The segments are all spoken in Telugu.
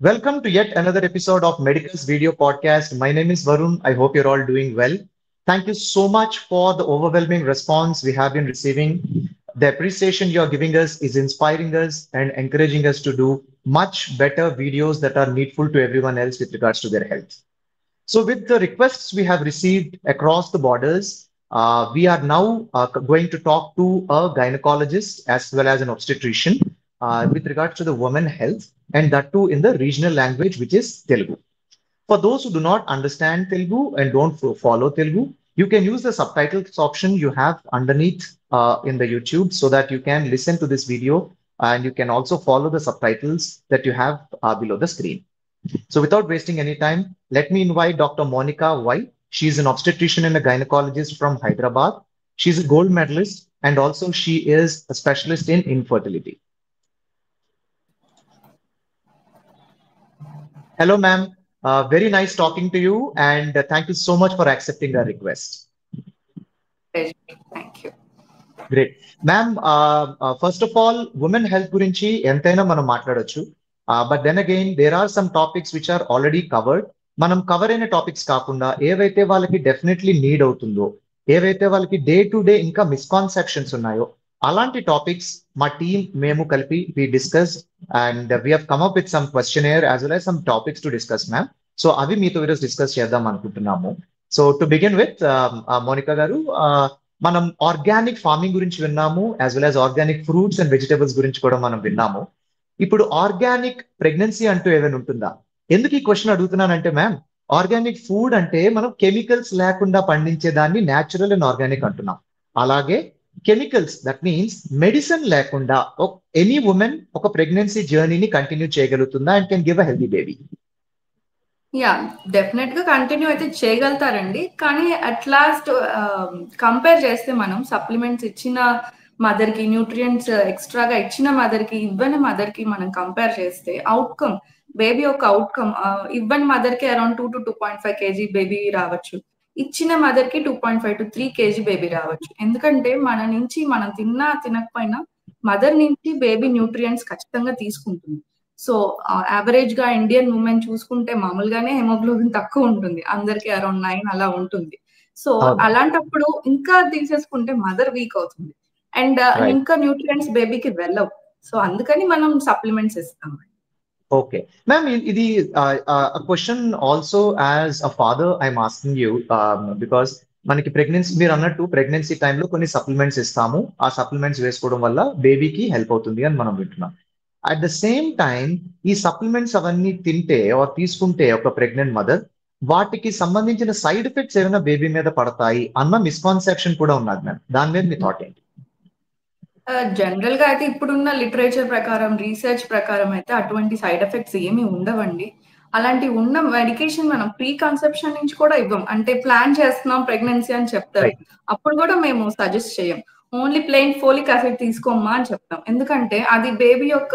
Welcome to yet another episode of Medical's video podcast. My name is Varun. I hope you're all doing well. Thank you so much for the overwhelming response we have been receiving. The appreciation you're giving us is inspiring us and encouraging us to do much better videos that are needful to everyone else with regards to their health. So, with the requests we have received across the borders, we are now going to talk to a gynecologist as well as an obstetrician with regards to the women health, and that too in the regional language, which is Telugu. For those who do not understand Telugu and don't follow Telugu, you can use the subtitles option you have underneath in the YouTube so that you can listen to this video and you can also follow the subtitles that you have below the screen. So without wasting any time, let me invite Dr. Monica Y. She is an obstetrician and a gynecologist from Hyderabad. She's a gold medalist and also she is a specialist in infertility. Hello, ma'am. Very nice talking to you and thank you so much for accepting our request. Thank you. Great. Ma'am, first of all, women health గురించి ఎంతైనా మనం మాట్లాడొచ్చు. But then again, there are some topics which are already covered. మనం కవర్ అయిన టాపిక్స్ కాకుండా ఏవైతే వాళ్ళకి డెఫినెట్లీ నీడ్ అవుతుందో, ఏవైతే వాళ్ళకి డే టు డే ఇంకా మిస్కాన్సెప్షన్స్ ఉన్నాయో, అలాంటి టాపిక్స్ మా టీం మేము కలిపి we discuss and we have come up with some questionnaire as well as some topics to discuss ma'am. So అవి మీతో ఈరోజు డిస్కస్ చేద్దాం అనుకుంటున్నాము. So to begin with Monica garu, మనం ఆర్గానిక్ ఫార్మింగ్ గురించి విన్నాము, as well as organic fruits and vegetables గురించి కూడా మనం విన్నాము. ఇప్పుడు ఆర్గానిక్ ప్రెగ్నెన్సీ అంటూ ఏదైనా ఉంటుందా? ఎందుకు ఈ క్వశ్చన్ అడుగుతున్నానంటే మ్యామ్, ఆర్గానిక్ ఫుడ్ అంటే మనం కెమికల్స్ లేకుండా పండించే దాన్ని న్యాచురల్ అండ్ ఆర్గానిక్ అంటున్నాం. అలాగే కెమికల్స్, దట్ మీన్స్ మెడిసిన్ లేకుండా ఎనీ ఉమెన్ ఒక ప్రెగ్నెన్సీ జర్నీని కంటిన్యూ చేయగలుగుతుందా and can give a healthy baby? Yeah, definite గా కంటిన్యూ అయితే చేయగలుగుతారండి. కానీ అట్ లాస్ట్ కంపేర్ చేస్తే మనం సప్లిమెంట్స్ ఇచ్చిన మదర్ కి, న్యూట్రియంట్స్ ఎక్స్ట్రాగా ఇచ్చిన మదర్ కి, ఇవ్వని మదర్ కి మనం కంపేర్ చేస్తే అవుట్కమ్, బేబీ యొక్క అవుట్కమ్, ఇవ్వని మదర్ కి అరౌండ్ 2 to 2.5 kg బేబీ రావచ్చు, ఇచ్చిన మదర్ కి 2.5 to 3 kg బేబీ రావచ్చు. ఎందుకంటే మన నుంచి మనం తిన్నా తినకపోయినా మదర్ నుంచి బేబీ న్యూట్రియంట్స్ ఖచ్చితంగా తీసుకుంటుంది. సో యావరేజ్ గా ఇండియన్ ఉమెన్ చూసుకుంటే మామూలుగానే హెమోగ్లోబిన్ తక్కువ ఉంటుంది, అందరికి అరౌండ్ 9 అలా ఉంటుంది. సో అలాంటప్పుడు ఇంకా తీసేసుకుంటే మదర్ వీక్ అవుతుంది అండ్ ఇంకా న్యూట్రియంట్స్ బేబీకి వెళ్ళవు. సో అందుకని మనం సప్లిమెంట్స్ ఇస్తాం. ఓకే మ్యామ్, ఇది question also as a father I'm asking you because మనకి ప్రెగ్నెన్సీ, మీరు అన్నట్టు ప్రెగ్నెన్సీ టైంలో కొన్ని సప్లిమెంట్స్ ఇస్తాము, ఆ సప్లిమెంట్స్ వేసుకోవడం వల్ల బేబీకి హెల్ప్ అవుతుంది అని మనం వింటున్నాం. అట్ ద సేమ్ టైం ఈ సప్లిమెంట్స్ అవన్నీ తింటే ఆర్ తీసుకుంటే ఒక ప్రెగ్నెంట్ మదర్, వాటికి సంబంధించిన సైడ్ ఎఫెక్ట్స్ ఏమైనా బేబీ మీద పడతాయి అన్న మిస్కాన్సెప్షన్ కూడా ఉన్నది మ్యామ్. దాని మీద మీ థాట్ ఏంటి? జనరల్ గా అయితే ఇప్పుడున్న లిటరేచర్ ప్రకారం, రీసెర్చ్ ప్రకారం అయితే అటువంటి సైడ్ ఎఫెక్ట్స్ ఏమి ఉండవండి. అలాంటి ఉన్న మెడికేషన్ మనం ప్రీ కన్సెప్షన్ నుంచి కూడా ఇవ్వం. అంటే ప్లాన్ చేస్తున్నాం ప్రెగ్నెన్సీ అని చెప్తారు, అప్పుడు కూడా మేము సజెస్ట్ చేయం. ఓన్లీ ప్లెయిన్ ఫోలిక్ యాసిడ్ తీసుకోమ్మా అని చెప్తాం. ఎందుకంటే అది బేబీ యొక్క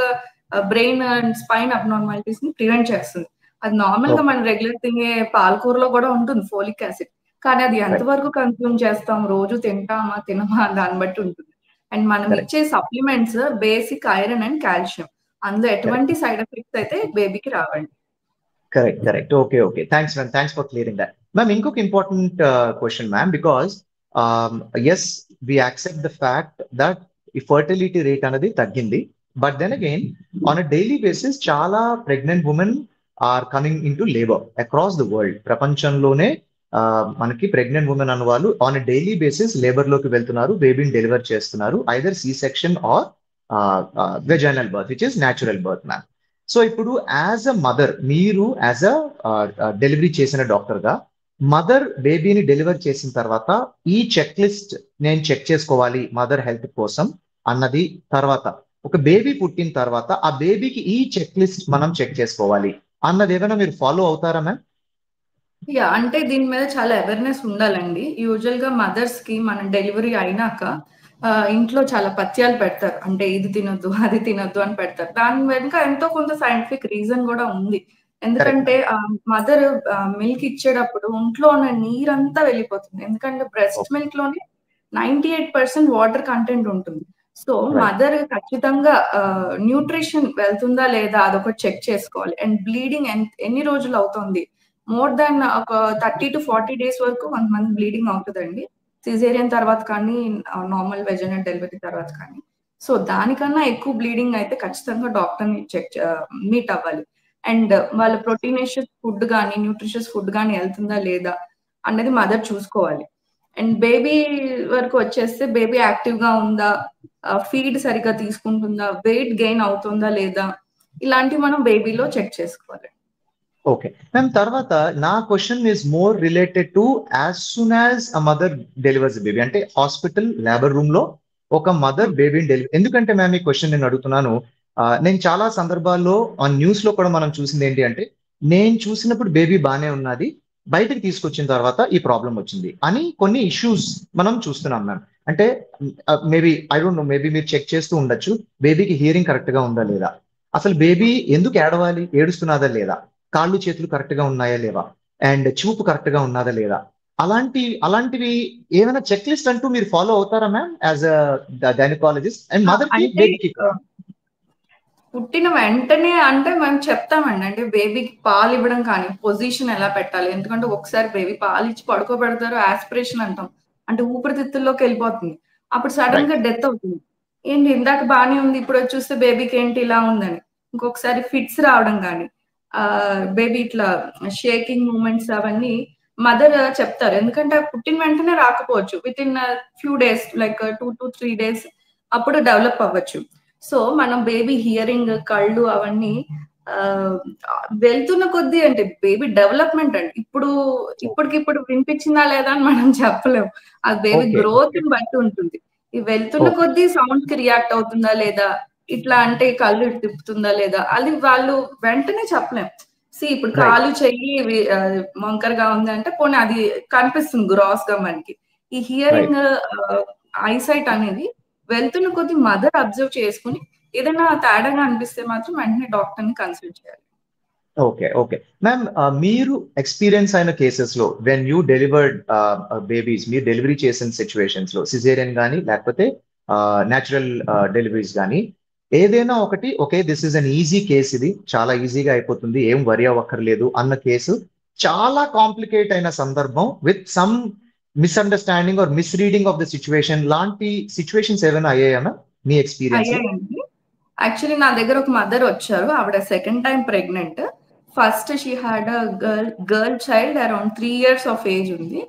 బ్రెయిన్ అండ్ స్పైన్ అబ్నార్మాలిటీస్ ని ప్రివెంట్ చేస్తుంది. అది నార్మల్ గా మనం రెగ్యులర్ తినే పాలకూరలో కూడా ఉంటుంది ఫోలిక్ యాసిడ్. కానీ అది ఎంతవరకు కన్స్యూమ్ చేస్తాం, రోజు తింటామా తినమా దాన్ని బట్టి ఉంటుంది. అండ్ మనం ఇచ్చే supplements basic iron and calcium, అందులో ఎటువంటి సైడ్ ఎఫెక్ట్స్ అయితే బేబీకి రావండి. Correct. Okay. Thanks ma'am, thanks for clearing that. Ma'am, ఇంకొక important question ma'am, because as we accept the fact that ఈ ఫర్టిలిటీ రేట్ అనేది తగ్గింది, but then again on a daily basis చాలా pregnant women are coming in to labour across the world. ప్రపంచంలోనే మనకి ప్రెగ్నెంట్ ఉమెన్ అన్న వాళ్ళు on a daily basis labour లోకి వెళ్తున్నారు, బేబీని డెలివర్ చేస్తున్నారు, either C section or vaginal birth which is natural birth ma'am. So ఇప్పుడు యాజ్ అ మదర్, మీరు యాజ్ అ డెలివరీ చేసిన డాక్టర్ గా మదర్ బేబీని డెలివర్ చేసిన తర్వాత ఈ చెక్ లిస్ట్ నేను చెక్ చేసుకోవాలి మదర్ హెల్త్ కోసం అన్నది, తర్వాత ఒక బేబీ పుట్టిన తర్వాత ఆ బేబీకి ఈ చెక్ లిస్ట్ మనం చెక్ చేసుకోవాలి అన్నది ఏమైనా మీరు ఫాలో అవుతారా మ్యామ్? యా, అంటే దీని మీద చాలా అవేర్నెస్ ఉండాలండి. యూజువల్ గా మదర్స్ కి మనం డెలివరీ అయినాక ఇంట్లో చాలా పథ్యాలు పెడతారు, అంటే ఇది తినొద్దు అది తినొద్దు అని పెడతారు. దాని వెనుక ఎంతో కొంత సైంటిఫిక్ రీజన్ కూడా ఉంది. ఎందుకంటే మదర్ మిల్క్ ఇచ్చేటప్పుడు ఒంట్లో ఉన్న నీరంతా వెళ్ళిపోతుంది. ఎందుకంటే బ్రెస్ట్ మిల్క్ లోనే 98% వాటర్ కంటెంట్ ఉంటుంది. సో మదర్ ఖచ్చితంగా న్యూట్రిషన్ వెళ్తుందా లేదా అదొకటి చెక్ చేసుకోవాలి. అండ్ బ్లీడింగ్ ఎన్ని రోజులు అవుతుంది, మోర్ దాన్ ఒక 30 to 40 days వరకు కొంతమంది బ్లీడింగ్ అవుతుందండి, సిజేరియన్ తర్వాత కానీ నార్మల్ వెజైనల్ డెలివరీ తర్వాత కానీ. సో దానికన్నా ఎక్కువ బ్లీడింగ్ అయితే ఖచ్చితంగా డాక్టర్ని మీట్ అవ్వాలి. అండ్ వాళ్ళ ప్రోటీనేషియస్ ఫుడ్ కానీ న్యూట్రిషియస్ ఫుడ్ కానీ వెళ్తుందా లేదా అనేది మదర్ చూసుకోవాలి. అండ్ బేబీ వరకు వచ్చేస్తే బేబీ యాక్టివ్ గా ఉందా, ఫీడ్ సరిగ్గా తీసుకుంటుందా, వెయిట్ గెయిన్ అవుతుందా లేదా, ఇలాంటివి మనం బేబీలో చెక్ చేసుకోవాలి. ఓకే మ్యామ్, తర్వాత నా question is more related to as soon as a mother delivers baby, అంటే హాస్పిటల్ లేబర్ రూమ్ లో ఒక మదర్ బేబీని డెలివరీ. ఎందుకంటే మ్యామ్ ఈ క్వశ్చన్ నేను అడుగుతున్నాను, నేను చాలా సందర్భాల్లో ఆ న్యూస్ లో కూడా మనం చూసింది ఏంటి అంటే, నేను చూసినప్పుడు బేబీ బాగానే ఉన్నది, బయటకు తీసుకొచ్చిన తర్వాత ఈ ప్రాబ్లం వచ్చింది అని కొన్ని ఇష్యూస్ మనం చూస్తున్నాం మ్యామ్. అంటే maybe I don't know, maybe మీరు చెక్ చేస్తూ ఉండొచ్చు, బేబీకి హియరింగ్ కరెక్ట్ గా ఉందా లేదా, అసలు బేబీ ఎందుకు ఏడవాలి, ఏడుస్తున్నదా లేదా, కాళ్ళు చేతులు కరెక్ట్ గా ఉన్నాయా లేవా, అండ్ చూపు కరెక్ట్ గా ఉన్నదా లేదా, అలాంటివి ఏమైనా చెక్ లిస్ట్ అంటూ మీరు ఫాలో అవుతారా ma'am as a gynaecologist and mother కి అంటే బేబీకి? పుట్టిన వెంటనే అంటే మేము చెప్తామండి, అంటే బేబీకి పాలు ఇవ్వడం కానీ పొజిషన్ ఎలా పెట్టాలి, ఎందుకంటే ఒకసారి బేబీ పాలు ఇచ్చి పడుకోబెడతారు, ఆస్పిరేషన్ అంటాం, అంటే ఊపిరితిత్తుల్లోకి వెళ్ళిపోతుంది, అప్పుడు సడన్ గా డెత్ అవుతుంది. ఏంటి ఇందాక బాగానే ఉంది, ఇప్పుడు వచ్చి చూస్తే బేబీకి ఏంటి ఇలా ఉందని. ఇంకొకసారి ఫిట్స్ రావడం కానీ, బేబీ ఇట్లా షేకింగ్ మూమెంట్స్ అవన్నీ మదర్ చెప్తారు, ఎందుకంటే పుట్టిన వెంటనే రాకపోవచ్చు, with in few days like 2 to 3 days అప్పుడు డెవలప్ అవ్వచ్చు. సో మనం బేబీ హియరింగ్ కళ్ళు అవన్నీ వెళ్తున్న కొద్దీ, అంటే బేబీ డెవలప్మెంట్ అండి, ఇప్పటికిప్పుడు వినిపించిందా లేదా అని మనం చెప్పలేము, అది బేబీ గ్రోత్ ని బట్టి ఉంటుంది. ఈ వెళ్తున్న కొద్దీ సౌండ్ కి రియాక్ట్ అవుతుందా లేదా, ఇట్లా అంటే కళ్ళు ఇటు తిప్పుతుందా లేదా, అది వాళ్ళు వెంటనే చెప్పలేం. ఇప్పుడు కాలు చెయ్యి వంకరగా ఉంది అంటే పోనీ అది కనిపిస్తుంది గ్రాస్ గా మనకి. ఈ హియరింగ్ ఐసైట్ అనేది వెళ్తున్న కొద్ది మదర్ అబ్జర్వ్ చేసుకుని ఏదైనా తేడాగా అనిపిస్తే మాత్రం వెంటనే డాక్టర్ ని కన్సల్ట్ చేయాలి. ఓకే ఓకే మ్యామ్, మీరు ఎక్స్పీరియన్స్ అయిన కేసెస్ లో వెన్ యూ డెలివర్డ్ బేబీస్, మీరు డెలివరీ చేసిన సిచ్యువేషన్స్ లో సిజేరియన్ కానీ లేకపోతే న్యాచురల్ డెలివరీస్ కానీ, ఏదైనా ఒకటి okay this is an easy case, ఇది చాలా ఈజీగా అయిపోతుంది, ఏం వరి అవ్వక్కర్లేదు అన్న కేసు, చాలా కాంప్లికేట్ అయిన సందర్భం with some misunderstanding or misreading of the situation లాంటి సిచ్యువేషన్స్ ఏమైనా అయ్యాయా మీ ఎక్స్పీరియన్స్? యాక్చువల్లీ నా దగ్గర ఒక మదర్ వచ్చారు, ఆవిడ second time pregnant. First she had a girl child around 3 years of age ఉంది.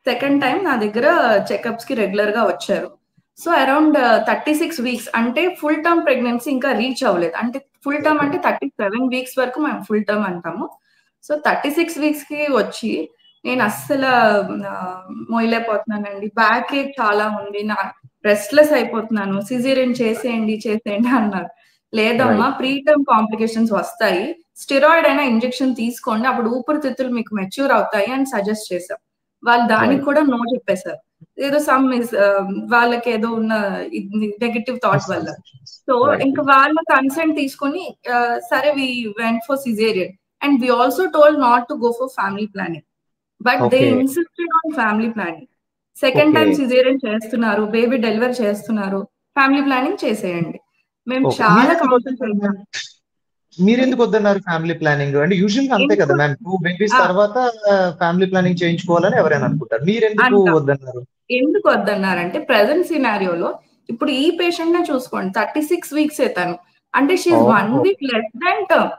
సెకండ్ టైం నా దగ్గర చెకప్స్ కి రెగ్యులర్ గా వచ్చారు. సో అరౌండ్ 36 weeks, అంటే ఫుల్ టర్మ్ ప్రెగ్నెన్సీ ఇంకా రీచ్ అవ్వలేదు, అంటే ఫుల్ టర్మ్ అంటే 37 weeks వరకు మేము ఫుల్ టర్మ్ అంటాము. సో 36 weeks కి వచ్చి నేను అస్సలు మోయలేకపోతున్నానండి, బ్యాక్ ఏక్ చాలా ఉంది, నా రెస్ట్లెస్ అయిపోతున్నాను, సిజేరియన్ చేసేయండి అన్నారు. లేదమ్మా, ప్రీ టర్మ్ కాంప్లికేషన్స్ వస్తాయి, స్టెరాయిడ్ అయినా ఇంజెక్షన్ తీసుకోండి, అప్పుడు ఊపిరితిత్తులు మీకు మెచ్యూర్ అవుతాయి అని సజెస్ట్ చేశాం. వాళ్ళు దానికి కూడా నో చెప్పేశారు, ఏదో వాళ్ళకి ఏదో ఉన్న నెగటివ్ థాట్ వల్ల. సో ఇంకా వాళ్ళ కన్సెంట్ తీసుకొని సరే we went for caesarean and we also told not to go for family planning, but they insisted on family planning. Second time caesarean చేస్తున్నారు, బేబీ డెలివరీ చేస్తున్నారు, ఫ్యామిలీ ప్లానింగ్ చేసేయండి. మేము చాలా మీరు ఎందుకు వద్దన్నారు ఫ్యామిలీ ప్లానింగ్? అంటే యూజువల్ గా అంతే కదా మ్యామ్, 2 babies తర్వాత ఫ్యామిలీ ప్లానింగ్ చేయించుకోవాలని ఎవరైనా అనుకుంటారు, మీరు ఎందుకు వద్దన్నారు? ఎందుకు వద్దన్నారంటే ప్రెసెంట్ సినారియోలో ఇప్పుడు ఈ పేషెంట్ నే చూసుకోండి, 36 weeks తను, అంటే she 1 week less than term.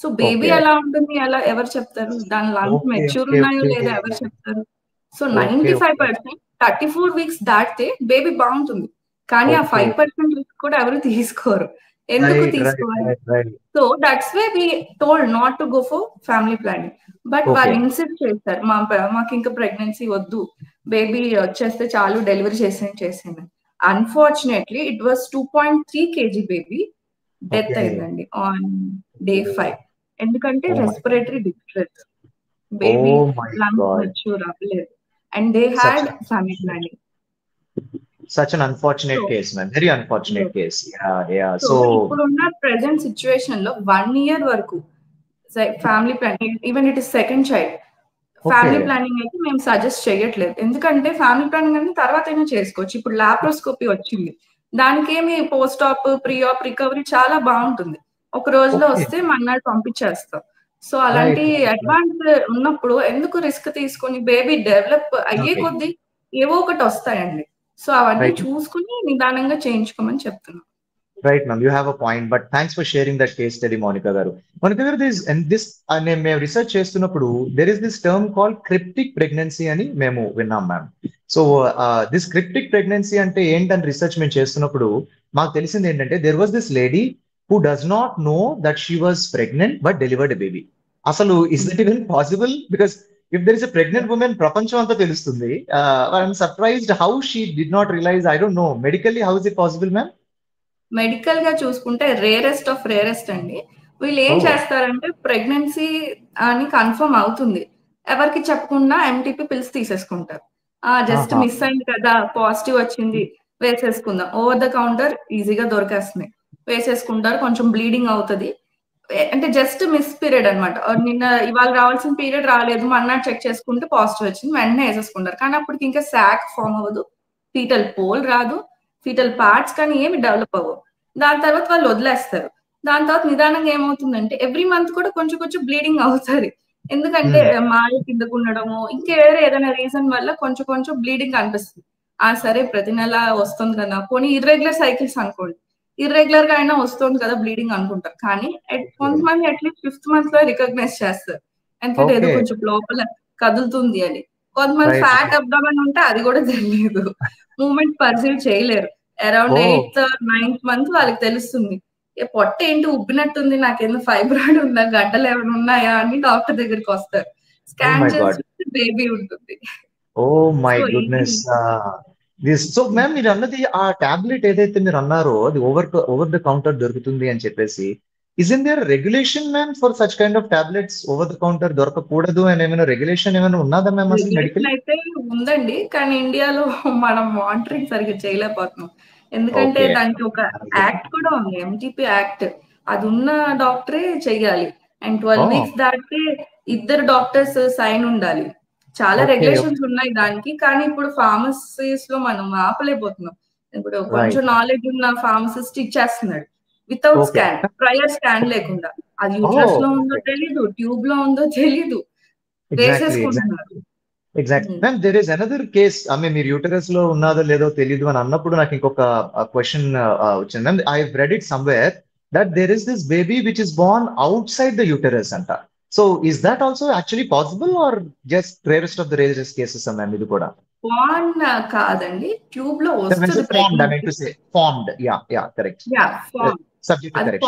So baby ఎలా ఉంటుంది అలా ఎవరు చెప్తారు, దాని లంగ్స్ మెచ్యూర్ ఉన్నాయో లేదో ఎవరు చెప్తారు. సో 95% 34 weeks దాటితే బేబీ బాగుంటుంది, కానీ ఆ 5% రిస్క్ కూడా ఎవరు తీసుకోరు. ఎందుకు తీసుకోవాలి? So that's way we told not to go for family planning. But వాళ్ళు ఇన్సిస్ట్ చేస్తారు, మాకు ఇంకా ప్రెగ్నెన్సీ వద్దు, బేబీ వచ్చేస్తే చాలు, డెలివరీ చేసేయండి. Unfortunately it was 2.3 kg baby death అయిందండి ఆన్ day 5, ఎందుకంటే respiratory distress, baby lungs mature అవ్వలేదు and they had family planning. Such an unfortunate case, man. Very unfortunate case. Yeah. So ఇప్పుడున్న ప్రెసెంట్ సిచ్యువేషన్ లో 1 year వరకు family planning, even it is second child, family planning అయితే మేము సజెస్ట్ చేయట్లేదు, ఎందుకంటే ఫ్యామిలీ ప్లానింగ్ అంటే తర్వాత అయినా చేసుకోవచ్చు. ఇప్పుడు లాప్రోస్కోపీ వచ్చింది, దానికేమి పోస్ట్ ఆప్, ప్రీ ఆప్ రికవరీ చాలా బాగుంటుంది. ఒక రోజులో వస్తే మన్నాడు పంపించేస్తాం. సో అలాంటి అడ్వాన్స్ ఉన్నప్పుడు ఎందుకు రిస్క్ తీసుకొని బేబీ డెవలప్ అయ్యే కొద్దీ ఏవో ఒకటి వస్తాయండి. సో అవన్నీ చూసుకుని నిదానంగా చేయించుకోమని చెప్తున్నాం. Right, ma'am. You have a point, but thanks for sharing that case study, Monica garu. Monica garu, మేము రీసెర్చ్ చేస్తున్నప్పుడు there is this term called cryptic pregnancy అని మేము విన్నాం, ma'am. So this cryptic pregnancy అంటే ఏంటని రీసెర్చ్ మేము చేస్తున్నప్పుడు మాకు తెలిసింది ఏంటంటే there was this lady who does not know that she was pregnant but delivered a baby. అసలు is that even possible? Because if there is a pregnant woman, ప్రపంచం అంతా తెలుస్తుంది. I'm surprised how she did not realize. I don't know. Medically, how is it possible, ma'am? Medical గా చూసుకుంటే రేరెస్ట్ ఆఫ్ రేరెస్ట్ అండి. వీళ్ళు ఏం చేస్తారంటే ప్రెగ్నెన్సీ అని కన్ఫర్మ్ అవుతుంది, ఎవరికి చెప్పకుండా ఎంటీపీ పిల్స్ తీసేసుకుంటారు. జస్ట్ మిస్ అయింది కదా, పాజిటివ్ వచ్చింది వేసేసుకుందాం, ఓవర్ ద కౌంటర్ ఈజీగా దొరికేస్తున్నాయి, వేసేసుకుంటారు. కొంచెం బ్లీడింగ్ అవుతుంది, అంటే జస్ట్ మిస్ పీరియడ్ అనమాట. నిన్న ఇవాళ రావాల్సిన పీరియడ్ రాలేదు, మన్నాడు చెక్ చేసుకుంటే పాజిటివ్ వచ్చింది, వెంటనే వేసేసుకుంటారు. కానీ అప్పటికి ఇంకా శాక్ ఫామ్ అవ్వదు, ఫీటల్ పోల్ రాదు, ఫీటల్ పార్ట్స్ కానీ ఏమి డెవలప్ అవ్వవు. దాని తర్వాత వాళ్ళు వదిలేస్తారు. దాని తర్వాత నిదానంగా ఏమవుతుందంటే ఎవ్రీ మంత్ కూడా కొంచెం కొంచెం బ్లీడింగ్ అవుతుంది. ఎందుకంటే మాయ కిందకు ఉండడము ఇంకేరే ఏదైనా రీజన్ వల్ల కొంచెం కొంచెం బ్లీడింగ్ అనిపిస్తుంది. సరే ప్రతి నెల వస్తుంది కదా, పోనీ ఇర్రెగ్యులర్ సైకిల్స్ అనుకోండి, ఇర్రెగ్యులర్ గా అయినా వస్తుంది కదా బ్లీడింగ్ అనుకుంటారు. కానీ కొంతమంది అట్లీస్ట్ 5th month లో రికగ్నైజ్ చేస్తారు, ఎందుకంటే ఏదో కొంచెం లోపల కదులుతుంది అని. కొంతమంది ఫ్యాట్ అబ్డామన్ ఉంటే అది కూడా తెలియదు, మూమెంట్ పర్సీవ్ చేయలేరు. Around 8th or 9th month వాళ్ళకి తెలుస్తుంది, పొట్ట ఏంటి ఉబ్బినట్టుంది, నాకేందో ఫైబ్రాయిడ్ ఉందా, గడ్డలు ఏమైనా ఉన్నాయా అని డాక్టర్ దగ్గరికి వస్తారు. స్కాన్ చేసి బేబీ ఉంటుంది. Oh my goodness. So ma'am, మీరు అన్నది ఆ టాబ్లెట్ ఏదైతే మీరు అన్నారో అది ఓవర్ ద కౌంటర్ దొరుకుతుంది అని చెప్పేసి, in their regulation ma'am for such kind of tablets over the counter దొరకకూడదు అని ఏమైనా రెగ్యులేషన్ ఏమైనా ఉన్నదా మ్యామ్? అసలు మెడికల్ అయితే ఉందండి, కానీ ఇండియాలో మనం మానిటరింగ్ సరిగ్గా చేయలేకపోతున్నాం. ఎందుకంటే దానికి ఒక యాక్ట్ కూడా ఉంది, ఎంటీపీ యాక్ట్. అది ఉన్న డాక్టరే చెయ్యాలి. అండ్ 12 weeks దాటితే 2 డాక్టర్స్ సైన్ ఉండాలి. చాలా రెగ్యులేషన్స్ ఉన్నాయి దానికి, కానీ ఇప్పుడు ఫార్మసీస్ లో మనం ఆపలేకపోతున్నాం. ఇప్పుడు కొంచెం నాలెడ్జ్ ఉన్న ఫార్మసిస్ట్ ఇచ్చేస్తున్నాడు వితౌట్ స్కాన్, ప్రయర్ స్కాన్ లేకుండా. అది యూట్రస్ లో ఉందో తెలీదు, ట్యూబ్ లో ఉందో తెలీదు, వేసేసుకుంటున్నారు. Exactly ma'am. There is another case, మీరు యూటరస్ లో ఉన్నదో లేదో తెలియదు అని అన్నప్పుడు నాకు ఇంకొక క్వశ్చన్ వచ్చింది ma'am. I read it somewhere that there is this baby which is born outside the uterus అంట. So is that also actually possible or just rarest of the rarest cases ma'am? ఇది కూడా ఫార్మ్ కాదండి, ట్యూబ్ లో వస్తుంది.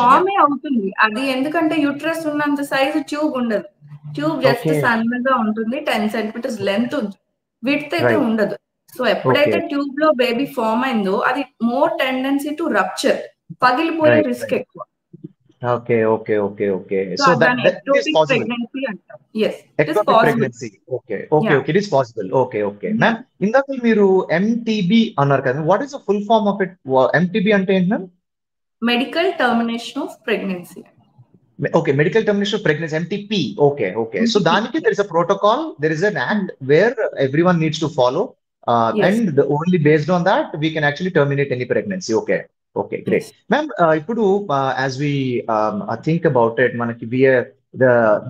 ఫార్మే అవుతుంది అది, ఎందుకంటే యూట్రస్ ఉన్నంత సైజు ట్యూబ్ ఉండదు. ట్యూబ్ జస్ట్ సన్నగా ఉంటుంది, 10 centimeters లెంత్ ఉంటుంది, విడ్త్ అయితే ఉండదు. సో ఎప్పుడైతే ట్యూబ్ లో బేబీ ఫార్మ్ అయిందో అది మోర్ టెండెన్సీ టు రప్చర్, పగిలిపోయే రిస్క్ ఎక్కువ. Okay. So that is possible. Yes, ectopic pregnancy. Okay. It is possible. Okay. Ma'am, ఇందాక మీరు MTB అన్నారు కదా, what is the full form of it? MTB అంటే ఏంటి ma'am? Medical termination of pregnancy. Okay, medical termination of pregnancy, MTP. Okay. So దానికి there is a protocol, there is an act where everyone needs to follow, and only based on that we can actually terminate any pregnancy. Okay, great. Ma'am, ఇప్పుడు as we think about it, మనకి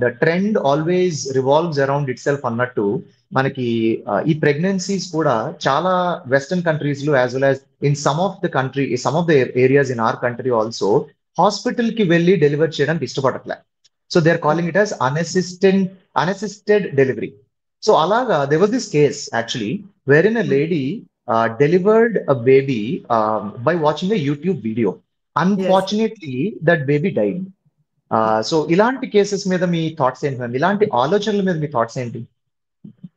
the trend always revolves around itself అన్నట్టు, మనకి ఈ ప్రెగ్నెన్సీస్ కూడా చాలా వెస్టర్న్ కంట్రీస్ లో as well as in some of the areas in our country also hospital కి వెళ్ళి డెలివర్ చేయడానికి ఇష్టపడట్లే. So they are calling it as unassisted delivery. So అలాగా there was this case actually wherein a lady delivered a baby by watching a YouTube video. Unfortunately, that baby died. So ఇలాంటి కేసెస్ మీద మీ థాట్స్ ఏంటి మ్యామ్? ఇలాంటి ఆలోచనల మీద మీ థాట్స్ ఏంటి?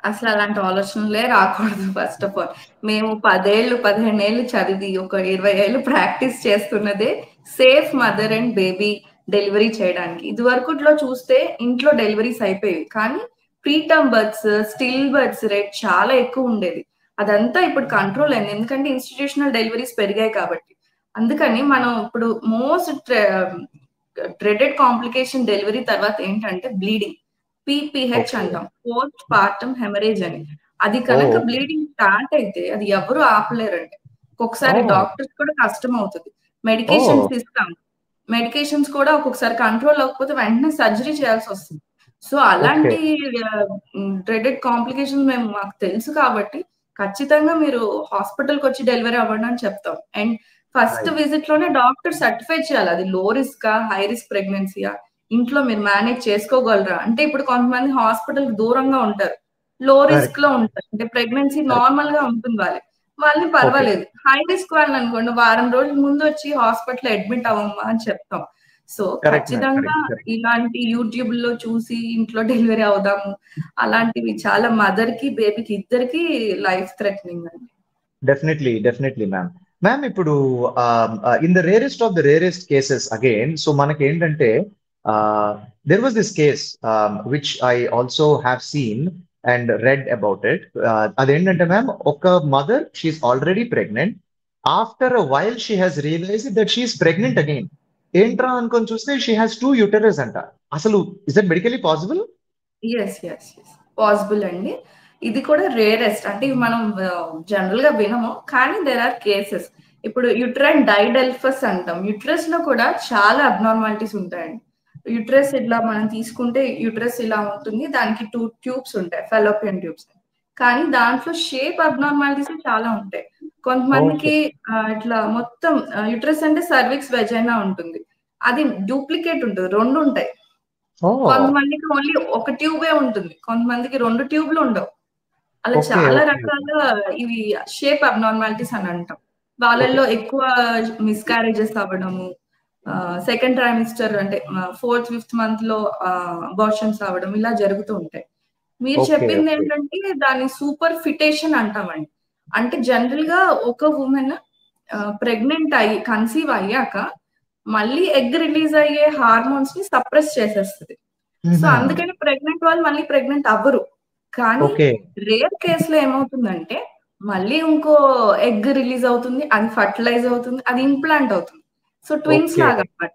అసలు అలాంటి ఆలోచనలే రాకూడదు. ఫస్ట్ ఆఫ్ ఆల్ మేము 10 ఏళ్ళు 15 ఏళ్ళు చదివి ఒక 20 ఏళ్ళు ప్రాక్టీస్ చేస్తున్నదే safe mother and baby delivery చేయడానికి. ఇది వరకులో చూస్తే ఇంట్లో డెలివరీస్ అయిపోయేవి, కానీ preterm births, still births rate చాలా ఎక్కువ ఉండేది. అదంతా ఇప్పుడు కంట్రోల్ అయింది, ఎందుకంటే ఇన్స్టిట్యూషనల్ డెలివరీస్ పెరిగాయి కాబట్టి. అందుకని మనం ఇప్పుడు మోస్ట్ డ్రెడెడ్ కాంప్లికేషన్ డెలివరీ తర్వాత ఏంటంటే బ్లీడింగ్, PPH అంటాం, పోస్ట్ పార్టమ్ హెమరేజ్ అని. అది కనుక బ్లీడింగ్ స్టార్ట్ అయితే అది ఎవరు ఆపలేరండి. ఒక్కొక్కసారి ఓ డాక్టర్స్ కూడా కష్టం అవుతుంది. ఓ మెడికేషన్స్ ఇస్తాం. మెడికేషన్స్ కూడా ఒక్కొక్కసారి కంట్రోల్ అవ్వకపోతే వెంటనే సర్జరీ చేయాల్సొస్తుంది. సో, ఓకే అలాంటి డ్రెడెడ్ కాంప్లికేషన్స్ మాకు తెలుసు కాబట్టి, ఖచ్చితంగా మీరు హాస్పిటల్‌కొచ్చి డెలివరీ అవ్వండి అని చెప్తాం. అండ్ ఫస్ట్ రైట్ విజిట్‌లోనే డాక్టర్ సర్టిఫై చేయాలి. అది లో రిస్కా? High risk ప్రెగ్నెన్సీయా? ఇంట్లో మీరు మేనేజ్ చేసుకోగలరా? అంటే ఇప్పుడు కొంతమంది హాస్పిటల్‌కి దూరంగా ఉంటారు. లో కరెక్ట్ రిస్క్‌లో ఉంటారు. అంటే ప్రెగ్నెన్సీ కరెక్ట్ నార్మల్‌గా ఉంటుంది వాళ్ళని ఓకే పర్వాలేదు. హై రిస్క్ వాళ్ళననుకోండి వారం రోజుల ముందు వచ్చి హాస్పిటల్‌లో అడ్మిట్ అవ్వమ్మా అని చెప్తాం. సో, కరెక్ట్ మ్యామ్ ఖచ్చితంగా కరెక్ట్ కరెక్ట్ ఇలాంటి యూట్యూబ్‌లో చూసి ఇంట్లో డెలివరీ అవుదాము. అలాంటివి చాలా మదర్‌కి, బేబీకి ఇద్దరికీ లైఫ్ థ్రెటనింగ్ అండి. Definitely ma'am. మ్యామ్ ఇప్పుడు in the rarest of the rarest cases again so మనకి ఏంటంటే there was this case which I also have seen and read about it. అదేంటంటే మ్యామ్ ఒక mother she's already pregnant after a while she has realize that she's pregnant again. ఏంట్రా అనుకొని చూస్తే షీ హాస్ 2 యూటరస్ అంట. అసలు is that medically possible? Yes. Possible అండి. ఇది కూడా రేరెస్ట్. అంటే ఇవి మనం జనరల్‌గా వినము. కానీ దేర్ ఆర్ కేసెస్. ఇప్పుడు యుటరైన్ డైడెల్ఫస్ అంటాం. యుటరస్‌లో కూడా చాలా అబ్నార్మాలిటీస్ ఉంటాయండి. యుటరస్ ఇట్లా మనం తీసుకుంటే యుటరస్ ఇలా ఉంటుంది. దానికి 2 ట్యూబ్స్ ఉంటాయి. Fallopian tubes. కానీ దాంట్లో షేప్ అబ్నార్మాలిటీస్ చాలా ఉంటాయి. ఓకే కొంతమందికి ఇట్లా మొత్తం యుటరస్ అంటే సర్విక్స్ వెజైనా ఉంటుంది. అది డూప్లికేట్ ఉంటది. 2 ఉంటాయి. ఓ కొంతమందికి ఓన్లీ ఒక ట్యూబే ఉంటుంది. కొంతమందికి 2 ట్యూబ్‌లు ఉండవు. అలా ఓకే చాలా ఓకే రకాల ఇవి షేప్ అబ్నార్మాలిటీస్ అని అంటాం. ఓకే వాళ్ళల్లో ఎక్కువ మిస్‌క్యారేజెస్ అవ్వడము, సెకండ్ ట్రైమిస్టర్ అంటే ఫోర్త్, ఫిఫ్త్ మంత్‌లో అబార్షన్స్ అవ్వడం ఇలా జరుగుతూ ఉంటాయి. మీరు ఓకే ఓకే చెప్పిందేంటంటే దాన్ని సూపర్ ఫిటేషన్ అంటామండి. అంటే జనరల్‌గా ఒక వుమెన్ ప్రెగ్నెంట్ అయ్యి కన్సీవ్ అయ్యాక మళ్ళీ ఎగ్ రిలీజ్ అయ్యే హార్మోన్స్‌ని సప్రెస్ చేసేస్తది. సో, అందుకని ప్రెగ్నెంట్ వాళ్ళు మళ్ళీ ప్రెగ్నెంట్ అవ్వరు. కానీ ఓకే రేర్ కేస్‌లో ఏమవుతుందంటే, మళ్ళీ ఇంకో ఎగ్ రిలీజ్ అవుతుంది. అది ఫర్టిలైజ్ అవుతుంది. అది ఇంప్లాంట్ అవుతుంది. సో, ట్విన్స్ ఓకే లాగా అన్నమాట.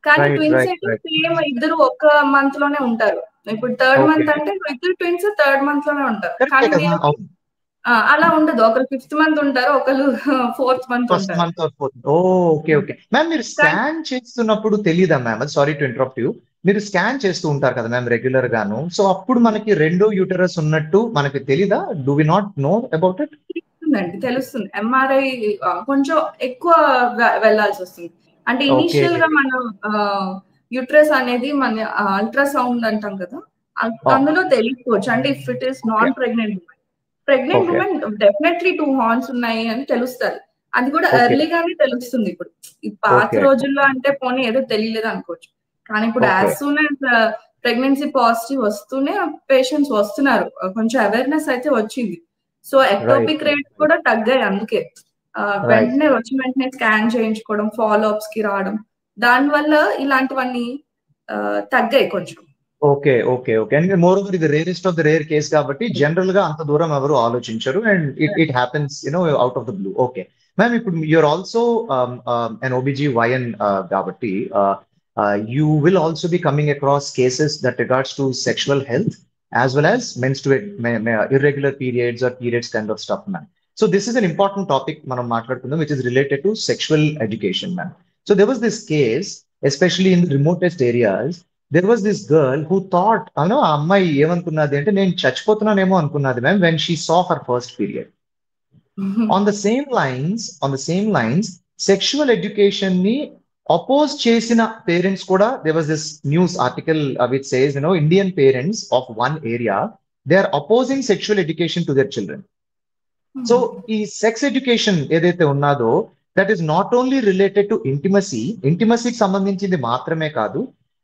కానీ రైట్ ట్విన్స్ రైట్ అయితే రైట్ సేమ్ ఇద్దరు ఒక మంత్ లోనే ఉంటారు. ఇప్పుడు థర్డ్ ఓకే మంత్ అంటే ఇద్దరు ట్విన్స్ థర్డ్ మంత్ లోనే ఉంటారు. కరెక్టే కానీ కదా వీళ్ళకి అవును అలా ఉండదు. ఒకళ్ళు ఫిఫ్త్ మంత్ ఉంటారు. ఒకళ్ళు ఫోర్త్ మంత్ ఫస్ట్ ఉంటారు. Month or fourth okay okay ma'am మీరు కానీ స్కాన్ చేస్తున్నప్పుడు తెలియదా ma'am sorry to interrupt you మీరు స్కాన్ చేస్తూ ఉంటారు కదా మ్యామ్ రెగ్యులర్ గాను సో అప్పుడు మనకి రెండో యూటరస్ ఉన్నట్టు మనకి తెలీదా do we not know about it తెలుస్తుంది. ఎంఆర్ఐ కొంచెం ఎక్కువ వెళ్ళాల్సొస్తుంది. అంటే ఓకే ఇనీషియల్‌గా మనం యూట్రస్ అనేది మన అల్ట్రాసౌండ్ అంటాం కదా! అందులో తెలిసిపోవచ్చు. అంటే if it is okay non pregnant women. Pregnant okay women definitely 2 horns ఉన్నాయి అని తెలుస్తది. అది కూడా ఓకే ఎర్లీగానే తెలుస్తుంది ఇప్పుడు. ఈ పాత ఓకే రోజుల్లో అంటే పోనీ ఏదో తెలియలేదు అనుకోవచ్చు. కానీ ఇప్పుడు okay as soon as pregnancy positive వస్తూనే పేషెంట్స్ వస్తున్నారు. కొంచెం అవేర్‌నెస్ అయితే వచ్చింది. సో, రైట్ ఎక్టోపిక్ రేట్స్ కూడా తగ్గాయి అందుకే. రైట్ వెంటనే వచ్చిన వెంటనే స్కాన్ చేయించుకోవడం, ఫాలో అప్స్‌కి రావడం. దానివల్ల ఇలాంటివన్నీ తగ్గాయి కొంచెం. ఓకే అండ్ మోర్ ఓవర్ ఇది rarest of the rare case కాబట్టి జనరల్ గా అంత దూరం ఎవరు ఆలోచించరు and it happens out of the blue okay ma'am ఇప్పుడు you are also an OBGYN కాబట్టి you will also be coming across cases that regards to sexual health as well as menstruate irregular periods or periods kind of stuff ma'am so this is an important topic మనం మాట్లాడుకుందాం which is related to sexual education ma'am so there was this case especially in remotest areas there was this girl who thought అను ఆ అమ్మాయి ఏమనుకున్నది అంటే నేను చచ్చిపోతున్నానేమో అనుకున్నది ma'am when she saw her first period on the same lines sexual education ని అపోజ్ చేసిన పేరెంట్స్ కూడా there was this news article which says Indian parents of one area they are opposing sexual education to their children so ఈ సెక్స్ ఎడ్యుకేషన్ ఏదైతే ఉన్నదో that is not only related to ఇంటిమసీకి సంబంధించింది మాత్రమే కాదు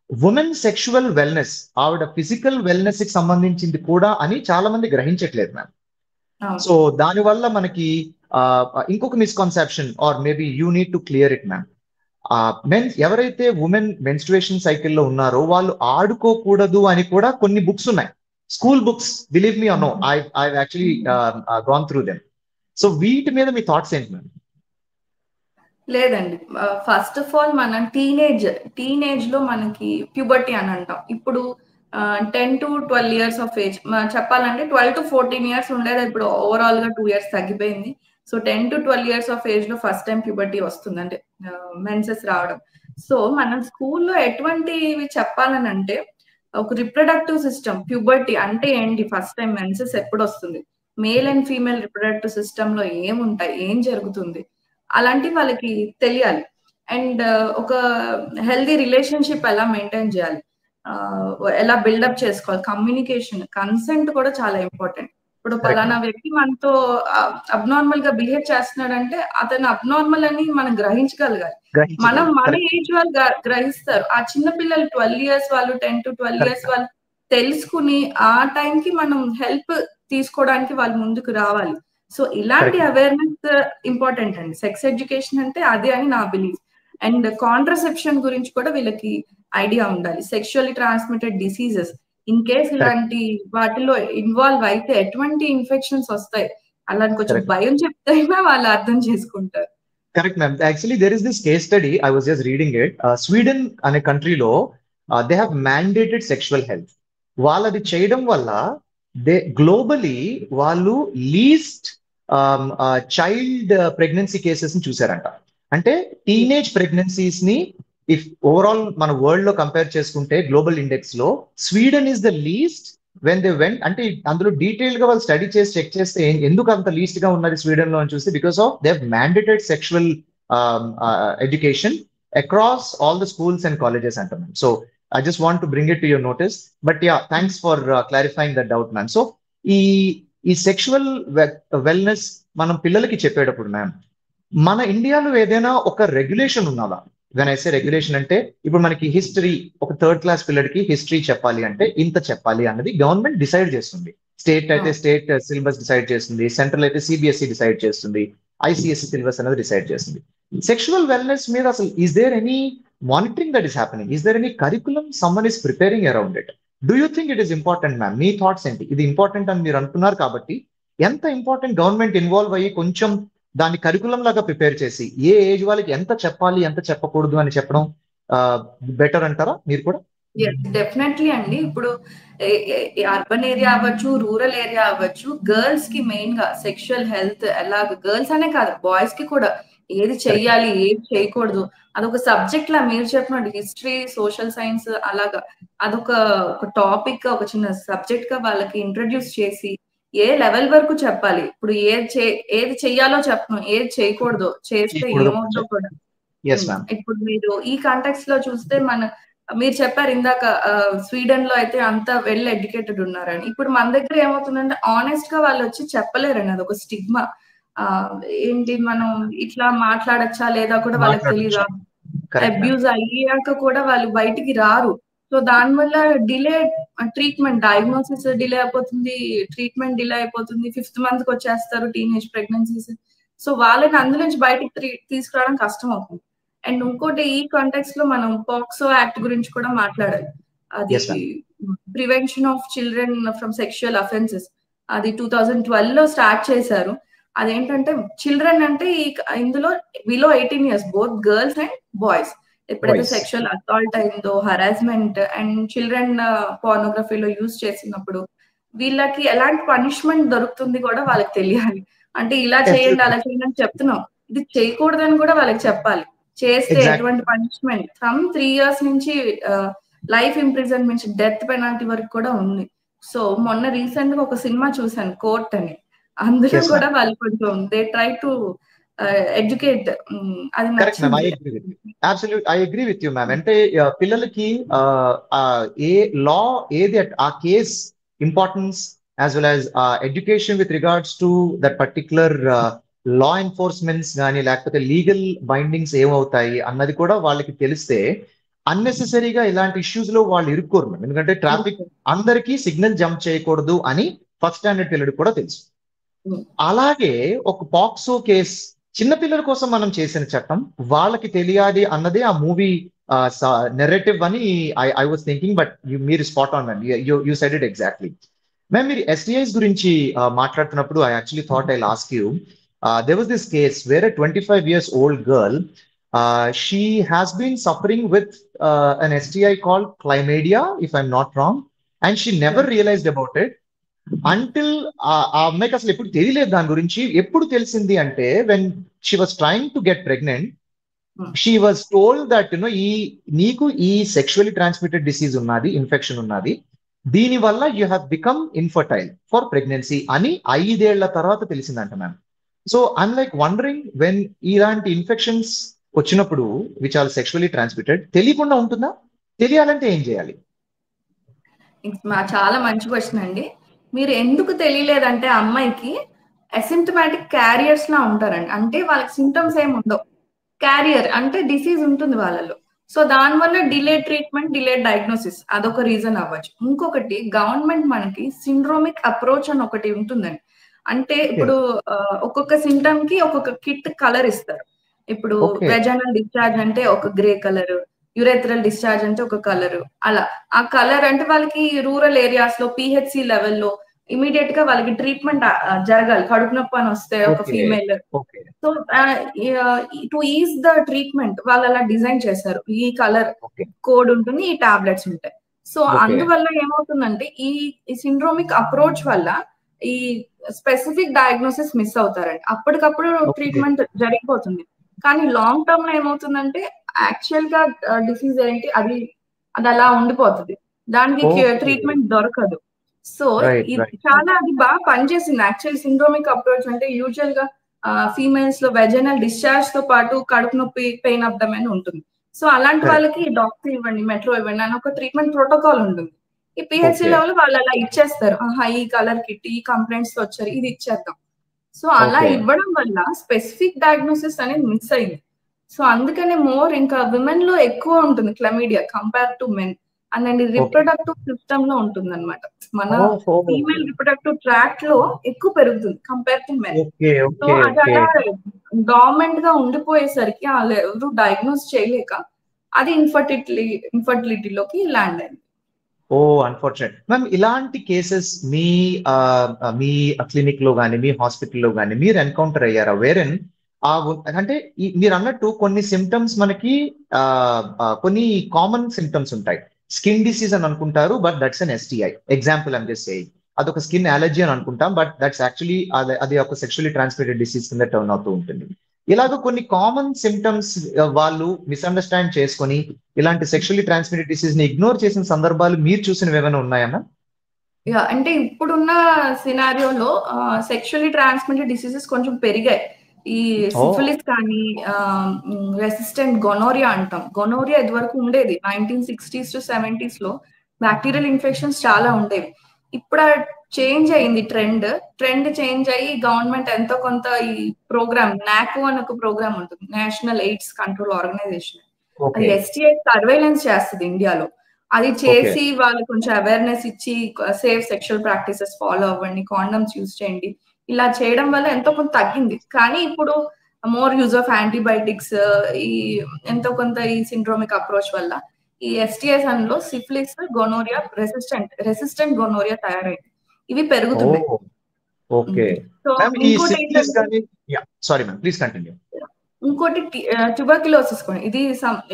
ఉమెన్ సెక్షువల్ వెల్నెస్ ఆవిడ ఫిజికల్ వెల్నెస్ కి సంబంధించింది కూడా అని చాలా మంది గ్రహించట్లేదు మ్యామ్ సో దానివల్ల మనకి ఇంకొక misconception or maybe you need to clear it ma'am mens ఎవరైతే ఉమెన్ మెన్స్ట్రుయేషన్ సైకిల్లో ఉన్నారో వాళ్ళు ఆడుకోకూడదు అని కూడా కొన్ని బుక్స్ ఉన్నాయి school books believe me or no I actually gone through them so వీటి మీద మీ థాట్స్ ఏంటి మ్యామ్ లేదండి. ఫస్ట్ ఆఫ్ ఆల్ మనం టీనేజ్‌లో మనకి ప్యూబర్టీ అని అంటాం. ఇప్పుడు 10-12 ఇయర్స్ ఆఫ్ ఏజ్ చెప్పాలంటే 12-14 ఇయర్స్ ఉండేది ఇప్పుడు ఓవరాల్‌గా 2 ఇయర్స్ తగ్గిపోయింది. So 10 to 12 years of age లో ఫస్ట్ టైం ప్యూబర్టీ వస్తుంది, అంటే మెన్సెస్ రావడం. సో మనం స్కూల్లో ఎటువంటివి చెప్పాలని అంటే, ఒక రిప్రొడక్టివ్ సిస్టమ్, ప్యూబర్టీ అంటే ఏంటి, ఫస్ట్ టైం మెన్సెస్ ఎప్పుడు వస్తుంది, male and female reproductive system లో ఏముంటాయి, ఏం జరుగుతుంది, అలాంటి వాళ్ళకి తెలియాలి. అండ్ ఒక హెల్దీ రిలేషన్షిప్ ఎలా మెయింటైన్ చేయాలి, ఎలా బిల్డప్ చేసుకోవాలి, కమ్యూనికేషన్, కన్సెంట్ కూడా చాలా ఇంపార్టెంట్. ఇప్పుడు పలానా వ్యక్తి మనతో అబ్నార్మల్ గా బిహేవ్ చేస్తున్నాడంటే అతను అబ్నార్మల్ అని మనం గ్రహించగలగాలి. మన ఏజ్ వాళ్ళు గ్రహిస్తారు. ఆ చిన్న పిల్లలు 12 years వాళ్ళు, 10 to 12 years వాళ్ళు తెలుసుకుని ఆ టైంకి మనం హెల్ప్ తీసుకోవడానికి వాళ్ళు ముందుకు రావాలి. సో ఇలాంటి అవేర్నెస్ ఇంపార్టెంట్ అండి. సెక్స్ ఎడ్యుకేషన్ అంటే అదే అని నా బిలీఫ్. అండ్ కాంట్రసెప్షన్ గురించి కూడా వీళ్ళకి ఐడియా ఉండాలి. Sexually transmitted diseases, in case ఇలాంటి వాటిలో ఇన్వాల్వ్ అయితే ఎటువంటి ఇన్ఫెక్షన్స్ వస్తాయి, అలాంటి కొంచెం భయం చెప్తేనే వాళ్ళు అర్థం చేసుకుంటారు. Correct ma'am. Actually there is this case study, I was just reading it. Sweden అనే కంట్రీలో they have mandated sexual health. వాళ్ళది చేయడం వల్ల గ్లోబలీ వాళ్ళు లీస్ట్ చైల్డ్ ప్రెగ్నెన్సీ కేసెస్ ని చూసారంట. అంటే టీనేజ్ ప్రెగ్నెన్సీస్ ని ఇఫ్ ఓవరాల్ మన వరల్డ్ లో కంపేర్ చేసుకుంటే గ్లోబల్ ఇండెక్స్ లో Sweden is the least when they went. అంటే అందులో డీటెయిల్ గా వాళ్ళు స్టడీ చేసి చెక్ చేస్తే ఎందుకు అంత లీస్ట్ గా ఉన్నది స్వీడన్ లో అని చూస్తే, because of they mandated sexual education across all the schools and colleges అంటున్నాం. So I just want to bring it to your notice. But yeah, thanks for clarifying that doubt, ma'am. So, ఈ సెక్షువల్ వెల్నెస్ మనం పిల్లలకి చెప్పేటప్పుడు మ్యామ్, మన ఇండియాలో ఏదైనా ఒక రెగ్యులేషన్ ఉన్నదా? వెన్ ఐ సే రెగ్యులేషన్ అంటే, ఇప్పుడు మనకి హిస్టరీ, ఒక 3rd class పిల్లడికి హిస్టరీ చెప్పాలి అంటే ఇంత చెప్పాలి అన్నది గవర్నమెంట్ డిసైడ్ చేస్తుంది. స్టేట్ అయితే స్టేట్ సిలబస్ డిసైడ్ చేస్తుంది, సెంట్రల్ అయితే సిబిఎస్ఈ డిసైడ్ చేస్తుంది, ఐసిఎస్ఈ సిలబస్ అనేది డిసైడ్ చేస్తుంది. సెక్షువల్ వెల్నెస్ మీద అసలు is there any monitoring that is happening? Is there any curriculum someone is preparing around it? Do you think it is important, ma'am? Me thoughts ఏంటి? ఇది ఇంపార్టెంట్ అని మీరు అంటున్నారు కాబట్టి ఎంత ఇంపార్టెంట్ గవర్నమెంట్ ఇన్వాల్వ్ అయ్యి కొంచెం దాన్ని కరికులం లాగా ప్రిపేర్ చేసి ఏ ఏజ్ వాళ్ళకి ఎంత చెప్పాలి ఎంత చెప్పకూడదు అని చెప్పడం బెటర్ అంటారా మీరు కూడా? డెఫినెట్లీ అండి. ఇప్పుడు అర్బన్ ఏరియా అవ్వచ్చు, రూరల్ ఏరియా అవ్వచ్చు, గర్ల్స్ కి మెయిన్ గా సెక్షువల్ హెల్త్ ఎలా, గర్ల్స్ అనే కాదు బాయ్స్ కి కూడా ఏది చెయ్యాలి ఏది చేయకూడదు అదొక సబ్జెక్ట్ లా మీరు చెప్పినట్టు హిస్టరీ, సోషల్ సైన్స్ అలాగా అదొక టాపిక్, ఒక చిన్న సబ్జెక్ట్ గా వాళ్ళకి ఇంట్రడ్యూస్ చేసి ఏ లెవెల్ వరకు చెప్పాలి, ఇప్పుడు ఏది చెయ్యాలో చెప్పను, ఏది చేయకూడదు, చేస్తే ఏమవుతుందో కూడా. ఇప్పుడు మీరు ఈ కాంటాక్ట్స్ లో చూస్తే మీరు చెప్పారు ఇందాక స్వీడన్ లో అయితే అంత వెల్ ఎడ్యుకేటెడ్ ఉన్నారని. ఇప్పుడు మన దగ్గర ఏమవుతుందంటే ఆనెస్ట్ గా వాళ్ళు వచ్చి చెప్పలేరండి, అదొక స్టిగ్మా. ఏంటి మనం ఇట్లా మాట్లాడచ్చా లేదా కూడా వాళ్ళకి తెలియదు. అబ్యూజ్ అయ్యాక కూడా వాళ్ళు బయటికి రారు. సో దానివల్ల డిలే ట్రీట్మెంట్, డయాగ్నోసిస్ డిలే అయిపోతుంది, ట్రీట్మెంట్ డిలే అయిపోతుంది, 5th month కి వచ్చేస్తారు టీనేజ్ ప్రెగ్నెన్సీస్. సో వాళ్ళని అందులోంచి బయటికి తీసుకురావడం కష్టం అవుతుంది. అండ్ ఇంకోటి ఈ కాంటెక్స్ట్ లో మనం పాక్సో యాక్ట్ గురించి కూడా మాట్లాడాలి. అది prevention of children from sexual offences. అది 2012 లో స్టార్ట్ చేశారు. అదేంటంటే చిల్డ్రన్ అంటే ఇందులో below 18 years both girls and boys ఎప్పుడైతే సెక్షువల్ అసాల్ట్ అయిందో, హరాస్మెంట్ అండ్ చిల్డ్రన్ పోర్నోగ్రఫీలో యూజ్ చేసినప్పుడు వీళ్ళకి ఎలాంటి పనిష్మెంట్ దొరుకుతుంది కూడా వాళ్ళకి తెలియాలి. అంటే ఇలా చేయండి అలా చేయండి అని చెప్తున్నాం, ఇది చేయకూడదని కూడా వాళ్ళకి చెప్పాలి. చేస్తే ఎటువంటి పనిష్మెంట్ ఫ్రమ్ 3 years నుంచి లైఫ్ ఇంప్రిజన్మెంట్, డెత్ పెనాల్టీ వరకు కూడా ఉంది. సో మొన్న రీసెంట్ గా ఒక సినిమా చూసాను, కోర్ట్ అని. అందులో కూడా వాళ్ళు కొంచెం దే ట్రై టు ఎడ్యుకేట్. అది I agree with you ma'am. అంటే పిల్లలకి ఏ లా ఏది ఆ case importance as well as education with regards to that particular law enforcements కానీ లేకపోతే లీగల్ బైండింగ్స్ ఏమవుతాయి అన్నది కూడా వాళ్ళకి తెలిస్తే అన్నెసెసరీగా ఇలాంటి ఇష్యూస్ లో వాళ్ళు ఇరుక్కోరు. ఎందుకంటే ట్రాఫిక్ అందరికీ సిగ్నల్ జంప్ చేయకూడదు అని ఫస్ట్ స్టాండర్డ్ పిల్లడికి కూడా తెలుసు. అలాగే ఒక పాక్సో కేస్ చిన్నపిల్లల కోసం మనం చేసిన చట్టం వాళ్ళకి తెలియాలి అన్నదే ఆ మూవీ నెరేటివ్ అని ఐ వాస్ థింకింగ్. బట్ మీరు spot on ma'am, you said it exactly. Ma'am మీరు ఎస్టీఐస్ గురించి మాట్లాడుతున్నప్పుడు I actually thought I ask you, there was this case where a 25 years old girl, she has been suffering with an STI called chlamydia, if I'm not wrong, and she never realized about it. Until ఆ అమ్మాయికి అసలు ఎప్పుడు తెలియలేదు దాని గురించి. ఎప్పుడు తెలిసింది అంటే when she was trying to get pregnant, she was told that ఈ నీకు ఈ సెక్షువల్లీ ట్రాన్స్మిటెడ్ డిసీజ్ ఉన్నది, ఇన్ఫెక్షన్ ఉన్నది, దీని వల్ల you have become infertile for pregnancy అని 5 ఏళ్ల తర్వాత తెలిసిందంట ma'am. So I'm like wondering, when ఇలాంటి ఇన్ఫెక్షన్స్ వచ్చినప్పుడు విచ్ ఆర్ సెక్షువల్లీ ట్రాన్స్మిటెడ్ తెలియకుండా ఉంటుందా? తెలియాలంటే ఏం చేయాలి? చాలా మంచి క్వశ్చన్ అండి. మీరు ఎందుకు తెలియలేదంటే అమ్మాయికి అసిమ్టమాటిక్ క్యారియర్స్ లా ఉంటారండి. అంటే వాళ్ళకి సింటమ్స్ ఏమి ఉండవు. క్యారియర్ అంటే డిసీజ్ ఉంటుంది వాళ్ళలో. సో దానివల్ల డిలేడ్ ట్రీట్మెంట్, డిలేడ్ డయాగ్నోసిస్ అదొక రీజన్ అవ్వచ్చు. ఇంకొకటి గవర్నమెంట్ మనకి సిండ్రోమిక్ అప్రోచ్ అని ఒకటి ఉంటుందండి. అంటే ఇప్పుడు ఒక్కొక్క సింటమ్ కి ఒక్కొక్క కిట్ కలర్ ఇస్తారు. ఇప్పుడు వెజైనల్ డిశ్చార్జ్ అంటే ఒక గ్రే కలర్, యురేథ్రల్ డిశ్చార్జ్ అంటే ఒక కలర్. అలా ఆ కలర్ అంటే వాళ్ళకి రూరల్ ఏరియాస్ లో పిహెచ్సి లెవెల్లో ఇమీడియట్ గా వాళ్ళకి ట్రీట్మెంట్ జరగాలి. కడుపు నొప్పి అని వస్తే ఒక female, so to is the treatment వాళ్ళు అలా డిజైన్ చేశారు. ఈ కలర్ కోడ్ ఉంటుంది, ఈ టాబ్లెట్స్ ఉంటాయి. సో అందువల్ల ఏమవుతుందంటే ఈ సిండ్రోమిక్ అప్రోచ్ వల్ల ఈ స్పెసిఫిక్ డయాగ్నోసిస్ మిస్ అవుతారండి. అప్పటికప్పుడు ట్రీట్మెంట్ జరిగిపోతుంది. కానీ లాంగ్ టర్మ్ లో ఏమవుతుందంటే యాక్చువల్ గా డిసీజ్ ఏంటి అది అలా ఉండిపోతుంది, దానికి ట్రీట్మెంట్ దొరకదు. సో చాలా అది బాగా పనిచేసింది. యాక్చువల్ సిండ్రోమిక్ అప్రోచ్ అంటే యూజువల్ గా ఫీమేల్స్ లో వెజైనల్ డిశ్చార్జ్ తో పాటు కడుపు నొప్పి, పెయిన్ అబ్డమెన్ ఉంటుంది. సో అలాంటి వాళ్ళకి డాక్టర్ ఇవ్వండి, మెట్రో ఇవ్వండి అని ఒక ట్రీట్మెంట్ ప్రోటోకాల్ ఉంటుంది. ఈ పిహెచ్సి లెవెల్ వాళ్ళు అలా ఇచ్చేస్తారు. ఈ కలర్ కిట్, ఈ కంప్లైంట్స్ తో వచ్చారు, ఇది ఇచ్చేద్దాం. సో అలా ఇవ్వడం వల్ల స్పెసిఫిక్ డయాగ్నోసిస్ అనేది మిస్ అయింది. సో అందుకనే మోర్ ఇంకా విమెన్ లో ఎక్కువ ఉంటుంది chlamydia compare to men. And reproductive system లో ఉంటుంది అనమాట. మన ఫీమేల్ రిప్రొడక్టివ్ ట్రాక్ట్ లో ఎక్కువ పెరుగుతుంది కంపేర్ టు మెన్. సో అది అలా డామినెంట్ గా ఉండిపోయేసరికి ఎవరు డయాగ్నోస్ చేయలేక అది ఇన్ఫర్టిలిటీలోకి ల్యాండ్ అయింది. Unfortunate ma'am. ఇలాంటి కేసెస్ మీ క్లినిక్ లో కానీ మీ హాస్పిటల్లో కానీ మీరు ఎన్కౌంటర్ అయ్యారా? వేరెన్ అంటే మీరు అన్నట్టు కొన్ని సిమ్టమ్స్ మనకి కొన్ని కామన్ సిమ్టమ్స్ ఉంటాయి. స్కిన్ డిసీజ్ అని అనుకుంటారు, but that's an STI. Example I'm just saying, అదొక స్కిన్ అలర్జీ అని అనుకుంటాం, బట్ దట్స్ యాక్చువల్లీ అది ఒక సెక్షువల్లీ ట్రాన్స్మిటెడ్ డిసీజ్ కింద టర్న్ అవుతూ ఉంటుంది. ఇలాగ కొన్ని కామన్ సిమ్టమ్స్ వాళ్ళు మిస్అండర్స్టాండ్ చేసుకొని ఇలాంటి సెక్షువల్లీ ట్రాన్స్మిటెడ్ డిసీజ్ ని ఇగ్నోర్ చేసిన సందర్భాలు మీరు చూసినవి ఏమైనా ఉన్నాయన్నా? అంటే ఇప్పుడున్న సినారియోలో సెక్షువల్లీ ట్రాన్స్మిటెడ్ డిసీజెస్ కొంచెం పెరిగాయి. ఈ సిఫిలిస్ కానీ రెసిస్టెంట్ గొనోరియా అంటాం. గొనోరియా ఇది వరకు ఉండేది 1960s to 70s లో బ్యాక్టీరియల్ ఇన్ఫెక్షన్స్ చాలా ఉండేవి. ఇప్పుడు చేంజ్ అయింది ట్రెండ్ చేంజ్ అయ్యి గవర్నమెంట్ ఎంతో కొంత ఈ ప్రోగ్రామ్ నాకో అని ఒక ప్రోగ్రామ్ ఉంటుంది, నేషనల్ ఎయిడ్స్ కంట్రోల్ ఆర్గనైజేషన్. అది ఎస్టిఐ సర్వేలెన్స్ చేస్తుంది ఇండియాలో. అది చేసి వాళ్ళు కొంచెం అవేర్నెస్ ఇచ్చి సేఫ్ సెక్షువల్ ప్రాక్టీసెస్ ఫాలో అవ్వండి, కాండమ్స్ యూజ్ చేయండి, ఇలా చేయడం వల్ల ఎంతో కొంత తగ్గింది. కానీ ఇప్పుడు మోర్ యూజ్ ఆఫ్ యాంటీబయాటిక్స్, ఈ ఎంతో కొంత ఈ సిండ్రోమిక్ అప్రోచ్ వల్ల ఈ ఎస్టిఎస్ లో సిఫిలిస్, గొనోరియా, రెసిస్టెంట్ గొనోరియా తయారైంది. ఇవి పెరుగుతున్నాయి. ఇంకోటి ట్యూబర్క్యులోసిస్ కూడా,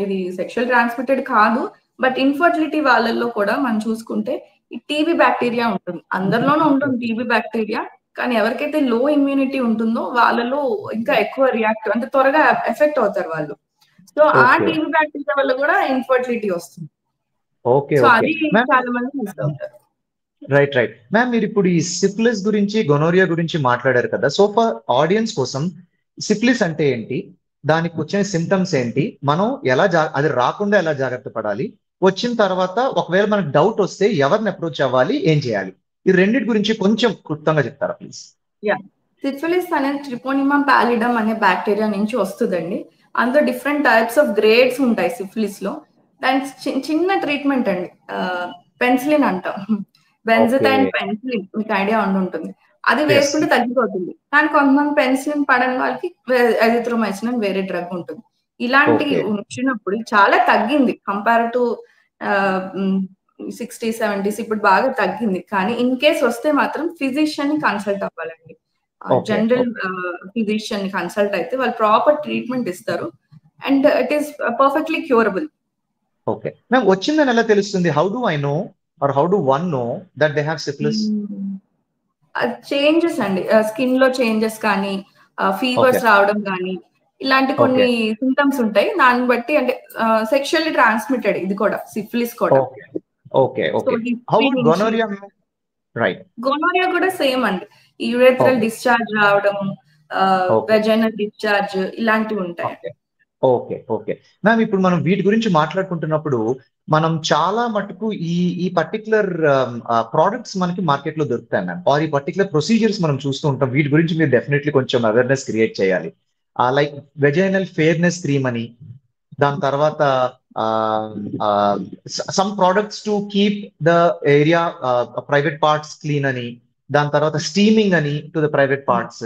ఇది సెక్షువల్ ట్రాన్స్మిటెడ్ కాదు, బట్ ఇన్ఫర్టిలిటీ వాళ్ళల్లో కూడా మనం చూసుకుంటే ఈ టీబీ బ్యాక్టీరియా ఉంటుంది. అందరిలోనూ ఉంటుంది టీబీ బ్యాక్టీరియా, కానీ ఎవరికైతే లో ఇమ్యూనిటీ ఉంటుందో వాళ్ళలో ఇంకా ఎక్కువ రియాక్ట్, అంటే త్వరగా ఎఫెక్ట్ అవుతారు వాళ్ళు. సో ఆ టీబీ బ్యాక్టీరియా వల్ల కూడా ఇన్ఫర్టిలిటీ వస్తుంది. సో అది చాలా మంది మిస్ అవుతారు. Right ma'am. మీరు ఇప్పుడు ఈ సిఫిలిస్ గురించి, గొనోరియా గురించి మాట్లాడారు కదా. సో ఫర్ ఆడియన్స్ కోసం సిఫిలిస్ అంటే ఏంటి, దానికి వచ్చిన సిమ్టమ్స్ ఏంటి, మనం ఎలా అది రాకుండా ఎలా జాగ్రత్త పడాలి, వచ్చిన తర్వాత ఒకవేళ మనకు డౌట్ వస్తే ఎవరిని అప్రోచ్ అవ్వాలి, ఏం చేయాలి, ఈ రెండింటి గురించి కొంచెం క్లుప్తంగా చెప్తారా ప్లీజ్? సిఫిలిస్ అనేది ట్రిపోనిమా పాలిడమ్ అనే బ్యాక్టీరియా నుంచి వస్తుందండి. అందులో డిఫరెంట్ టైప్స్ ఆఫ్ గ్రేడ్స్ ఉంటాయి సిఫిలిస్ లో. దానికి చిన్న ట్రీట్మెంట్ అండి, పెన్సిలిన్ అంటాం, బెంజథైన్ పెన్సిలిన్, మీకు ఐడియా ఉంటుంది. అది వేసుకుంటే తగ్గిపోతుంది. కానీ కొంతమంది పెన్సిలిన్ పడని వాళ్ళకి ఎజిథ్రోమైసిన్ అని వేరే డ్రగ్ ఉంటుంది. ఇలాంటివి వచ్చినప్పుడు చాలా తగ్గింది కంపేర్ టు 60s 70s, ఇప్పుడు బాగా తగ్గింది. కానీ ఇన్ కేస్ వస్తే మాత్రం ఫిజిషియన్ ని కన్సల్ట్ అవ్వాలండి. జనరల్ ఫిజిషియన్ ని కన్సల్ట్ అయితే వాళ్ళు ప్రాపర్ ట్రీట్మెంట్ ఇస్తారు and it is perfectly curable. Okay ma'am, వచ్చిందని ఎలా తెలుస్తుంది? How do I know or how do one know that they have syphilis? Changes అండి, స్కిన్ లో చేంజెస్ కానీ, ఫీవర్స్ రావడం కానీ, ఇలాంటి కొన్ని సింటమ్స్ ఉంటాయి. దాన్ని బట్టి అంటే సెక్షువల్లీ ట్రాన్స్మిటెడ్ ఇది కూడా, సిఫిలిస్ కూడా. గోనోరియా కూడా సేమ్ అండి, యూరెథ్రల్ డిశ్చార్జ్ రావడం, వెజైనల్ డిశ్చార్జ్ ఇలాంటివి ఉంటాయి. ఓకే మ్యామ్, ఇప్పుడు మనం వీటి గురించి మాట్లాడుకుంటున్నప్పుడు మనం చాలా మటుకు ఈ పర్టికులర్ ప్రోడక్ట్స్ మనకి మార్కెట్ లో దొరుకుతాయి మ్యామ్, ఆర్ ఈ పర్టికులర్ ప్రొసీజర్స్ మనం చూస్తూ ఉంటాం. వీటి గురించి మీరు డెఫినెట్లీ కొంచెం అవేర్నెస్ క్రియేట్ చేయాలి. లైక్ వెజైనల్ ఫెయిర్నెస్ క్రీమ్ అని, దాని తర్వాత some products to keep the area private parts clean అని, దాని తర్వాత స్టీమింగ్ అని to the private parts,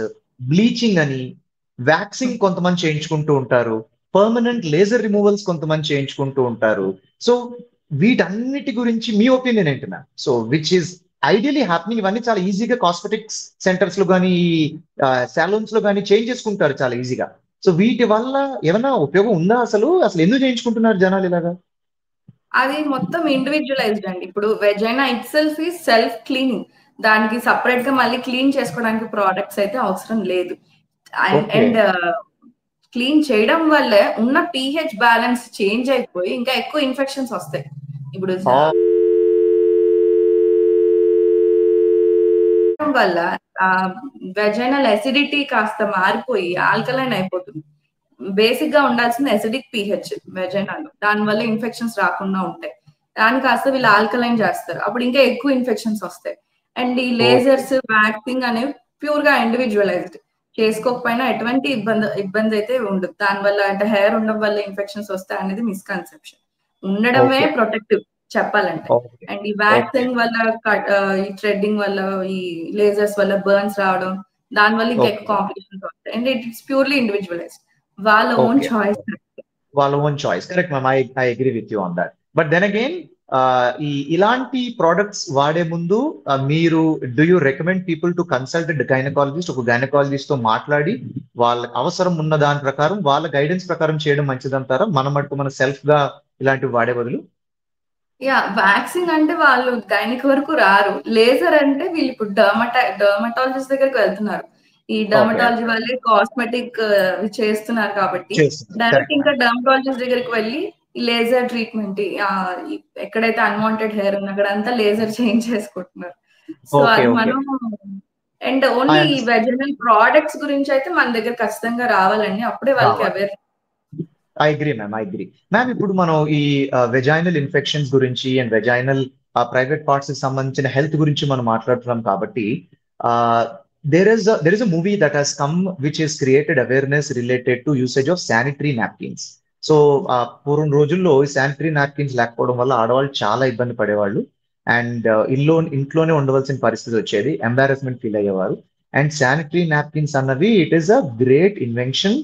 bleaching అని, వ్యాక్సింగ్ కొంతమంది చేయించుకుంటూ ఉంటారు, పర్మనెంట్ లేజర్ రిమూవల్స్ కొంతమంది చేయించుకుంటూ ఉంటారు. సో వీటన్నిటి గురించి మీ ఒపీనియన్ ఏంటి ma'am? So which is ideally happening, ఇవన్నీ చాలా ఈజీగా కాస్మెటిక్స్ సెంటర్స్ లో కానీ సాలూన్స్ లో కానీ చేంజ్ చేసుకుంటారు చాలా ఈజీగా. సో వీటి వల్ల ఏమైనా ఉపయోగం ఉందా? అసలు ఎందుకు చేయించుకుంటున్నారు జనాలు ఇలాగా? అది మొత్తం ఇండివిజువలైజ్డ్ అండి. ఇప్పుడు వెజైనా ఇట్ సెల్ఫ్ ఈ సెల్ఫ్ క్లీనింగ్, దానికి సపరేట్ గా మళ్ళీ క్లీన్ చేసుకోవడానికి ప్రోడక్ట్స్ అయితే అవసరం లేదు. అండ్ క్లీన్ చేయడం వల్ల ఉన్న pH బ్యాలెన్స్ చేంజ్ అయిపోయి ఇంకా ఎక్కువ ఇన్ఫెక్షన్స్ వస్తాయి. ఇప్పుడు వల్ల వెజైనల్ అసిడిటీ కాస్త మారిపోయి ఆల్కలైన్ అయిపోతుంది. బేసిక్ గా ఉండాల్సిన అసిడిక్ pH వెజైనాలో, దాని వల్ల ఇన్ఫెక్షన్స్ రాకుండా ఉంటాయి. దాన్ని కాస్త వీళ్ళు ఆల్కలైన్ చేస్తారు, అప్పుడు ఇంకా ఎక్కువ ఇన్ఫెక్షన్స్ వస్తాయి. అండ్ ఈ లేజర్స్, వ్యాక్సింగ్ అనేవి ప్యూర్ గా ఇండివిజువలైజ్డ్, చేసుకోకపోయినా ఎటువంటి ఇబ్బంది అయితే ఉండదు. దానివల్ల అంటే హెయిర్ ఉండడం వల్ల ఇన్ఫెక్షన్స్ వస్తాయి అనేది మిస్కన్సెప్షన్. ఉండడమే ప్రొటెక్టివ్ చెప్పాలంటే. అండ్ ఈ వ్యాక్సింగ్ వల్ల, ఈ థ్రెడ్డింగ్ వల్ల, ఈ లేజర్స్ వల్ల బర్న్స్ రావడం, దాని వల్ల ఇంకా ఎక్కువ కాంప్లికేషన్స్ వస్తాయి. అండ్ ఇట్స్ ప్యూర్లీ ఇండివిజువలైజ్డ్, వాళ్ళ own choice. Correct ma'am, I agree with you on that. But then again ఇలాంటి ప్రోడక్ట్స్ వాడే ముందు మీరు do you recommend people to consult gynaecologist? ఒక గైనకాలజిస్ట్ తో మాట్లాడి వాళ్ళ అవసరం ఉన్న దాని ప్రకారం, వాళ్ళ గైడెన్స్ ప్రకారం చేయడం మంచిదంటారా, మన మటుకు మన సెల్ఫ్ గా ఇలాంటివి వాడే బదులు? వ్యాక్సింగ్ అంటే వాళ్ళు గైనిక్ వరకు రారు. లేజర్ అంటే వీళ్ళు ఇప్పుడు డర్మటాలజిస్ట్ దగ్గరికి వెళ్తున్నారు. ఈ డర్మటాలజీ వాళ్ళే కాస్మెటిక్ చేస్తున్నారు కాబట్టి డైరెక్ట్ ఇంకా డర్మటాలజిస్ట్ దగ్గరికి వెళ్ళి ఈ లేజర్ ట్రీట్మెంట్, ఎక్కడైతే అన్వాంటెడ్ హెయిర్ ఉన్న అక్కడంతా లేజర్ చేంజ్ చేసుకుంటున్నారు. సో అది మనం, అండ్ ఓన్లీ వెజైనల్ ప్రోడక్ట్స్ గురించి అయితే మన దగ్గర ఖచ్చితంగా రావాలండి, అప్పుడే వాళ్ళకి aware. I agree ma'am, ma'am ఇప్పుడు మనం ఈ వెజైనల్ ఇన్ఫెక్షన్స్ గురించి అండ్ వెజైనల్ ప్రైవేట్ పార్ట్స్ కి సంబంధించిన హెల్త్ గురించి మనం మాట్లాడుతున్నాం కాబట్టి there is a movie that has come which has created awareness related to usage of sanitary napkins. So పూర్వం రోజుల్లో శానిటరీ నాప్కిన్స్ లేకపోవడం వల్ల ఆడవాళ్ళు చాలా ఇబ్బంది పడేవాళ్ళు, అండ్ ఇంట్లోనే ఉండవలసిన పరిస్థితి వచ్చేది, ఎంబారస్మెంట్ ఫీల్ అయ్యేవారు. అండ్ శానిటరీ నాప్కిన్స్ అన్నవి it is a great invention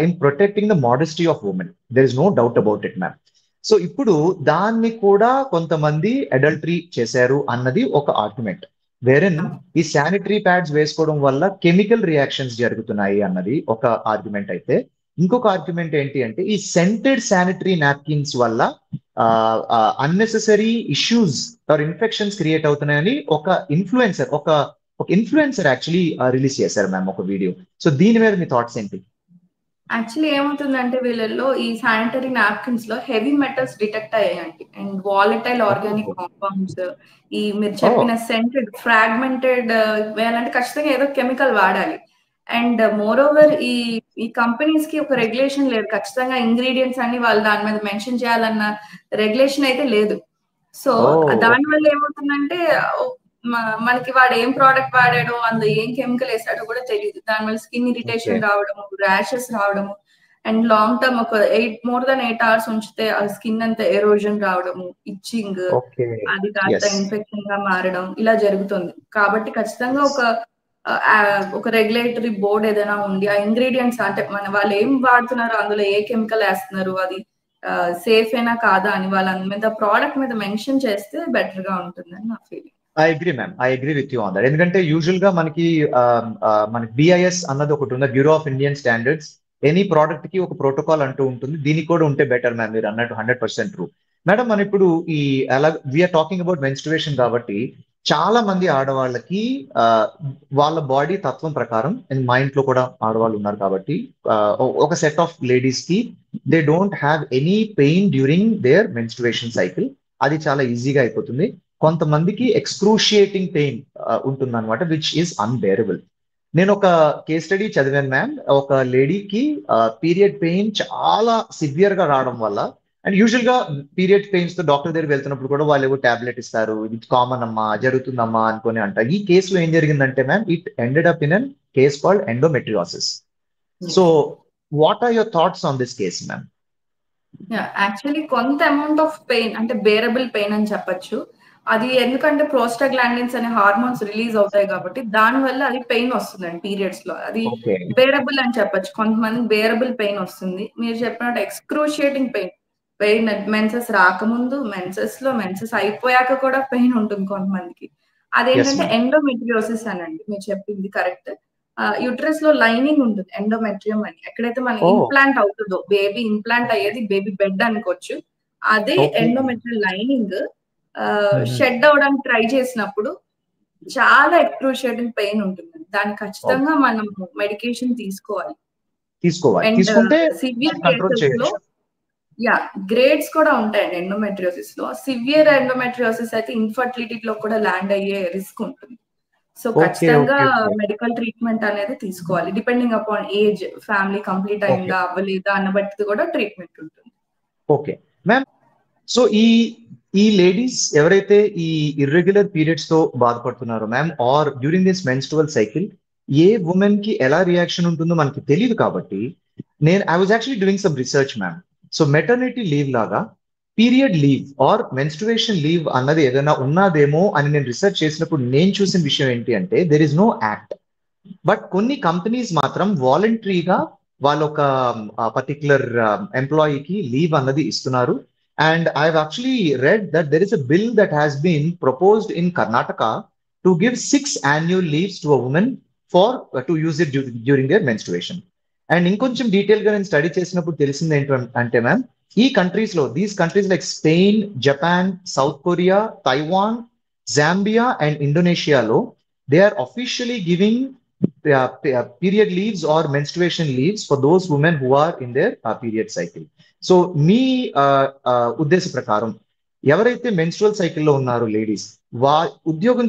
in protecting the modesty of women. There is no doubt about it ma'am. So ఇప్పుడు దాన్ని కూడా కొంతమంది అడల్టరీ చేశారు అన్నది ఒక ఆర్గ్యుమెంట్, వేరెన్ ఈ శానిటరీ ప్యాడ్స్ వేసుకోవడం వల్ల కెమికల్ రియాక్షన్స్ జరుగుతున్నాయి అన్నది ఒక ఆర్గ్యుమెంట్ అయితే, ఇంకొక ఆర్గ్యుమెంట్ ఏంటి అంటే ఈ సెంటెడ్ శానిటరీ నాప్కిన్స్ వల్ల unnecessary issues or infections create అవుతున్నాయని ఒక ఇన్ఫ్లుయెన్సర్ యాక్చువల్లీ రిలీజ్ చేశారు మ్యామ్ ఒక వీడియో. సో దీని మీద మీ థాట్స్ ఏంటి? యాక్చువల్లీ ఏమవుతుందంటే వీళ్ళల్లో ఈ శానిటరీ నాప్కిన్స్ లో హెవీ మెటల్స్ డిటెక్ట్ అయ్యాయండి, అండ్ వాలటైల్ ఆర్గానిక్ కాంపౌండ్స్, ఈ మీరు చెప్పిన సెంటెడ్ ఫ్రాగ్మెంటెడ్ వేయాలంటే ఖచ్చితంగా ఏదో కెమికల్ వాడాలి. అండ్ మోర్ ఓవర్ ఈ కంపెనీస్ కి ఒక రెగ్యులేషన్ లేదు, ఖచ్చితంగా ఇంగ్రీడియంట్స్ అన్ని వాళ్ళు దాని మీద మెన్షన్ చేయాలన్న రెగ్యులేషన్ అయితే లేదు. సో దానివల్ల ఏమవుతుందంటే మనకి వాడు ఏం ప్రోడక్ట్ వాడాడో, అందులో ఏం కెమికల్ వేసాడో కూడా తెలియదు. దానివల్ల స్కిన్ ఇరిటేషన్ రావడము, ర్యాషెస్ రావడము, అండ్ లాంగ్ టర్మ్ ఒక మోర్ దాన్ 8 hours ఉంచితే ఆ స్కిన్ అంతా ఎరోజన్ రావడము, ఇచ్చింగ్, అది కాస్త ఇన్ఫెక్షన్ గా మారడం, ఇలా జరుగుతుంది. కాబట్టి ఖచ్చితంగా ఒక రెగ్యులేటరీ బోర్డ్ ఏదైనా ఉండి ఆ ఇంగ్రీడియంట్స్ అంటే వాళ్ళు ఏం వాడుతున్నారు, అందులో ఏ కెమికల్ వేస్తున్నారు, అది సేఫ్ అయినా కాదా అని వాళ్ళ మీద ప్రోడక్ట్ మీద మెన్షన్ చేస్తే బెటర్ గా ఉంటుందని నా feeling. I agree ma'am, I agree with you on that. ఎందుకంటే యూజువల్ గా మనకి BIS అన్నది ఒకటి ఉంది, bureau of Indian standards. Any product కి ఒక ప్రోటోకాల్ అంటూ ఉంటుంది, దీనికి కూడా ఉంటే బెటర్ మ్యామ్, మీరు అన్నట్టు 100% ట్రూ. మేడం మనం ఇప్పుడు వీఆర్ టాకింగ్ అబౌట్ మెన్స్ట్రుయేషన్ కాబట్టి చాలా మంది ఆడవాళ్ళకి ఆ, వాళ్ళ బాడీ తత్వం ప్రకారం and మా ఇంట్లో కూడా ఆడవాళ్ళు ఉన్నారు కాబట్టి ఒక సెట్ ఆఫ్ లేడీస్ కి they don't have any pain during their menstruation cycle. అది చాలా ఈజీగా అయిపోతుంది. కొంతమందికి ఎక్స్క్రూషియేటింగ్ పెయిన్ ఉంటుంది అనమాట, విచ్ ఈస్ అన్బేరబుల్. నేను ఒక కేస్ స్టడీ చదివాను మ్యామ్. ఒక లేడీకి పీరియడ్ పెయిన్ చాలా సివియర్ గా రావడం వల్ల, అండ్ యూజువల్ గా పీరియడ్ పెయిన్స్ తో డాక్టర్ దగ్గర వెళ్తున్నప్పుడు కూడా వాళ్ళు ఏవో టాబ్లెట్ ఇస్తారు, ఇది కామన్ అమ్మా, జరుగుతుందమ్మా అనుకుని అంట. ఈ కేసులో ఏం జరిగిందంటే ma'am, it ended up in an case called endometriosis. So what are your thoughts on this case ma'am? Actually కొంత అమౌంట్ ఆఫ్ పెయిన్ అంటే బేరబుల్ పెయిన్ అని చెప్పొచ్చు. అది ఎందుకంటే ప్రోస్టాగ్లాండిన్స్ అనే హార్మోన్స్ రిలీజ్ అవుతాయి కాబట్టి దాని వల్ల అది పెయిన్ వస్తుందండి పీరియడ్స్ లో. అది ఓకే బేరబుల్ అని చెప్పొచ్చు. కొంతమంది బేరబుల్ పెయిన్ వస్తుంది. మీరు చెప్పినట్టు ఎక్స్క్రూషియేటింగ్ పెయిన్ మెన్సెస్ రాకముందు, మెన్సెస్ లో, మెన్సెస్ అయిపోయాక కూడా పెయిన్ ఉంటుంది కొంతమందికి. ఎస్ అదేంటంటే మ్యామ్. ఎండోమెట్రియోసిస్ అనండి. మీరు చెప్పింది కరెక్ట్. యుట్రస్ లో లైనింగ్ ఉంటుంది ఎండోమెట్రియం అని. ఎక్కడైతే మన ఓ ఇంప్లాంట్ అవుతుందో, బేబీ ఇంప్లాంట్ అయ్యేది బేబీ బెడ్ అనుకోవచ్చు. అదే ఓకే. ఎండోమెట్రియం లైనింగ్ షెడ్ అవడానికి ట్రై చేసినప్పుడు చాలా ఎక్స్క్రూషియేటింగ్ పెయిన్ ఉంటుంది. దానికి ఖచ్చితంగా మనం మెడికేషన్ తీసుకోవాలి. తీసుకోవాలి, అండ్ తీసుకుంటే సివియర్ కంట్రోల్ కేసెస్ లో చేయొచ్చు. గ్రేడ్స్ కూడా ఉంటాయండి ఎండోమెట్రియోసిస్ లో. సివియర్ ఎండోమెట్రియోసిస్ అయితే ఇన్ఫర్టిలిటీ లో కూడా ల్యాండ్ అయ్యే రిస్క్ ఉంటుంది. సో ఓకే ఖచ్చితంగా ఓకే ఓకే మెడికల్ ట్రీట్మెంట్ అనేది తీసుకోవాలి. Depending upon age, family complete okay అయిందా అవ్వలేదా అన్న బట్టి కూడా ట్రీట్మెంట్ ఉంటుంది. Okay ma'am. సో ఈ లేడీస్ ఎవరైతే ఈ ఇర్రెగ్యులర్ పీరియడ్స్ తో బాధపడుతున్నారో ma'am, or during this menstrual cycle, ఏ ఉమెన్ కి ఎలా రియాక్షన్ ఉంటుందో మనకి తెలియదు కాబట్టి, I was actually doing some research ma'am. So maternity leave లాగా period leave or menstruation leave అన్నది ఏదైనా ఉన్నదేమో అని నేను రీసెర్చ్ చేసినప్పుడు నేను చూసిన విషయం ఏంటి అంటే, there is no act. But కొన్ని కంపెనీస్ మాత్రం వాలంటరీగా వాళ్ళ ఒక పర్టికులర్ ఎంప్లాయీకి లీవ్ అన్నది ఇస్తున్నారు. And I actually read that there is a bill that has been proposed in Karnataka to give 6 annual leaves to a woman for to use it during their menstruation. And ఇంకొంచెం డీటెయిల్ గా నేను స్టడీ చేసినప్పుడు తెలిసింది ఏంటంటే మ్యామ్, ఈ కంట్రీస్ లో, these countries like Spain, Japan, South Korea, Taiwan, Zambia and ఇండోనేషియాలో they are officially giving period leaves or menstruation leaves for those women who are in their period cycle. So మీ ఉద్దేశ ప్రకారం ఎవరైతే మెన్స్ట్రువల్ సైకిల్లో ఉన్నారో లేడీస్, ఉద్యోగం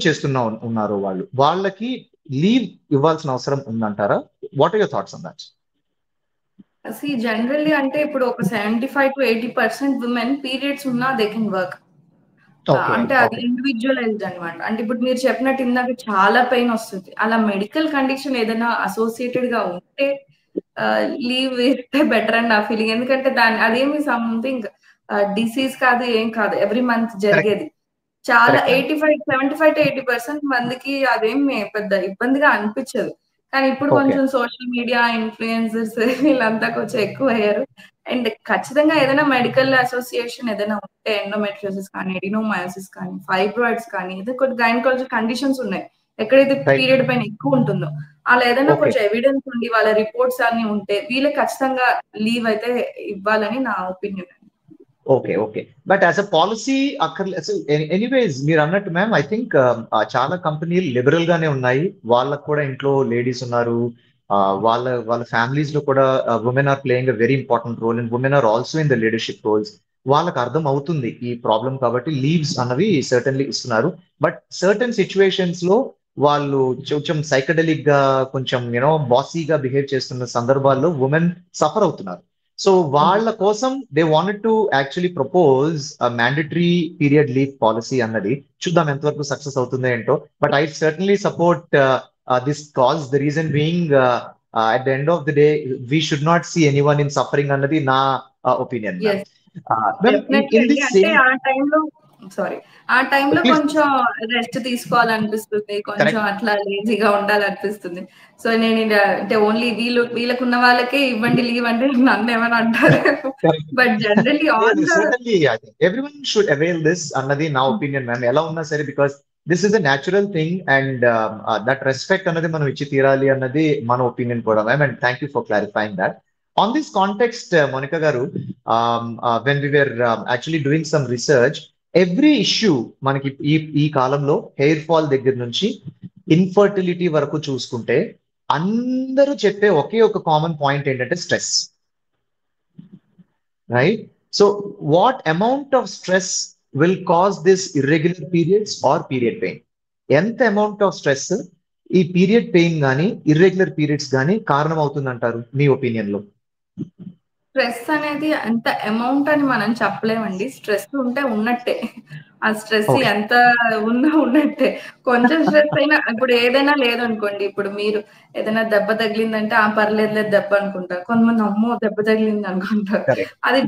ఉన్నారో వాళ్ళకి లీవ్ ఇవ్వాల్సిన అవసరం ఉందంటారా? What are your thoughts on that? Generally అంటే ఇప్పుడు ఒక 75 to 80% ఉమెన్ పీరియడ్స్ ఉన్నా దే కెన్ వర్క్. ఓకే అంటే అది ఓకే ఇండివిజువలైజ్డ్ అనమాట. అంటే ఇప్పుడు మీరు చెప్పినట్టు ఇందాక చాలా పెయిన్ వస్తుంది. అలా మెడికల్ కండిషన్ ఏదైనా అసోసియేటెడ్ గా ఉంటే లీవ్ ఇస్తే బెటర్ అని నా ఫీలింగ్. ఎందుకంటే అదేమి సంథింగ్ డిసీజ్ కాదు, ఏం కాదు, ఎవ్రీ మంత్ కరెక్ట్ జరిగేది. చాలా కరెక్ట్ మ్యామ్. 75 to 80% మందికి అదేమి పెద్ద ఇబ్బందిగా అనిపించదు. కానీ ఇప్పుడు ఓకే కొంచెం సోషల్ మీడియా ఇన్ఫ్లుయెన్సర్స్ వీళ్ళంతా కొంచెం ఎక్కువ అయ్యారు. అండ్ ఖచ్చితంగా ఏదైనా మెడికల్ అసోసియేషన్ ఏదైనా ఉంటే, ఎండోమెట్రియోసిస్ కానీ, ఎడినోమయోసిస్ కానీ, ఫైబ్రాయిడ్స్ కానీ, ఏదో కొన్ని గైనకాలజీ కండిషన్స్ ఉన్నాయి ఎక్కడైతే రైట్. పీరియడ్ పైన ఎక్కువ ఉంటుందో, అలా ఏదైనా ఓకే కొంచెం ఎవిడెన్స్ ఉండి వాళ్ళ రిపోర్ట్స్ అన్ని ఉంటే వీళ్ళకి ఖచ్చితంగా లీవ్ అయితే ఇవ్వాలని నా opinion. Okay okay but as a policy అక్కర్లేదు. ఎనీవేస్ మీరు అన్నట్టు మ్యామ్, ఐ థింక్ చాలా కంపెనీలు లిబరల్ గానే ఉన్నాయి. వాళ్ళకు కూడా ఇంట్లో లేడీస్ ఉన్నారు. వాళ్ళ వాళ్ళ ఫ్యామిలీస్ లో కూడా women are playing a very important role and women are also in the leadership roles. వాళ్ళకి అర్థం అవుతుంది ఈ ప్రాబ్లం కాబట్టి లీవ్స్ అన్నవి సర్టన్లీ ఇస్తున్నారు. బట్ సర్టన్ సిచ్యువేషన్స్ లో వాళ్ళు కొంచెం సైకడలిక్ గా, కొంచెం బాసీగా బిహేవ్ చేస్తున్న సందర్భాల్లో ఉమెన్ సఫర్ అవుతున్నారు. సో వాళ్ళ కోసం they wanted to actually propose mandatory period leave policy అన్నది. చూద్దాం ఎంతవరకు సక్సెస్ అవుతుందో ఏంటో. But I certainly support this cause. The reason being at the end of the day we should not see anyone in suffering అన్నది నా ఒపీనియన్ మ్యామ్. డెఫినెట్లీ ఇన్ అండి. దిస్ అంటే సేమ్ ఆ టైంలో ప్లీజ్. కొంచెం రెస్ట్ తీసుకోవాలనిపిస్తుంది, కొంచెం కరెక్ట్. అట్లా లేజీగా ఉండాలనిపిస్తుంది. సో నేను అంటే ఓన్లీ వీళ్ళకున్న వాళ్ళకే ఇవ్వండి లీవ్ అంటే నన్ను ఏమైనా అంటారు. But generally all the certainly everyone should avail this అన్నది నా ఒపీనియన్ మ్యామ్. ఎలా ఉన్నా సరే, because this is a natural thing and that respect అన్నది మనం ఇచ్చి తీరాలి అన్నది మన ఒపీనియన్ కూడా ma'am. And thank you for clarifying that. On this context Monica garu, when we were actually doing some research, every issue మనకి ఈ కాలంలో హెయిర్ ఫాల్ దగ్గర నుంచి ఇన్ఫర్టిలిటీ వరకు చూసుకుంటే అందరూ చెప్పే ఒకే ఒక కామన్ పాయింట్ ఏంటంటే stress, right? So what amount of stress will cause this irregular periods are period pain? ఎంత అమౌంట్ ఆఫ్ స్ట్రెస్ ఈ పీరియడ్ పెయిన్ కానీ ఇర్రెగ్యులర్ పీరియడ్స్ కానీ కారణం అవుతుందంటారు మీ ఒపీనియన్ లో? స్ట్రెస్ అనేది అంత అమౌంట్ అని మనం చెప్పలేమండి. స్ట్రెస్ ఉంటే ఉన్నట్టే. ఆ స్ట్రెస్ ఎంత ఉన్నా ఉన్నట్టే. కొంచెం స్ట్రెస్ అయినా ఇప్పుడు ఏదైనా లేదనుకోండి, ఇప్పుడు మీరు ఏదైనా దెబ్బ తగిలిందంటే పర్లేదులే దెబ్బ అనుకుంటారు. కొంతమంది అమ్మో దెబ్బ తగిలింది అనుకుంటారు. అది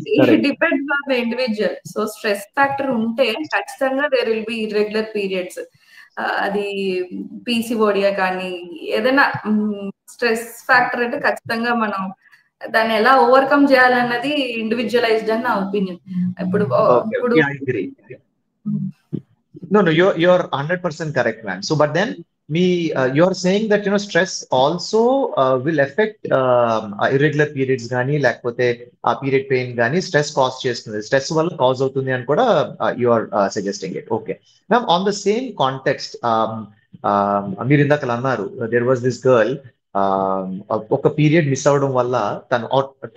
depends on the individual. So stress factor ఉంటే ఖచ్చితంగా there will be irregular periods. అది పీసీఓడియా కానీ ఏదైనా స్ట్రెస్ ఫ్యాక్టర్ అంటే ఖచ్చితంగా మనం దాన్ని ఎలా ఓవర్కమ్ చేయాలన్నది ఇండివిజువలైజ్డ్ అని నా ఒపీనియన్. ఇప్పుడు No, you're 100% correct, man. So, but then you're saying that stress also will affect irregular periods గానీ లేకపోతే ఆ పీరియడ్ పెయిన్ గానీ స్ట్రెస్ కాజ్ చేస్తుంది, స్ట్రెస్ వల్ల కాజ్ అవుతుంది అని కూడా you are suggesting it. Okay ma'am, on the same context మీరు ఇందాక అన్నారు దేర్ వాజ్ దిస్ గర్ల్, ఒక పీరియడ్ మిస్ అవడం వల్ల తను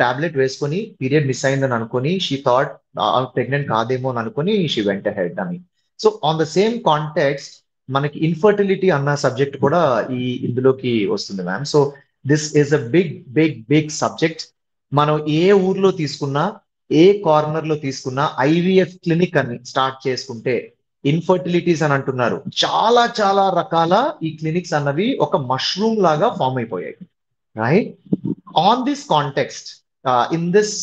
టాబ్లెట్ వేసుకొని పీరియడ్ మిస్ అయిందని అనుకుని షీ థాట్ ప్రెగ్నెంట్ కాదేమో అని అనుకుని షీ వెంట హెడ్ అని. So on the same context మనకి ఇన్ఫర్టిలిటీ అన్న సబ్జెక్ట్ కూడా ఇందులోకి వస్తుంది మ్యామ్. So this is a big big big subject. మనం ఏ ఊర్లో తీసుకున్నా ఏ కార్నర్ లో తీసుకున్నా ఐవీఎఫ్ క్లినిక్ అని స్టార్ట్ చేసుకుంటే ఇన్ఫర్టిలిటీస్ అని అంటున్నారు, చాలా చాలా రకాల ఈ క్లినిక్స్ అన్నవి ఒక మష్రూమ్ లాగా ఫామ్ అయిపోయాయి, right? On this context in this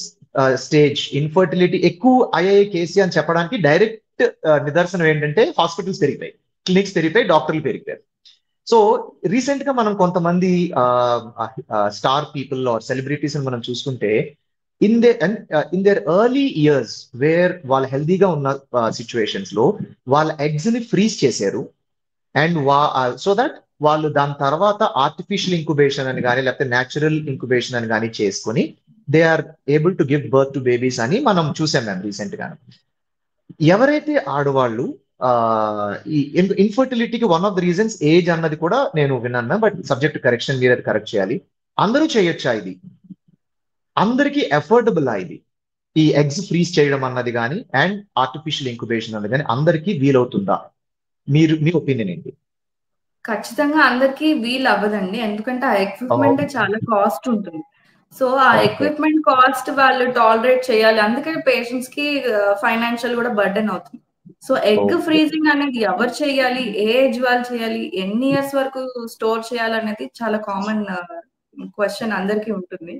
stage infertility ఎక్కువ అయ్యే కేసీ అని చెప్పడానికి డైరెక్ట్ నిదర్శనం ఏంటంటే హాస్పిటల్స్ పెరిగిపోయి, క్లినిక్స్ పెరిగిపోయి, డాక్టర్లు పెరిగిపోయారు. సో రీసెంట్ గా మనం కొంతమంది స్టార్ పీపుల్ ఆర్ సెలబ్రిటీస్ మనం చూసుకుంటే in their early years where వాళ్ళు హెల్దీగా ఉన్న సిచ్యువేషన్స్ లో వాళ్ళ ఎగ్స్ ని ఫ్రీజ్ చేశారు అండ్ సో దట్ వాళ్ళు దాని తర్వాత ఆర్టిఫిషియల్ ఇంక్యుబేషన్ అని కానీ లేకపోతే న్యాచురల్ ఇంక్యుబేషన్ అని కానీ చేసుకుని they are able to give birth to babies అని మనం చూసాం మ్యామ్ రీసెంట్ గా. ఎవరైతే ఆడవాళ్ళు ఈ ఇన్ఫర్టిలిటీకి one of the reasons age అన్నది కూడా నేను విన్నాను మ్యామ్, బట్ సబ్జెక్ట్ కరెక్షన్ మీరు అది కరెక్ట్ చేయాలి. అందరూ చేయొచ్చా ఇది? అందరికీ అఫోర్డబుల్ ఇది ఈ ఎగ్స్ ఫ్రీజ్ చేయడం అన్నది కానీ అండ్ ఆర్టిఫిషియల్ ఇంక్యుబేషన్ అన్నది కానీ అందరికీ వీలవుతుందా? మీ ఒపీనియన్ ఏంటి? ఖచ్చితంగా అందరికీ వీలు అవ్వదండి, ఎందుకంటే ఆ ఎక్విప్మెంట్ చాలా కాస్ట్ ఉంటుంది. సో ఆ ఎక్విప్మెంట్ కాస్ట్ వాళ్ళు టాలరేట్ చేయాలి, అందుకని పేషెంట్స్ కి ఫైనాన్షియల్ కూడా బర్డెన్ అవుతుంది. సో ఎగ్ ఫ్రీజింగ్ అనేది ఎవరు చేయాలి, ఏ ఏజ్ వాళ్ళు చేయాలి, ఎన్ని ఇయర్స్ వరకు స్టోర్ చేయాలనేది చాలా కామన్ క్వశ్చన్ అందరికీ ఉంటుంది.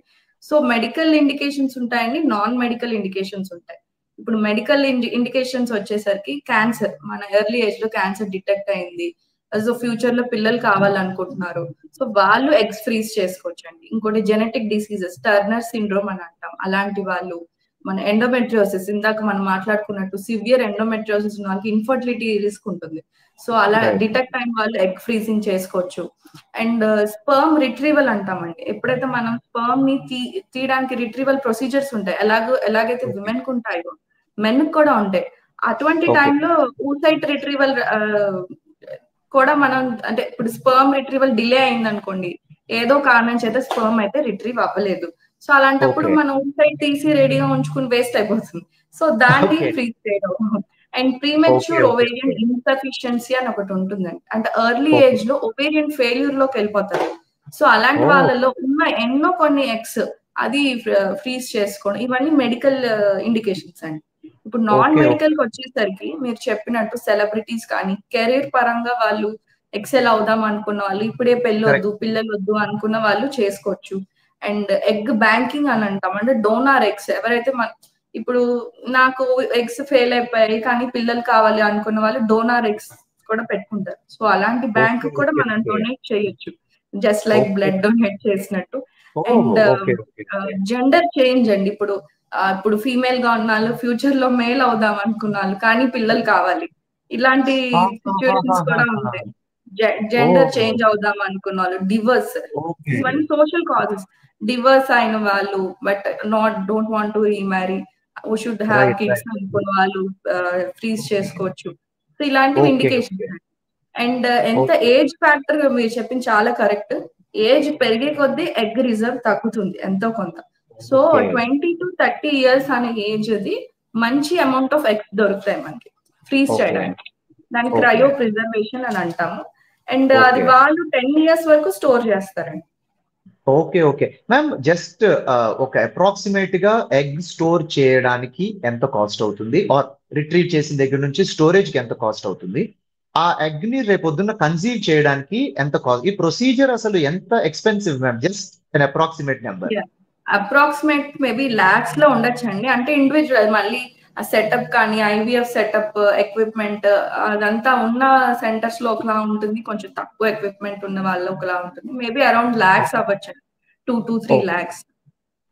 సో మెడికల్ ఇండికేషన్స్ ఉంటాయండి, నాన్ మెడికల్ ఇండికేషన్స్ ఉంటాయి. ఇప్పుడు మెడికల్ ఇండికేషన్స్ వచ్చేసరికి క్యాన్సర్, మన ఎర్లీ ఏజ్ లో క్యాన్సర్ డిటెక్ట్ అయింది, సో ఫ్యూచర్ లో పిల్లలు కావాలనుకుంటున్నారు, సో వాళ్ళు ఎగ్స్ ఫ్రీజ్ చేసుకోవచ్చండి. ఇంకోటి జెనెటిక్ డిసీజెస్, టర్నర్ సిండ్రోమ్ అని అంటాం, అలాంటి వాళ్ళు, మన ఎండోమెట్రియోసిస్ ఇందాక మనం మాట్లాడుకున్నట్టు సివియర్ ఎండోమెట్రియోసిస్ ఉన్న వాళ్ళకి ఇన్ఫర్టిలిటీ రిస్క్ ఉంటుంది. సో అలా డిటెక్ట్ అయిన వాళ్ళు ఎగ్ ఫ్రీజింగ్ చేసుకోవచ్చు. అండ్ స్పర్మ్ రిట్రీవల్ అంటామండి, ఎప్పుడైతే మనం స్పర్మ్ ని తీయడానికి రిట్రీవల్ ప్రొసీజర్స్ ఉంటాయి, ఎలాగైతే విమెన్ కు ఉంటాయో మెన్ కూడా ఉంటాయి. అటువంటి టైంలో ఊసైట్ రిట్రీవల్ కూడా మనం, అంటే ఇప్పుడు స్పర్మ్ రిట్రీవల్ డిలే అయింది అనుకోండి, ఏదో కారణం చేత స్పర్మ్ అయితే రిట్రీవ్ అవ్వలేదు, సో అలాంటప్పుడు మనం ఊసైట్ తీసి రెడీగా ఉంచుకుని వేస్ట్ అయిపోతుంది. సో దాన్ని ఫ్రీజ్ చేయడం. అండ్ ప్రీమెచ్యూర్ ఓవేరియన్ ఇన్సఫిషియన్సీ అని ఒకటి ఉంటుందండి, అంటే ఎర్లీ ఏజ్ లో ఓవేరియన్ ఫెయిల్యూర్ లోకి వెళ్ళిపోతారు. సో అలాంటి వాళ్ళలో ఉన్న ఎన్నో కొన్ని ఎగ్స్ అది ఫ్రీజ్ చేసుకోవడం, ఇవన్నీ మెడికల్ ఇండికేషన్స్ అండి. ఇప్పుడు నాన్ మెడికల్ కి వచ్చేసరికి మీరు చెప్పినట్టు సెలబ్రిటీస్ కానీ కెరీర్ పరంగా వాళ్ళు ఎక్సెల్ అవుదాం అనుకున్న వాళ్ళు, ఇప్పుడే పెళ్ళొద్దు పిల్లలు వద్దు అనుకున్న వాళ్ళు చేసుకోవచ్చు. అండ్ ఎగ్ బ్యాంకింగ్ అని అంటాం, అంటే డోనార్ ఎగ్స్, ఎవరైతే ఇప్పుడు నాకు ఎగ్స్ ఫెయిల్ అయిపోయాయి కానీ పిల్లలు కావాలి అనుకున్న వాళ్ళు డోనార్ ఎగ్స్ కూడా పెట్టుకుంటారు. సో అలాంటి బ్యాంక్ కూడా మనం డొనేట్ చేయొచ్చు, జస్ట్ లైక్ బ్లడ్ డొనేట్ చేసినట్టు. అండ్ జెండర్ చేంజ్ అండి, ఇప్పుడు ఫీమేల్ గా ఉన్న వాళ్ళు ఫ్యూచర్ లో మేల్ అవుదాం అనుకున్న వాళ్ళు కానీ పిల్లలు కావాలి, ఇలాంటి సిచ్యువేషన్స్ కూడా ఉంటాయి. జెండర్ చేంజ్ అవుదాం అనుకున్న వాళ్ళు, డివర్స్, ఇవన్నీ సోషల్ కాజెస్. డివర్స్ అయిన వాళ్ళు but don't want to remarry, should have right kids right అనుకున్న వాళ్ళు ఫ్రీజ్ చేసుకోవచ్చు. సో ఇలాంటివి ఓకే ఇండికేషన్స్. అండ్ ఎంత ఓకే ఏజ్ ఫ్యాక్టర్ మీరు చెప్పింది చాలా కరెక్ట్. ఏజ్ పెరిగే కొద్దీ ఎగ్ రిజర్వ్ తగ్గుతుంది ఎంతో కొంత. సో ఓకే 20 to 30 years అనే ఏజ్ అది మంచి అమౌంట్ ఆఫ్ ఎగ్స్ దొరుకుతాయి మనకి ఫ్రీజ్ ఓకే చేయడానికి. దాన్ని ఓకే క్రయో ప్రిజర్వేషన్ అని అంటాము. అండ్ అది ఓకే వాళ్ళు 10 years వరకు స్టోర్ చేస్తారండి. ఓకే ఓకే మ్యామ్, జస్ట్ ఒక అప్రాక్సిమేట్ గా ఎగ్ స్టోర్ చేయడానికి ఎంత కాస్ట్ అవుతుంది, ఆర్ రిట్రీవ్ చేసిన దగ్గర నుంచి స్టోరేజ్ కి ఎంత కాస్ట్ అవుతుంది, ఆ ఎగ్ ని రేపొద్దున్న కన్సీవ్ చేయడానికి ఎంత కాస్ట్, ఈ ప్రొసీజర్ అసలు ఎంత expensive ma'am, just an approximate number. Approximate maybe lakhs లో ఉండొచ్చండి. అంటే ఇండివిజువల్ మళ్ళీ ఆ సెటప్ కానీ ఐవీఎఫ్ సెటప్ ఎక్విప్మెంట్ అదంతా ఉన్న సెంటర్స్ లో ఒకలా ఉంటుంది, కొంచెం తక్కువ ఎక్విప్మెంట్ ఉన్న వాళ్ళు ఒకలా ఉంటుంది. మేబీ అరౌండ్ లాక్స్ అవ్వచ్చు, 2 to 3 okay lakhs.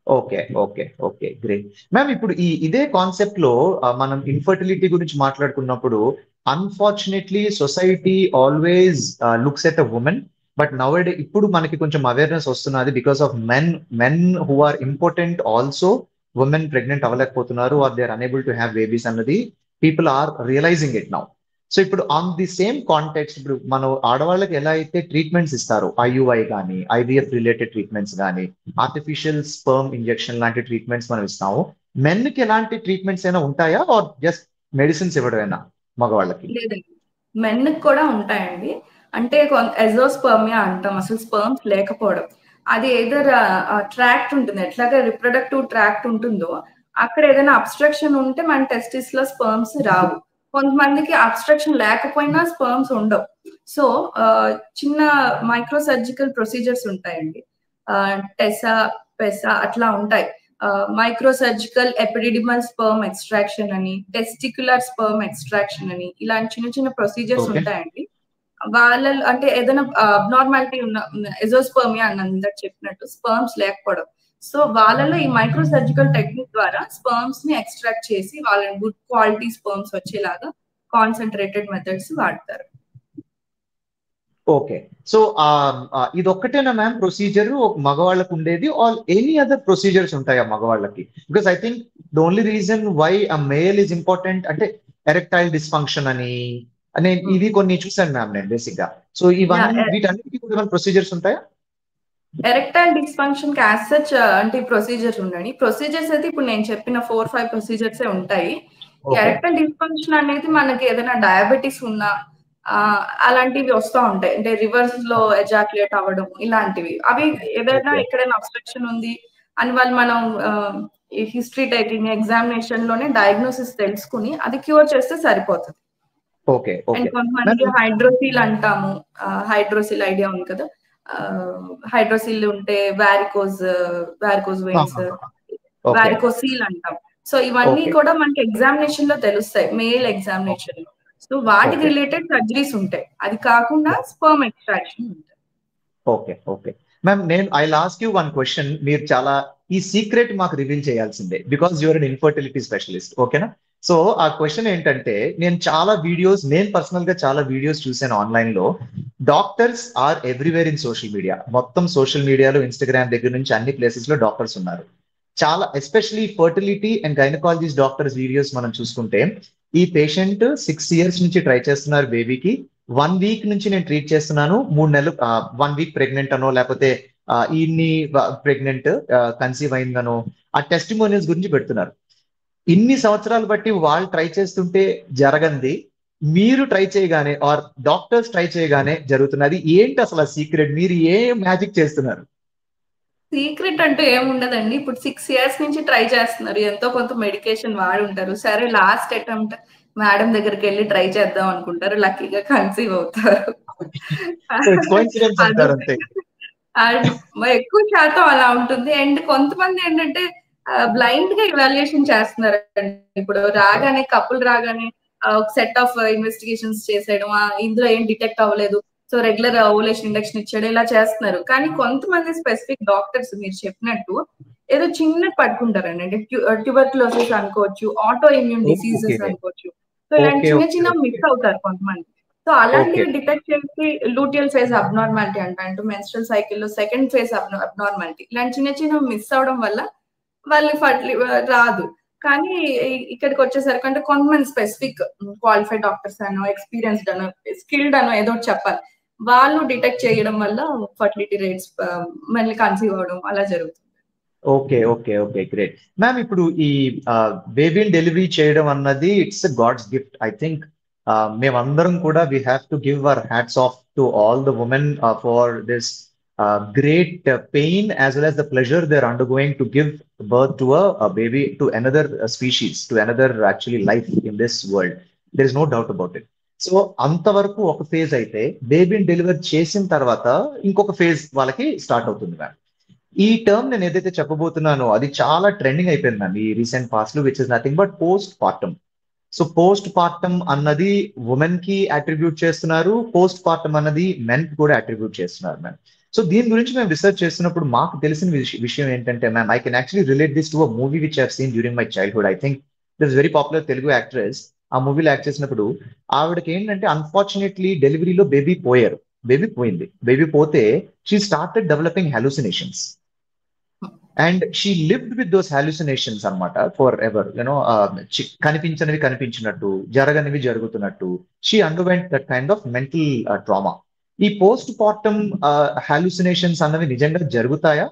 Okay okay okay great ma'am. ఇప్పుడు ఇదే కాన్సెప్ట్ లో మనం ఇన్ఫర్టిలిటీ గురించి మాట్లాడుకున్నప్పుడు, unfortunately society always looks at a women, but now ఇప్పుడు మనకి కొంచెం అవేర్నెస్ వస్తున్నది because of men who are important also, women pregnant అవ్వలేకపోతున్నారు or they are unable to have babies అన్నది people are realizing it now. So ఇప్పుడు ఆన్ ది సేమ్ కాంటెక్స్ట్, ఇప్పుడు మనం ఆడవాళ్ళకి ఎలా అయితే ట్రీట్మెంట్స్ ఇస్తారో, ఐయుఐ కానీ ఐవీఎఫ్ రిలేటెడ్ ట్రీట్మెంట్స్ కానీ ఆర్టిఫిషియల్ స్పర్మ్ ఇంజెక్షన్ లాంటి ట్రీట్మెంట్స్ మనం ఇస్తాము, మెన్ కి ఎలాంటి ట్రీట్మెంట్స్ అయినా ఉంటాయా, ఆర్ జస్ట్ మెడిసిన్స్ ఇవ్వడమేనా మగవాళ్ళకి? లేదండి, మెన్ కూడా ఉంటాయండి. అంటే ఎజోస్పర్మియా అంటాం, అసలు స్పర్మ్స్ లేకపోవడం. అది ఏదర్ ట్రాక్ట్ ఉంటుంది, ఎట్లాగా రిప్రొడక్టివ్ ట్రాక్ట్ ఉంటుందో అక్కడ ఏదైనా అబ్స్ట్రక్షన్ ఉంటే మన టెస్టిస్ లో స్పర్మ్స్ రావు. కొంతమందికి అబ్స్ట్రక్షన్ లేకపోయినా స్పర్మ్స్ ఉండవు. సో చిన్న మైక్రో సర్జికల్ ప్రొసీజర్స్ ఉంటాయండి, టెసా పెసా అట్లా ఉంటాయి. మైక్రో సర్జికల్ ఎపిడిడిమల్ స్పర్మ్ ఎక్స్ట్రాక్షన్ అని, టెస్టికులర్ స్పర్మ్ ఎక్స్ట్రాక్షన్ అని, ఇలాంటి చిన్న చిన్న ప్రొసీజర్స్ ఓకే ఉంటాయండి. వాళ్ళ అంటే ఏదైనా అబ్నార్మాలిటీ ఉన్న ఎజోస్పర్మియా అని అందరు చెప్పినట్టు స్పర్మ్స్ లేకపోవడం. సో వాళ్ళలో ఈ మైక్రో సర్జికల్ టెక్నిక్ ద్వారా స్పర్మ్స్ ని ఎక్స్ట్రాక్ట్ చేసి వాళ్ళని గుడ్ క్వాలిటీ స్పర్మ్స్ వచ్చేలాగా కాన్సన్ట్రేటెడ్ మెథడ్స్ వాడతారు. ఓకే. సో ఇది ఒక్కటేనా మ్యామ్ ప్రొసీజర్ మగవాళ్ళకు ఉండేది, ఆల్ ఎనీ అదర్ ప్రొసీజర్స్ ఉంటాయా మగవాళ్ళకి? Because I think the only reason why a male is important అంటే ఎరెక్టైల్ డిస్ఫంక్షన్ అని ఇది కొన్ని చూసాను మ్యామ్ నేను బేసిక్ గా. సో ఇవన్నీ వీటన్నిటికీ కూడా ప్రొసీజర్స్ ఉంటాయా? ఎరెక్టైల్ డిస్ఫంక్షన్ కి యాజ్ సచ్ అంటే ప్రొసీజర్స్ ఉన్నాయి. ప్రొసీజర్స్ అయితే ఇప్పుడు నేను చెప్పిన 4-5 ప్రొసీజర్స్ ఉంటాయి. ఎరెక్టైల్ డిస్ఫంక్షన్ అనేది మనకి ఏదైనా డయాబెటీస్ ఉన్నా అలాంటివి వస్తూ ఉంటాయి. అంటే రివర్స్ లో ఎజాక్యులేట్ అవ్వడం ఇలాంటివి. అవి ఏదైనా ఎక్కడైనా అబ్స్ట్రక్షన్ ఉంది అని వాళ్ళు మనం హిస్టరీ టేకింగ్ ఎగ్జామినేషన్ లోనే డయాగ్నోసిస్ తెలుసుకుని అది క్యూర్ చేస్తే సరిపోతుంది. అండ్ కొంతమంది హైడ్రోసిల్ అంటాము, హైడ్రోసిల్ ఐడియా ఉంది కదా, హైడ్రోసిల్ ఉంటే వారికోజ్ వెయిన్స్, వారికోసీల్ అంటాం. సో ఇవన్నీ కూడా మనకి ఎగ్జామినేషన్ లో తెలుస్తాయి, మెయిల్ ఎగ్జామినేషన్ లో. సో వాటికి రిలేటెడ్ సర్జరీస్ ఉంటాయి, అది కాకుండా స్పర్మ్ ఎక్స్ట్రాక్షన్ ఉంటాయి. Okay okay ma'am, I ask you one question. మీరు చాలా ఈ సీక్రెట్ మాకు రివీల్ చేయాల్సిందే, because you're an infertility specialist, ఓకేనా? సో ఆ క్వశ్చన్ ఏంటంటే, నేను పర్సనల్ గా చాలా వీడియోస్ చూసాను ఆన్లైన్ లో. Doctors are everywhere in social media, మొత్తం సోషల్ మీడియాలో ఇన్స్టాగ్రామ్ దగ్గర నుంచి అన్ని ప్లేసెస్ లో డాక్టర్స్ ఉన్నారు. చాలా especially fertility and gynaecologist doctors videos మనం చూసుకుంటే, ఈ పేషెంట్ 6 years నుంచి ట్రై చేస్తున్నారు బేబీకి, 1 week నుంచి నేను ట్రీట్ చేస్తున్నాను, 3 నెలలు 1 week ప్రెగ్నెంట్ అనో, లేకపోతే ఇన్ని ప్రెగ్నెంట్ కన్సీవ్ అయిందనో ఆ టెస్టిమోనియల్స్ గురించి పెడుతున్నారు. ఇన్ని సంవత్సరాలు బట్టి వాళ్ళు ట్రై చేస్తుంటే జరగంది, మీరు ట్రై చేయగానే ఆర్ డాక్టర్స్ ట్రై చేయగానే జరుగుతున్నది ఏంటి అసలు ఆ సీక్రెట్? మీరు ఏ మ్యాజిక్ చేస్తున్నారు? సీక్రెట్ అంటూ ఏముండదండి. ఇప్పుడు 6 years నుంచి ట్రై చేస్తున్నారు, ఎంతో కొంత మెడికేషన్ వాడి ఉంటారు. సరే లాస్ట్ అటెంప్ట్ మేడం దగ్గరికి వెళ్ళి ట్రై చేద్దాం అనుకుంటారు, లక్కీగా కన్సీవ్ అవుతారు. ఎక్కువ శాతం అలా ఉంటుంది. అండ్ కొంతమంది ఏంటంటే బ్లైండ్ గా ఇవాల్యుయేషన్ చేస్తున్నారు. ఇప్పుడు రాగానే కపుల్ రాగానే ఒక సెట్ ఆఫ్ ఇన్వెస్టిగేషన్స్ చేసేయడం, ఇందులో ఏం డిటెక్ట్ అవ్వలేదు, సో రెగ్యులర్ ఓవులేషన్ ఇండక్షన్ ఇచ్చాడు, ఇలా చేస్తున్నారు. కానీ కొంతమంది స్పెసిఫిక్ డాక్టర్స్ మీరు చెప్పినట్టు ఏదో చిన్న పట్టుకుంటారండి, అంటే ట్యూబర్క్యులోసిస్ అనుకోవచ్చు, ఆటో ఇమ్యూన్ డిసీజెస్ అనుకోవచ్చు. సో ఇలాంటి చిన్న చిన్న మిస్ అవుతారు కొంతమంది. సో అలాంటివి డిటెక్ట్ చేసి లూటియల్ ఫేజ్ అబ్నార్మాలిటీ అంటే మెన్స్ట్రల్ సైకిల్ లో సెకండ్ ఫేజ్ అబ్నార్మాలిటీ, ఇలాంటి చిన్న చిన్న మిస్ అవడం వల్ల వాళ్ళు రాదు. కానీ ఇక్కడికి వచ్చేసరికి అంటే కొంతమంది స్పెసిఫిక్ క్వాలిఫైడ్ డాక్టర్స్ అనో, ఎక్స్పీరియన్స్డ్ అనో, స్కిల్డ్ అనో ఏదో ఒకటి చెప్పాలి. వాళ్ళు డిటెక్ట్ చేయడం వల్ల ఫర్టిలిటీ రేట్స్ మళ్ళీ కన్సీవ్ అవ్వడం అలా జరుగుతుంది. Okay okay okay great ma'am. ఇప్పుడు ఈ బేబీని డెలివరీ చేయడం అన్నది it's god's gift. I think మేమందరం కూడా we have to give our hats off to all the women for this great pain as well as the pleasure they are undergoing to give birth to a baby to another species, to another actually life in this world. There is no doubt about it. So అంతవరకు ఒక ఫేజ్ అయితే బేబీని డెలివర్ చేసిన తర్వాత ఇంకొక ఫేజ్ వాళ్ళకి స్టార్ట్ అవుతుంది మ్యామ్. ఈ టర్మ్ నేను ఏదైతే చెప్పబోతున్నానో అది చాలా ట్రెండింగ్ అయిపోయింది మ్యామ్ ఈ రీసెంట్ పాస్ట్ లో, which is nothing but post partum. So post partum అన్నది ఉమెన్ కి అట్రిబ్యూట్ చేస్తున్నారు, పోస్ట్ పార్టమ్ అన్నది మెన్ కి కూడా అట్రిబ్యూట్ చేస్తున్నారు మ్యామ్. సో దీని గురించి మేము రీసెర్చ్ చేస్తున్నప్పుడు మాకు తెలిసిన విషయం ఏంటంటే ma'am, I can actually relate this to a movie which I seen during my childhood. I think this very popular Telugu actress. ఆ మూవీలో యాక్ట్ చేసినప్పుడు ఆవిడకి ఏంటంటే అన్ఫార్చునేట్లీ డెలివరీలో బేబీ పోయారు, బేబీ పోయింది. బేబీ పోతే she started developing hallucinations and she lived with those hallucinations అనమాట ఫర్ ఎవర్. యూనో కనిపించనివి కనిపించినట్టు, జరగనివి జరుగుతున్నట్టు. She underwent that kind of mental trauma. ఈ పోస్ట్ పార్టమ్ హాల్యూసినేషన్స్ అన్నవి నిజంగా జరుగుతాయా?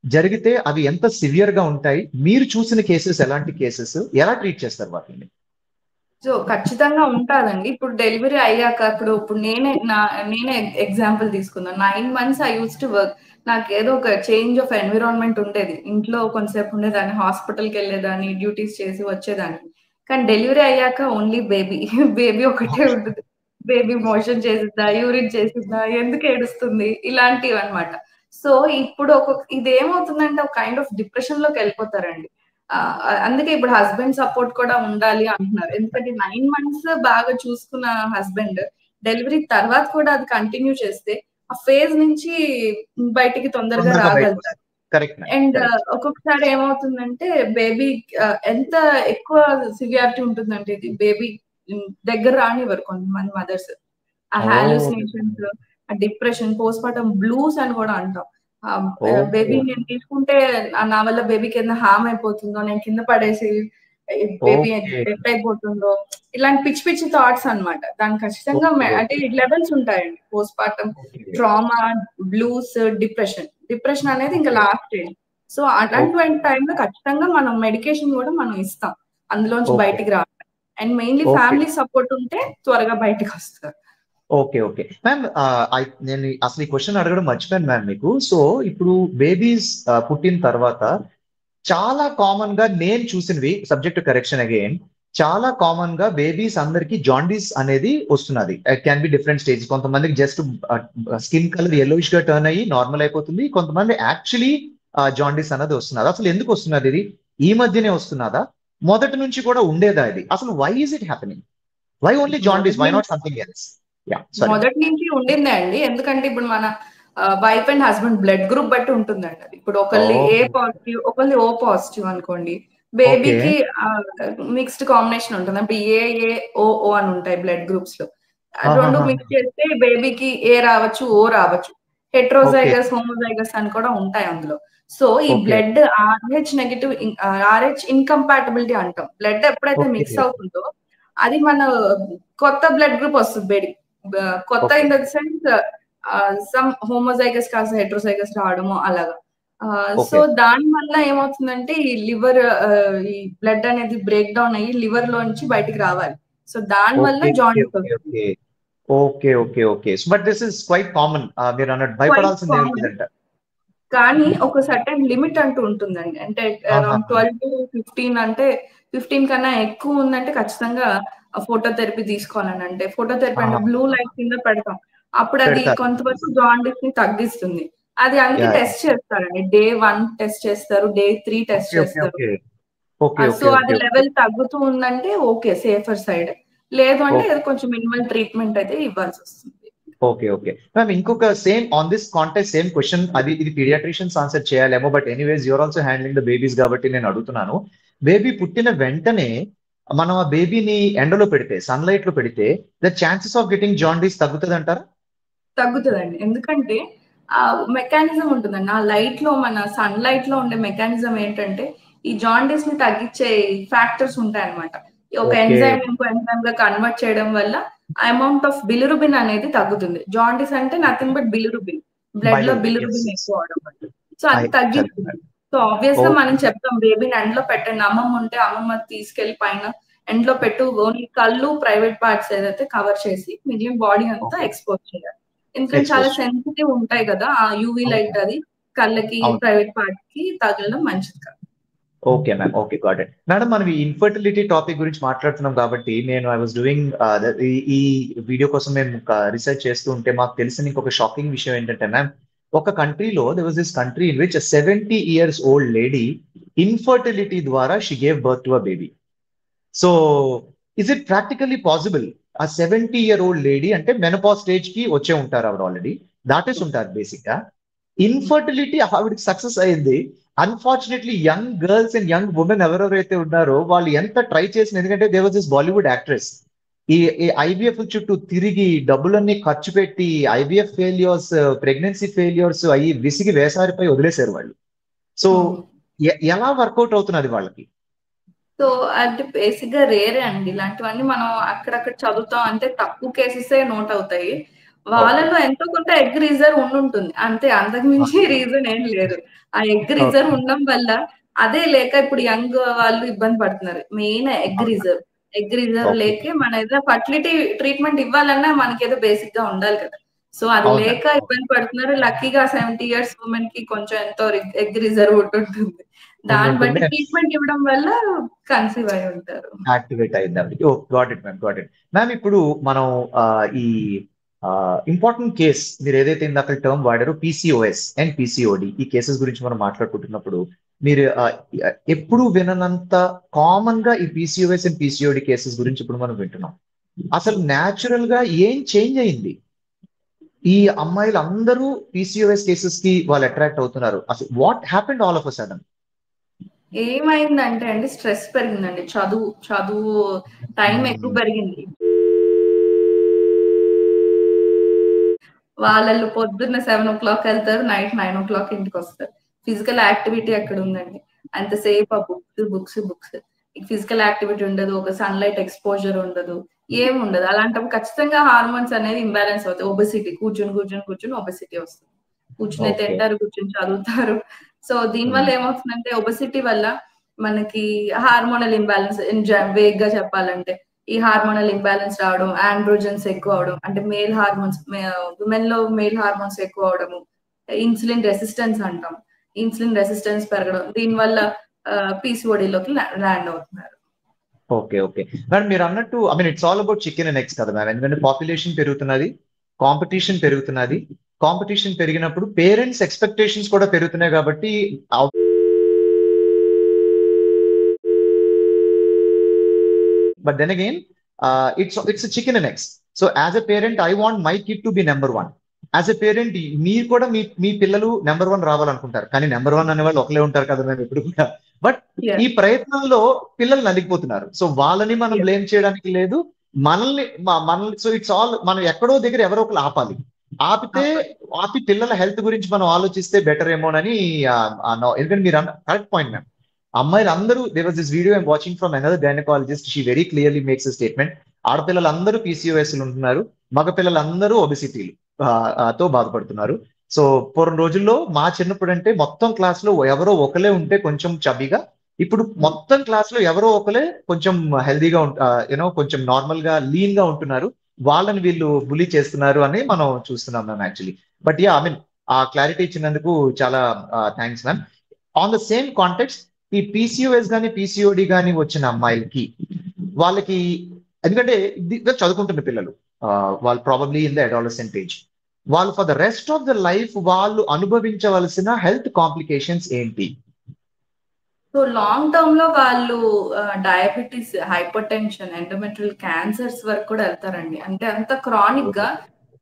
జరిగితే అవి ఎంత సివియర్ గా ఉంటాయి? మీరు చూసిన కేసెస్ ఎలాంటి కేసెస్, ఎలా ట్రీట్ చేస్తారు వాటిని? సో ఖచ్చితంగా ఉంటాదండి. ఇప్పుడు డెలివరీ అయ్యాక ఇప్పుడు నేనే ఎగ్జాంపుల్ తీసుకుందాం. 9 months I use to work. నాకు ఏదో ఒక చేంజ్ ఆఫ్ ఎన్విరాన్మెంట్ ఉండేది. ఇంట్లో కొంతసేపు ఉండేదాన్ని, హాస్పిటల్కి వెళ్ళేదాన్ని, డ్యూటీస్ చేసి వచ్చేదాన్ని. కానీ డెలివరీ అయ్యాక ఓన్లీ బేబీ బేబీ ఒకటే ఉంటుంది. బేబీ మోషన్ చేసిద్దా, యూరిన్ చేసిద్దా, ఎందుకు ఏడుస్తుంది, ఇలాంటివి అనమాట. సో ఇప్పుడు ఇదేమవుతుందంటే ఒక కైండ్ ఆఫ్ డిప్రెషన్ లోకి వెళ్ళిపోతారండి. అందుకే ఇప్పుడు హస్బెండ్ సపోర్ట్ కూడా ఉండాలి అంటున్నారు. ఎందుకంటే 9 months బాగా చూసుకున్న హస్బెండ్ డెలివరీ తర్వాత కూడా అది కంటిన్యూ చేస్తే ఆ ఫేజ్ నుంచి బయటికి తొందరగా రాగలుగుతారు. అండ్ ఒక్కొక్కసారి ఏమవుతుందంటే బేబీ ఎంత ఎక్కువ సివియారిటీ ఉంటుందంటే ఇది బేబీ దగ్గర రానివ్వరు కొంతమంది మదర్స్. ఆ హాలూసినేషన్స్, ఆ డిప్రెషన్, పోస్ట్ పార్టం బ్లూస్ అని కూడా అంటాం. బేబీ నేను తీసుకుంటే నా వల్ల బేబీకి ఏదైనా హామ్ అయిపోతుందో, నేను కింద పడేసి బేబీ డెత్ అయిపోతుందో, ఇలాంటి పిచ్చి పిచ్చి థాట్స్ అనమాట. దానికి ఖచ్చితంగా అంటే లెవెల్స్ ఉంటాయండి. Post partum trauma, blues, depression అనేది ఇంకా లాస్ట్ స్టేజ్. సో అటువంటి టైంలో ఖచ్చితంగా మనం మెడికేషన్ కూడా మనం ఇస్తాం అందులోంచి బయటికి రావాలి. అండ్ మెయిన్లీ ఫ్యామిలీ సపోర్ట్ ఉంటే త్వరగా బయటకు వస్తారు. ఓకే ఓకే మ్యామ్, నేను అసలు ఈ క్వశ్చన్ అడగడం మర్చిపోయాను మ్యామ్ మీకు. సో ఇప్పుడు బేబీస్ పుట్టిన తర్వాత చాలా కామన్ గా నేను చూసినవి, సబ్జెక్ట్ కరెక్షన్ అగైన్, చాలా కామన్ గా బేబీస్ అందరికి జాండీస్ అనేది వస్తున్నది. It can be different stage. కొంతమందికి జస్ట్ స్కిన్ కలర్ yellowish గా టర్న్ అయ్యి నార్మల్ అయిపోతుంది. కొంతమంది యాక్చువల్లీ జాండీస్ అనేది వస్తున్నది. అసలు ఎందుకు వస్తున్నది? ఇది ఈ మధ్యనే వస్తున్నదా, మొదటి నుంచి కూడా ఉండేదా? ఇది అసలు why is it happening? Why only jaundice, why not something else? మొదటి నుంచి ఉండిందే అండి. ఎందుకంటే ఇప్పుడు మన wife and husband blood group బట్టి ఉంటుందండి అది. ఇప్పుడు ఒకళ్ళది ఏ పాజిటివ్, ఒకళ్ళది ఓ పాజిటివ్ అనుకోండి, బేబీకి మిక్స్డ్ కాంబినేషన్ ఉంటుంది. అంటే ఏఏఓ అని ఉంటాయి బ్లడ్ గ్రూప్స్ లో. రెండు మిక్స్ చేస్తే బేబీకి ఏ రావచ్చు, ఓ రావచ్చు. హెట్రోజైగస్, హోమోజైగస్ అని కూడా ఉంటాయి అందులో. సో ఈ blood RH negative, RH incompatibility అంటాం. బ్లడ్ ఎప్పుడైతే మిక్స్ అవుతుందో అది మన కొత్త బ్లడ్ గ్రూప్ వస్తుంది బేబీ. కొత్త in the sense some homozygous కాస్త హెట్రోజైగస్ రావడము అలాగా. సో దాని వల్ల ఏమవుతుందంటే ఈ లివర్, ఈ బ్లడ్ అనేది బ్రేక్ డౌన్ అయ్యి లివర్ లో నుంచి బయటికి రావాలి. సో దాని వల్ల జాండీస్ వస్తుంది. Okay okay okay but this is quite common. మీరు అన్నట్టు భయపడాల్సింది ఏంటంటే కానీ ఒక సర్టెన్ లిమిట్ అంటూ ఉంటుందండి. అంటే అరౌండ్ 12 to 15, అంటే 15 కన్నా ఎక్కువ ఉందంటే ఖచ్చితంగా ఫోటోథెరపీ తీసుకోవాలని. అంటే ఫోటోథెరపీ అంటే బ్లూ లైట్ కింద పెడతాం. అప్పుడు అది కొంతవరకు జాండీస్ ని తగ్గిస్తుంది. అది అందుకే టెస్ట్ చేస్తారండి. Day 1 టెస్ట్ చేస్తారు, Day 3 టెస్ట్ చేస్తారు. సో అది లెవెల్ తగ్గుతూ ఉందంటే ఓకే, సేఫర్ సైడ్. లేదు అంటే కొంచెం మినిమల్ ట్రీట్మెంట్ అయితే ఇవ్వాల్సి వస్తుంది. ఓకే ఓకే మ్యామ్, ఇంకొక same on this context same question, అది ఇది పీడియాట్రిషియన్స్ ఆన్సర్ చేయాలేమో, but anyways you're also handling the babies కాబట్టి నేను అడుగుతున్నాను. బేబీ పుట్టిన వెంటనే మనం ఆ బేబీని ఎండలో పెడితే, సన్లైట్ లో పెడితే, the chances of getting jaundice తగ్గుతుంది అంటారా? తగ్గుతుందండి. ఎందుకంటే ఆ మెకానిజం ఉంటుందండి. ఆ లైట్ లో, మన సన్ లైట్ లో ఉండే మెకానిజం ఏంటంటే ఈ జాండీస్ ని తగ్గించే ఫ్యాక్టర్స్ ఉంటాయి అనమాట. ఒక ఓకే ఎంజైమ్ ఇంకో ఎంజైమ్ గా కన్వర్ట్ చేయడం వల్ల అమౌంట్ ఆఫ్ బిలిరుబిన్ అనేది తగ్గుతుంది. జాండీస్ అంటే నథింగ్ బట్ బిలిరుబిన్, బ్లడ్ లో బైలోబిన్ ఎస్ బిలిరుబిన్ ఎస్ ఎక్కువ అవడం వల్ల. సో అది కరెక్ట్ తగ్గిస్తుంది. మేడం. సో ఆబ్వియస్ గా మనం ఓకే చెప్తాం బేబీని ఎండలో పెట్టండి, అమ్మమ్మ ఉంటే అమ్మమ్మ తీసుకెళ్లి పైన ఎండలో పెట్టు, ఓన్లీ కళ్ళు ప్రైవేట్ పార్ట్స్ ఏదైతే కవర్ చేసి మిగిలిన బాడీ అంతా ఓకే ఎక్స్పోజ్ చేయాలి. ఎందుకంటే చాలా ఎక్స్పోజ్ చేయాలి. సెన్సిటివ్ ఉంటాయి కదా ఆ యూవీ లైట్, అవును అది కళ్ళకి అవును. ప్రైవేట్ పార్ట్ కి తగలడం మంచిది కాదు. Okay ma'am, okay got it madam. మనం ఈ ఇన్ఫర్టిలిటీ టాపిక్ గురించి మాట్లాడుతున్నాం కాబట్టి నేను ఐ వాస్ డూయింగ్ ఈ వీడియో కోసం మేము రీసెర్చ్ చేస్తూ ఉంటే మాకు తెలిసిన ఇంకొక షాకింగ్ విషయం ఏంటంటే మ్యామ్, ఒక కంట్రీలో there was this country in which 70 years old lady infertility ద్వారా she gave birth to a baby. So is it practically possible? ఆ 70-year-old లేడీ అంటే మెనోపాజ్ స్టేజ్ కి వచ్చే ఉంటారు, ఆవిడ ఆల్రెడీ దాటేసి ఉంటారు బేసిక్ గా. ఇన్ఫర్టిలిటీ ఆవిడకి సక్సెస్ అయింది. Unfortunately young girls and young women ఎవరెవరైతే ఉన్నారో వాళ్ళు ఎంత ట్రై చేసిన, ఎందుకంటే they was this Bollywood actress, ఈ ఐవీఎఫ్ చుట్టూ తిరిగి డబ్బులన్నీ ఖర్చు పెట్టి ఐవీఎఫ్ ఫెయిల్యూర్స్, ప్రెగ్నెన్సీ ఫెయిల్యూర్స్ అయ్యి విసిగి వేసారిపై వదిలేశారు వాళ్ళు. సో ఎలా వర్కౌట్ అవుతున్నది వాళ్ళకి? సో అంటే బేసిక్ గా రేరే అండి ఇలాంటివన్నీ. మనం అక్కడక్కడ చదువుతాం, అంటే తక్కువ కేసెసే నోట్ అవుతాయి. ఓకే వాళ్ళలో ఎంతో కొంత ఎగ్ రిజర్వ్ ఉండుంటుంది అంతే, అంతకు మించి రీజన్ ఏం లేదు. ఆ ఎగ్ రిజర్వ్ ఓకే ఉండడం వల్ల, అదే లేక ఇప్పుడు యంగ్ వాళ్ళు ఇబ్బంది పడుతున్నారు. Main egg reserve. Egg reserve okay లేకే మన ఏదైనా ఫర్టిలిటీ ట్రీట్మెంట్ ఇవ్వాలన్నా మనకేదో బేసిక్ గా ఉండాలి కదా. సో అది అవును లేక మ్యామ్. ఇబ్బంది పడుతున్నారు. లక్కీగా 70 years ఉమెన్ కి కొంచెం ఎంతో ఎగ్ రిజర్వ్ ఉంటుంటుంది. దాన్ని ఉండుంటుంది. బట్టి ట్రీట్మెంట్ ఇవ్వడం వల్ల కన్సీవ్ అయి ఉంటారు. యాక్టివేట్ అయింది. Oh got it ma'am, got it ma'am. ఇప్పుడు మనం ఈ ఇంపార్టెంట్ కేస్ మీరు ఏదైతే ఇందాక టర్మ్ వాడారో పీసీఓఎస్ అండ్ పీసీఓడి, ఈ కేసెస్ గురించి మనం మాట్లాడుకుంటున్నప్పుడు మీరు ఎప్పుడు విననంత కామన్ గా ఈ పీసీఓఎస్ అండ్ పీసీఓడి కేసెస్ గురించి ఇప్పుడు మనం వింటున్నాం. అసలు న్యాచురల్ గా ఏం చేంజ్ అయింది? ఈ అమ్మాయిలు అందరూ పీసీఓఎస్ కేసెస్ కి వాళ్ళు అట్రాక్ట్ అవుతున్నారు. అసలు what happened all of a sudden? ఏమైందంటే అండి, స్ట్రెస్ పెరిగిందండి. చదువు టైం ఎక్కువ పెరిగింది. వాళ్ళు పొద్దున్న 7:00 వెళ్తారు, నైట్ 9:00 ఇంటికి వస్తారు. ఫిజికల్ యాక్టివిటీ ఎక్కడ ఉందండి? అంతసేపు ఆ బుక్స్. ఫిజికల్ యాక్టివిటీ ఉండదు, ఒక సన్‌లైట్ ఎక్స్‌పోజర్ ఉండదు, ఏముండదు. అలాంటప్పుడు ఖచ్చితంగా హార్మోన్స్ అనేది ఇంబాలెన్స్ అవుతాయి. ఒబెసిటీ, కూర్చొని ఒబెసిటీ వస్తుంది. కూర్చునే ఓకే తింటారు, కూర్చొని చదువుతారు. సో దీనివల్ల ఏమవుతుందంటే, ఒబెసిటీ వల్ల మనకి హార్మోనల్ ఇంబాలెన్స్, వేగ్‌గా చెప్పాలంటే ఈ హార్మోనల్ ఇంబాలెన్స్ రావడం, ఆండ్రోజన్స్ ఎక్కువ అవడం, అంటే మేల్ హార్మోన్స్, విమెన్ లో మేల్ హార్మోన్స్ ఎక్కువ అవడము, ఇన్సులిన్ రెసిస్టెన్స్ అంటాం. ఇన్సులిన్ రెసిస్టెన్స్ పెరగడం, దీనివల్ల పీసీఓడిలోకి ల్యాండ్ అవుతున్నారు. ఓకే ఓకే మేడం, మీరు అన్నట్టు I mean it's all about chicken and eggs కదా మేడం. ఎందుకంటే పాపులేషన్ పెరుగుతున్నది, కాంపిటీషన్ పెరిగినప్పుడు పేరెంట్స్ ఎక్స్పెక్టేషన్స్ కూడా పెరుగుతున్నాయి కాబట్టి but then again it's chicken and eggs. So as a parent I want my kid to be number one. As a parent మీరు కూడా మీ పిల్లలు నెంబర్ వన్ రావాలనుకుంటారు, కానీ నెంబర్ వన్ అనే వాళ్ళు ఒకలే ఉంటారు కదా మేము ఎప్పుడు కూడా. బట్ ఈ Yes, ప్రయత్నంలో పిల్లలు నలిగిపోతున్నారు. సో వాళ్ళని మనం yes. బ్లేమ్ చేయడానికి లేదు, మనల్ని. సో ఇట్స్ ఆల్ మనం ఎక్కడో దగ్గర ఎవరో ఒకరు ఆపాలి. ఆపి పిల్లల హెల్త్ గురించి మనం ఆలోచిస్తే బెటర్ ఏమోనని. ఎందుకంటే మీరు కరెక్ట్ పాయింట్ మ్యామ్. అమ్మాయిలు అందరూ, there was this video I'm watching from another gynaecologist, she very clearly makes a statement. ఆడపిల్లలందరూ పీసీఓఎస్ ఉంటున్నారు, మగపిల్లలందరూ ఒబెసిటీలు తో బాధపడుతున్నారు. సో పూర్వం రోజుల్లో మా చిన్నప్పుడు అంటే మొత్తం క్లాస్ లో ఎవరో ఒకలే ఉంటే కొంచెం చబ్బిగా, ఇప్పుడు మొత్తం క్లాస్ లో ఎవరో ఒకలే కొంచెం హెల్దీగా యూనో కొంచెం నార్మల్ గా లీన్ గా ఉంటున్నారు. వాళ్ళని వీళ్ళు బులీ చేస్తున్నారు అని మనం చూస్తున్నాం ma'am actually. But ya I mean ఆ క్లారిటీ ఇచ్చినందుకు చాలా thanks ma'am. On the same context, ఈ పీసీఓఎస్ కానీ పీసీఓడి కానీ వచ్చిన అమ్మాయిలకి వాళ్ళకి, ఎందుకంటే చదువుకుంటున్న పిల్లలు, వాళ్ళు probably in the adolescent age, వాళ్ళు for the rest of the life వాళ్ళు అనుభవించవలసిన హెల్త్ కాంప్లికేషన్స్ ఏంటి? సో లాంగ్ టర్మ్ లో వాళ్ళు diabetes, hypertension, endometrial cancers వరకు కూడా వెళ్తారండి. అంటే అంత క్రానిక్ గా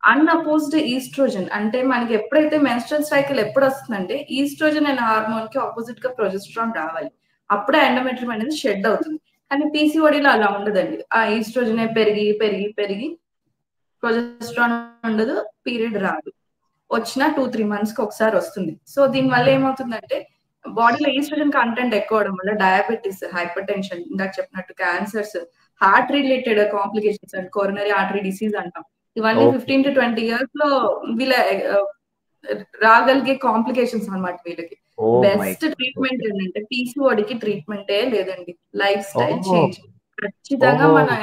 అన్అపోజ్డ్ ఈస్ట్రోజన్, అంటే మనకి ఎప్పుడైతే మెన్స్ట్రల్ సైకిల్ ఎప్పుడు వస్తుందంటే ఈస్ట్రోజన్ అనే హార్మోన్ కి ఆపోజిట్ గా ప్రొజెస్ట్రాన్ రావాలి, అప్పుడే ఎండోమెట్రియం అనేది షెడ్ అవుతుంది. కానీ పీసీఓడిలో అలా ఉండదండి. ఆ ఈస్ట్రోజనే పెరిగి పెరిగి పెరిగి ప్రొజెస్ట్రాన్ ఉండదు, పీరియడ్ రాదు. వచ్చిన 2-3 months కి ఒకసారి వస్తుంది. సో దీని వల్ల ఏమవుతుందంటే బాడీలో ఈస్ట్రోజన్ కంటెంట్ ఎక్కువ అవడం వల్ల డయాబెటీస్, హైపర్ టెన్షన్, ఇందాక చెప్పినట్టు cancers, heart related complications and coronary artery disease అంటాం. ఇవన్నీ ఓకే 15 to 20 years లో వీళ్ళ రాగలిగే కాంప్లికేషన్స్ అన్నమాట వీళ్ళకి. Oh my best god treatment okay ఏంటంటే పీసీఓడికి ట్రీట్మెంటే లేదండి. Lifestyle oh change. ఖచ్చితంగా ఓ మనం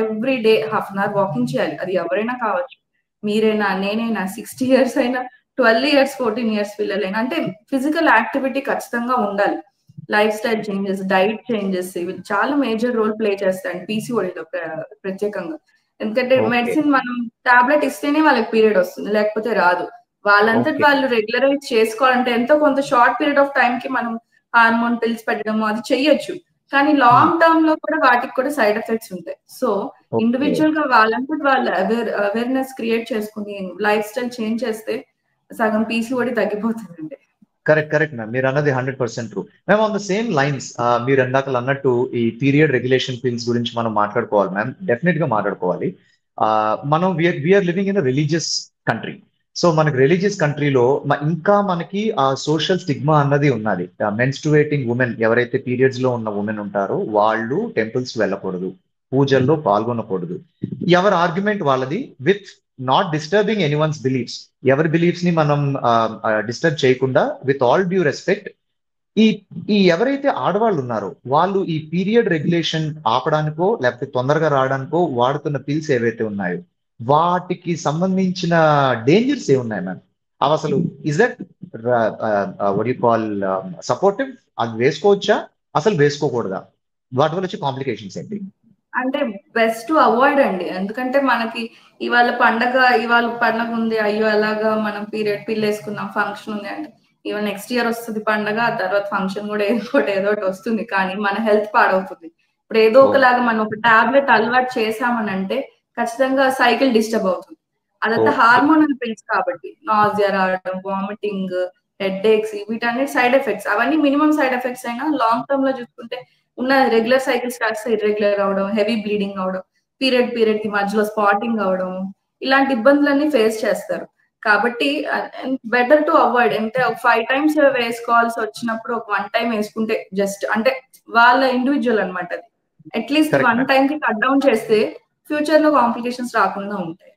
every day half an hour walking చేయాలి. అది ఎవరైనా కావచ్చు. మీరైనా, నేనైనా, 60 ఇయర్స్ అయినా, 12 ఇయర్స్, 14 ఇయర్స్ పిల్లలైనా. అంటే ఫిజికల్ యాక్టివిటీ ఖచ్చితంగా ఉండాలి. Life style changes, diet changes ఇవి చాలా మేజర్ రోల్ ప్లే చేస్తాయండి పీసీఓడిలో ప్రత్యేకంగా. ఎందుకంటే ఓకే మెడిసిన్ మనం టాబ్లెట్ ఇస్తేనే వాళ్ళకి పీరియడ్ వస్తుంది. లేకపోతే రాదు. వాళ్ళంతట ఓకే వాళ్ళు రెగ్యులరైజ్ చేసుకోవాలంటే ఎంతో కొంత షార్ట్ పీరియడ్ ఆఫ్ టైం కి మనం హార్మోన్ పిల్స్ పెట్టడం అది చెయ్యొచ్చు. కానీ లాంగ్ టర్మ్ లో కూడా వాటికి కూడా సైడ్ ఎఫెక్ట్స్ ఉంటాయి. సో ఓకే ఇండివిజువల్ గా వాళ్ళంతట వాళ్ళు అవేర్నెస్ క్రియేట్ చేసుకుని లైఫ్ స్టైల్ చేంజ్ చేస్తే సగం పీసీఓడి తగ్గిపోతుందండి. కరెక్ట్ కరెక్ట్ మ్యామ్ మీరు అన్నది 100% true ma'am. On the same lines మీరు ఇందాక అన్నట్టు ఈ పీరియడ్ రెగ్యులేషన్ పిల్స్ గురించి మనం మాట్లాడుకోవాలి మ్యామ్, డెఫినెట్ గా మాట్లాడుకోవాలి. మనం we're living in religious country. So మనకి రిలీజియస్ కంట్రీలో ఇంకా మనకి ఆ సోషల్ స్టిగ్మా అన్నది ఉన్నది. మెన్స్ట్రుయేటింగ్ ఉమెన్ ఎవరైతే పీరియడ్స్ లో ఉన్న ఉమెన్ ఉంటారో వాళ్ళు టెంపుల్స్ వెళ్ళకూడదు, పూజల్లో పాల్గొనకూడదు. ఎవరి ఆర్గ్యుమెంట్ వాళ్ళది, with not disturbing anyone's beliefs. ఎవరి బిలీఫ్స్ ని మనం డిస్టర్బ్ చేయకుండా, విత్ ఆల్ డ్యూ రెస్పెక్ట్, ఈ ఈ ఎవరైతే ఆడవాళ్ళు ఉన్నారో వాళ్ళు ఈ పీరియడ్ రెగ్యులేషన్ ఆపడానికో లేకపోతే తొందరగా రావడానికో వాడుతున్న పిల్స్ ఏవైతే ఉన్నాయో వాటికి సంబంధించిన డేంజర్స్ ఏమున్నాయి మ్యామ్? అవి అసలు is that వడ్ you call supportive? అది వేసుకోవచ్చా, అసలు వేసుకోకూడదా? వాటి వల్ల వచ్చే కాంప్లికేషన్స్ ఏంటి? అంటే బెస్ట్ టు అవాయిడ్ అండి. ఎందుకంటే మనకి ఇవాళ పండగ ఉంది. అయ్యో! అలాగా మనం పిల్లేసుకున్నాం, ఫంక్షన్ ఉంది అంటే ఈవెన్ నెక్స్ట్ ఇయర్ వస్తది పండగ. ఆ తర్వాత ఫంక్షన్ కూడా ఏదో ఒకటి వస్తుంది. కానీ మన హెల్త్ పాడవుతుంది. ఇప్పుడు ఏదో ఓ ఒకలాగా మనం ఒక టాబ్లెట్ అలవాటు చేశామనంటే ఖచ్చితంగా సైకిల్ డిస్టర్బ్ అవుతుంది. అదంతా ఓకే హార్మోనల్ పిల్స్ కాబట్టి నాసియా రావడం, వామిటింగ్, హెడ్‌ఏక్స్ వీటన్నిటి సైడ్ ఎఫెక్ట్స్. అవన్నీ మినిమమ్ సైడ్ ఎఫెక్ట్స్ అయినా లాంగ్ టర్మ్ లో చూసుకుంటే ఉన్న రెగ్యులర్ సైకిల్స్ కాస్త ఇర్రెగ్యులర్ అవడం, హెవీ బ్లీడింగ్ అవడం, పీరియడ్ కి మధ్యలో స్పాటింగ్ అవడం, ఇలాంటి ఇబ్బందులన్నీ ఫేస్ చేస్తారు. కాబట్టి బెటర్ టు అవాయిడ్. అంటే ఒక 5 టైమ్స్ వేసుకోవాల్సి వచ్చినప్పుడు ఒక 1 టైమ్ వేసుకుంటే జస్ట్ అంటే వాళ్ళ ఇండివిడ్యువల్ అన్నమాట అది. At least correct 1 ma'am. టైమ్ కి కట్ డౌన్ చేస్తే ఫ్యూచర్ లో కాంప్లికేషన్స్ రాకుండా ఉంటాయి.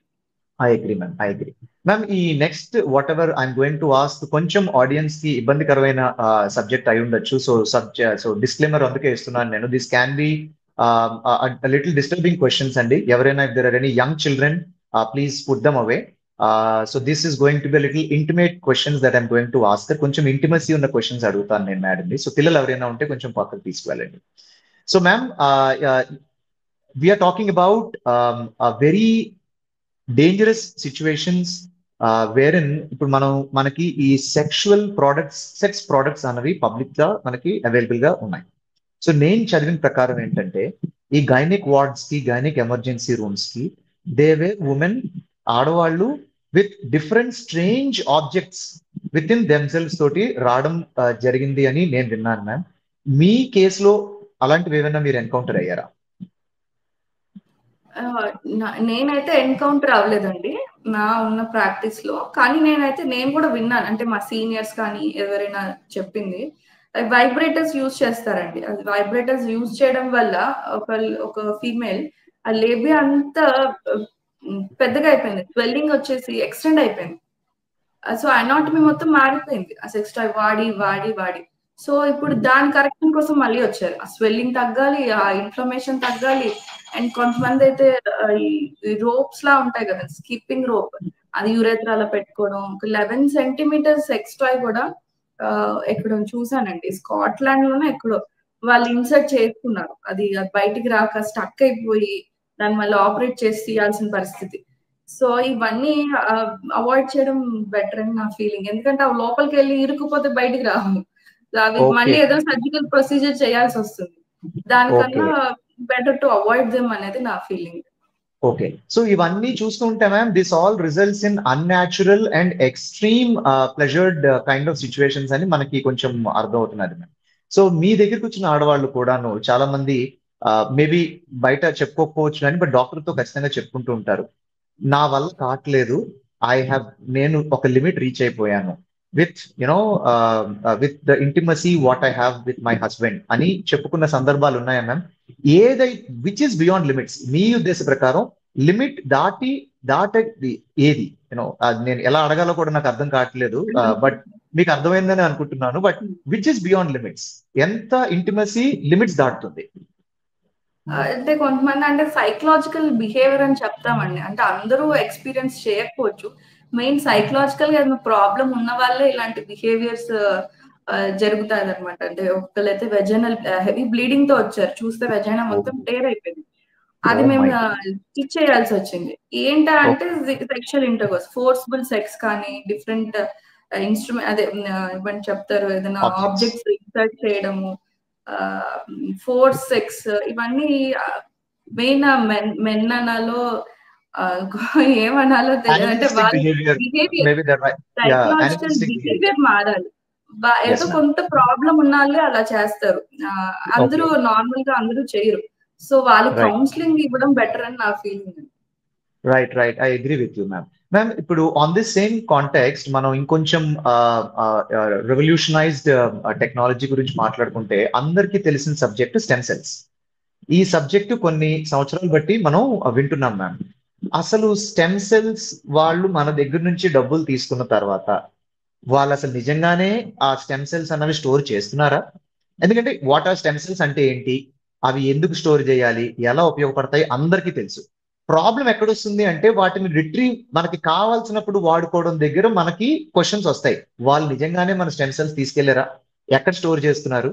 I agree ma'am, I agree ma'am. ఈ next whatever I'm going to ask కొంచెం ఆడియన్స్ కి ఇబ్బందికరమైన సబ్జెక్ట్ అయి ఉండొచ్చు. సో డిస్క్లైమర్ అందుకే ఇస్తున్నాను నేను. This can be little disturbing questions అండి. ఎవరైనా if there are any young children please put them away. So this is going to be little intimate questions that I'm going to ask. కొంచెం ఇంటిమసీ ఉన్న క్వశ్చన్స్ అడుగుతాను నేను మేడంని. సో పిల్లలు ఎవరైనా ఉంటే కొంచెం పక్కకు తీసుకువెళ్ళండి. So ma'am, we're talking about very dangerous situations wherein ఇప్పుడు మనకి ఈ సెక్స్ ప్రోడక్ట్స్ అనేవి పబ్లిక్ గా మనకి అవైలబుల్ గా ఉన్నాయి. సో నేను చదివిన ప్రకారం ఏంటంటే ఈ గైనిక్ వార్డ్స్ కి, గైనిక్ ఎమర్జెన్సీ రూమ్స్ కి దేవే ఉమెన్, ఆడవాళ్ళు with different strange objects with in themselves తోటి రావడం జరిగింది అని నేను విన్నాను మ్యామ్. మీ కేసులో అలాంటివి ఏమైనా మీరు ఎన్కౌంటర్ అయ్యారా? నేనైతే ఎన్కౌంటర్ అవ్వలేదండి నా ఉన్న ప్రాక్టీస్ లో. కానీ నేను కూడా విన్నాను. అంటే మా సీనియర్స్ కానీ ఎవరైనా చెప్పింది వైబ్రేటర్స్ యూజ్ చేస్తారండి. అది వైబ్రేటర్స్ యూజ్ చేయడం వల్ల ఒక ఒక ఫీమేల్ ఆ లేబియా అంతా పెద్దగా అయిపోయింది, స్వెల్లింగ్ వచ్చేసి ఎక్స్టెండ్ అయిపోయింది. సో అనాటమీ మొత్తం మారిపోయింది ఆ సెక్స్ టాయ్ వాడి వాడి వాడి. సో ఇప్పుడు దాని కరెక్షన్ కోసం మళ్ళీ వచ్చారు. ఆ స్వెల్లింగ్ తగ్గాలి, ఆ ఇన్ఫ్లమేషన్ తగ్గాలి. అండ్ కొంతమంది అయితే ఈ రోప్స్ లా ఉంటాయి కదా, స్కిప్పింగ్ రోప్, అది యురేత్రాలో పెట్టుకోవడం. ఒక 11 సెంటీమీటర్స్ సెక్స్ టాయ్ కూడా ఎక్కడో చూసానండి, స్కాట్లాండ్ లోనే ఎక్కడో వాళ్ళు ఇన్సర్ట్ చేసుకున్నారు. అది బయటికి రాక స్టక్ అయిపోయి దాన్ని మళ్ళీ ఆపరేట్ చేసి తీయాల్సిన పరిస్థితి. సో ఇవన్నీ అవాయిడ్ చేయడం బెటర్ అని నా ఫీలింగ్. ఎందుకంటే అవి లోపలికి వెళ్ళి ఇరుక్కుపోతే బయటికి రావు. అవి ఓకే మళ్ళీ ఏదో సర్జికల్ ప్రొసీజర్ చేయాల్సి వస్తుంది. ఓకే దానికన్నా బెటర్ టు అవాయిడ్ దెమ్ అనేది నా ఫీలింగ్. ఓకే. సో ఇవన్నీ చూస్తుంటే ma'am this all results in unnatural and extreme pleasured kind of situations అని మనకి కొంచెం అర్థం అవుతున్నది మ్యామ్. సో మీ దగ్గరికి వచ్చిన ఆడవాళ్ళు కూడాను చాలా మంది మేబీ బయట చెప్పుకోకపోవచ్చు కానీ బట్ డాక్టర్తో ఖచ్చితంగా చెప్పుకుంటూ ఉంటారు, నా వల్ల కావట్లేదు, ఐ హ్యావ్ నేను ఒక లిమిట్ రీచ్ అయిపోయాను, with you know with the intimacy what I have with my husband అని చెప్పుకున్న సందర్భాలు ఉన్నాయా మ్యామ్? ఏదై విచ్ ఇస్ బియాండ్ లిమిట్స్ మీ ఉద్దేశ ప్రకారం లిమిట్ దాటది ఏది? యూనో నేను ఎలా అడగాలో కూడా నాకు అర్థం కావట్లేదు, బట్ మీకు అర్థమైందని అనుకుంటున్నాను. But which is beyond limits? ఎంత ఇంటిమసీ లిమిట్స్ దాటుతుంది? అంటే కొంతమంది అంటే సైకలాజికల్ బిహేవియర్ అని చెప్తామండి. అంటే అందరూ ఎక్స్పీరియన్స్ చేయకపోవచ్చు. మెయిన్ సైకలాజికల్ గా ఏదైనా ప్రాబ్లం ఉన్న వాళ్ళే ఇలాంటి బిహేవియర్స్ జరుగుతాయి అనమాట. అంటే ఒకళ్ళైతే వెజైనల్ హెవీ బ్లీడింగ్ తో వచ్చారు. చూస్తే వెజైనా మొత్తం టేర్ అయిపోయింది. అది Oh మేము my God. స్టిచ్ చేయాల్సి వచ్చింది. ఏంటా అంటే సెక్షువల్ ఇంటర్కోర్స్, ఫోర్స్ఫుల్ సెక్స్ కానీ డిఫరెంట్ ఇన్స్ట్రుమెంట్ అదే ఇవన్నీ చెప్తారు, ఏదైనా Objects. ఆబ్జెక్ట్స్ ఇన్సర్ట్ చేయడము, ఫోర్స్ సెక్స్, ఇవన్నీ మెయిన్ మెన్ అనాలో ఏమనాలో తెలియదు. అంటే Animalistic వాళ్ళ behavior, behaviour, maybe that right. Yeah, psychological animalistic behavior. Behaviour మారాలి. Yes, ఏదో ma'am. కొంత ప్రాబ్లం ఉన్నాళ్ళే అలా చేస్తారు. అందరూ Okay. నార్మల్ గా అందరూ చేయరు. సో వాళ్ళు Right. కౌన్సిలింగ్ ఇవ్వడం బెటర్ అని నా feeling. Right, right. I agree with you, ma'am. Ma'am, ఇప్పుడు ఆన్ దిస్ సేమ్ కాంటెక్స్ట్ మనం ఇంకొంచెం రెవల్యూషనైజ్డ్ టెక్నాలజీ గురించి మాట్లాడుకుంటే అందరికీ తెలిసిన సబ్జెక్ట్ స్టెమ్ సెల్స్. ఈ సబ్జెక్టు కొన్ని సంవత్సరాలు బట్టి మనం వింటున్నాం మ్యామ్. అసలు స్టెమ్ సెల్స్ వాళ్ళు మన దగ్గర నుంచి డబ్బులు తీసుకున్న తర్వాత వాళ్ళు అసలు నిజంగానే ఆ స్టెమ్ సెల్స్ అన్నవి స్టోర్ చేస్తున్నారా? ఎందుకంటే వాట్ ఆర్ స్టెమ్ సెల్స్ అంటే ఏంటి, అవి ఎందుకు స్టోర్ చేయాలి, ఎలా ఉపయోగపడతాయి అందరికీ తెలుసు. ప్రాబ్లం ఎక్కడొస్తుంది అంటే వాటిని రిట్రీవ్ మనకి కావాల్సినప్పుడు వాడుకోవడం దగ్గర మనకి క్వశ్చన్స్ వస్తాయి. వాళ్ళు నిజంగానే మన స్టెమ్ సెల్స్ తీసుకెళ్లారా? ఎక్కడ స్టోర్ చేస్తున్నారు?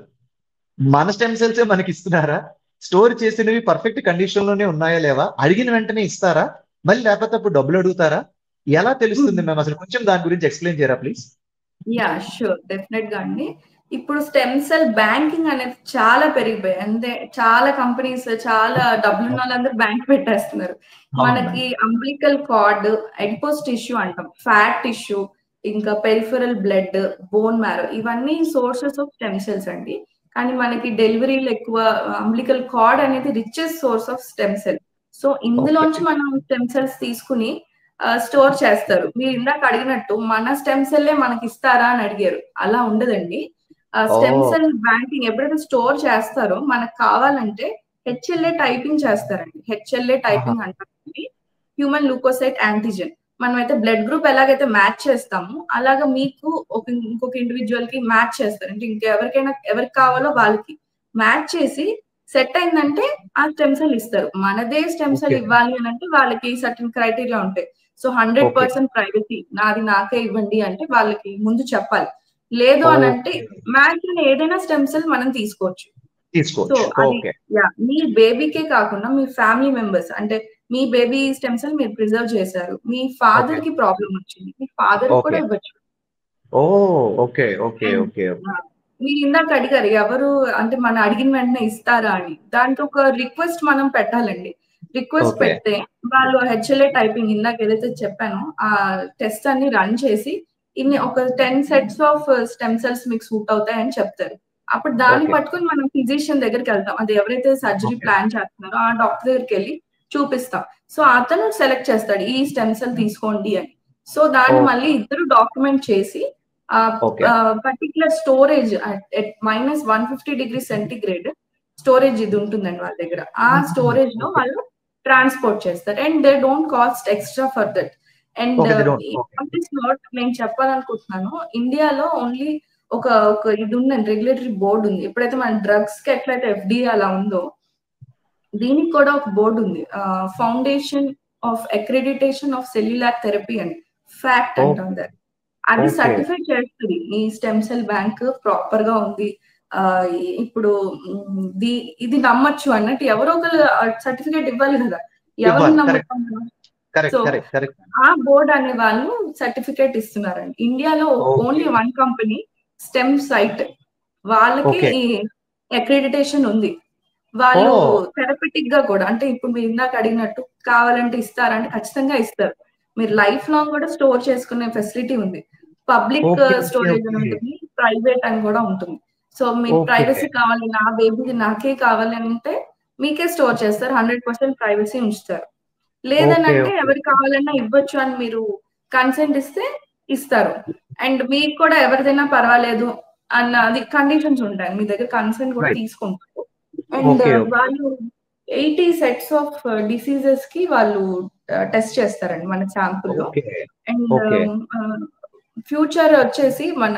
మన స్టెమ్ సెల్సే మనకి ఇస్తున్నారా? స్టోర్ చేసినవి పర్ఫెక్ట్ కండిషన్ లోనే ఉన్నాయా లేవా? అడిగిన వెంటనే ఇస్తారా? మళ్ళీ లేకపోతే అప్పుడు డబ్బులు అడుగుతారా? ఎలా తెలుస్తుంది మేము? అసలు కొంచెం దాని గురించి ఎక్స్ప్లెయిన్ చేయరా ప్లీజ్? యా షూర్, డెఫినెట్ గా అండి. ఇప్పుడు స్టెమ్ సెల్ బ్యాంకింగ్ అనేది చాలా పెరిగిపోయాయి. అంటే చాలా కంపెనీస్, చాలా డబ్బులున్న వాళ్ళందరూ బ్యాంక్ పెట్టేస్తున్నారు. మనకి అంబ్లికల్ కార్డ్, ఎడిపోస్ టిష్యూ అంటాం, ఫ్యాట్ టిష్యూ, ఇంకా పెరిఫరల్ బ్లడ్, బోన్ మ్యారో, ఇవన్నీ సోర్సెస్ ఆఫ్ స్టెమ్ సెల్స్ అండి. కానీ మనకి డెలివరీలు ఎక్కువ. అంబ్లికల్ కార్డ్ అనేది richest source of stem cell. So ఇందులోంచి మనం స్టెమ్ సెల్స్ తీసుకుని స్టోర్ చేస్తారు. మీరు ఇందాక అడిగినట్టు మన స్టెమ్ సెల్లే మనకి ఇస్తారా అని అడిగారు. అలా ఉండదండి. స్టెమ్ సెల్ బ్యాంకింగ్ ఎప్పుడైతే స్టోర్ చేస్తారో మనకు కావాలంటే హెచ్ఎల్ఏ టైపింగ్ చేస్తారండి. హెచ్ఎల్ఏ టైపింగ్ అంటారండి, హ్యూమన్ లూకోసైట్ యాంటీజెన్. మనం అయితే బ్లడ్ గ్రూప్ ఎలాగైతే మ్యాచ్ చేస్తామో అలాగా మీకు ఇంకొక ఇండివిజువల్ కి మ్యాచ్ చేస్తారు. అంటే ఇంకెవరికైనా ఎవరికి కావాలో వాళ్ళకి మ్యాచ్ చేసి సెట్ అయిందంటే ఆ స్టెమ్ సెల్ ఇస్తారు. మనదే స్టెమ్ సెల్ ఇవ్వాలి అని అంటే వాళ్ళకి సర్టన్ క్రైటీరియా ఉంటాయి. సో 100% ప్రైవసీ, నాది నాకే ఇవ్వండి అంటే వాళ్ళకి ముందు చెప్పాలి. లేదు అని అంటే మ్యాచ్ ఏదైనా స్టెమ్ సెల్ మనం తీసుకోవచ్చు. సో అది మీ బేబీకే కాకుండా మీ ఫ్యామిలీ మెంబర్స్, అంటే మీ బేబీ స్టెమ్ సెల్ మీరు ప్రిజర్వ్ చేశారు, మీ ఫాదర్ కి ప్రాబ్లం వచ్చింది, మీ ఫాదర్ కూడా ఇవ్వచ్చు. మీరు ఇందాక అడిగారు ఎవరు అంటే మనం అడిగిన వెంటనే ఇస్తారా అని. దానికి ఒక రిక్వెస్ట్ మనం పెట్టాలండి. రిక్వెస్ట్ పెడితే వాళ్ళు హెచ్ఎల్ఏ టైపింగ్ ఇందాక ఏదైతే చెప్పానో ఆ టెస్ట్ అన్ని రన్ చేసి ఇన్ని ఒక 10 సెట్స్ ఆఫ్ స్టెమ్ సెల్స్ మీకు సూట్ అవుతాయి అని చెప్తారు. అప్పుడు దాన్ని పట్టుకుని మనం ఫిజిషియన్ దగ్గరికి వెళ్తాం. అది ఎవరైతే సర్జరీ ప్లాన్ చేస్తున్నారో ఆ డాక్టర్ దగ్గరికి వెళ్ళి చూపిస్తాం. సో అతను సెలెక్ట్ చేస్తాడు ఈ స్టెమ్ సెల్ తీసుకోండి అని. సో దాన్ని మళ్ళీ ఇద్దరు డాక్యుమెంట్ చేసి particular storage at -150°C storage ఇది ఉంటుందండి వాళ్ళ దగ్గర. ఆ స్టోరేజ్ లో వాళ్ళు ట్రాన్స్పోర్ట్ చేస్తారు. And they don't cost extra for that. And నేను చెప్పాలనుకుంటున్నాను, ఇండియాలో ఓన్లీ ఒక ఇది ఉందండి, రెగ్యులేటరీ బోర్డు ఉంది. ఎప్పుడైతే మన డ్రగ్స్ కి ఎట్లయితే ఎఫ్డిఏ అలా ఉందో దీనికి కూడా ఒక బోర్డు ఉంది, foundation of accreditation of cellular therapy అని, ఫ్యాక్ట్ అంటాం దాన్ని. అది సర్టిఫై చేస్తుంది ఈ స్టెమ్ సెల్ బ్యాంక్ ప్రాపర్ గా ఉంది, ఇప్పుడు ఇది నమ్మచ్చు అన్నట్టు ఎవరో ఒకరు సర్టిఫికేట్ ఇవ్వాలి కదా, ఎవరు నమ్ముతాం. సో ఆ బోర్డ్ అనే వాళ్ళు సర్టిఫికేట్ ఇస్తున్నారండి. ఇండియాలో only one company StemCyte, వాళ్ళకి ఈ అక్రెడిటేషన్ ఉంది. వాళ్ళు థెరపెటిక్ గా కూడా, అంటే ఇప్పుడు మీరు ఇందాక అడిగినట్టు కావాలంటే ఇస్తారంటే ఖచ్చితంగా ఇస్తారు. మీరు లైఫ్ లాంగ్ కూడా స్టోర్ చేసుకునే ఫెసిలిటీ ఉంది. పబ్లిక్ స్టోరేజ్ అని ఉంటుంది, ప్రైవేట్ అని కూడా ఉంటుంది. సో మీకు ప్రైవసీ కావాలి, నా బేబీకి నాకే కావాలి అంటే మీకే స్టోర్ చేస్తారు, 100% ప్రైవసీ ఉంచుతారు. లేదనంటే ఎవరికి కావాలన్నా ఇవ్వచ్చు అని మీరు కన్సెంట్ ఇస్తే ఇస్తారు. అండ్ మీకు కూడా ఎవరిదైనా పర్వాలేదు అన్నది కండిషన్స్ ఉంటాయి. మీ దగ్గర కన్సెంట్ కూడా రైట్. తీసుకుంటారు. అండ్ ఓకే ఓకే వాళ్ళు 80 సెట్స్ ఆఫ్ డిసీజెస్ కి వాళ్ళు టెస్ట్ చేస్తారండి మన శాంపుల్లో. ఓకే అండ్ ఓకే ఫ్యూచర్ వచ్చేసి మన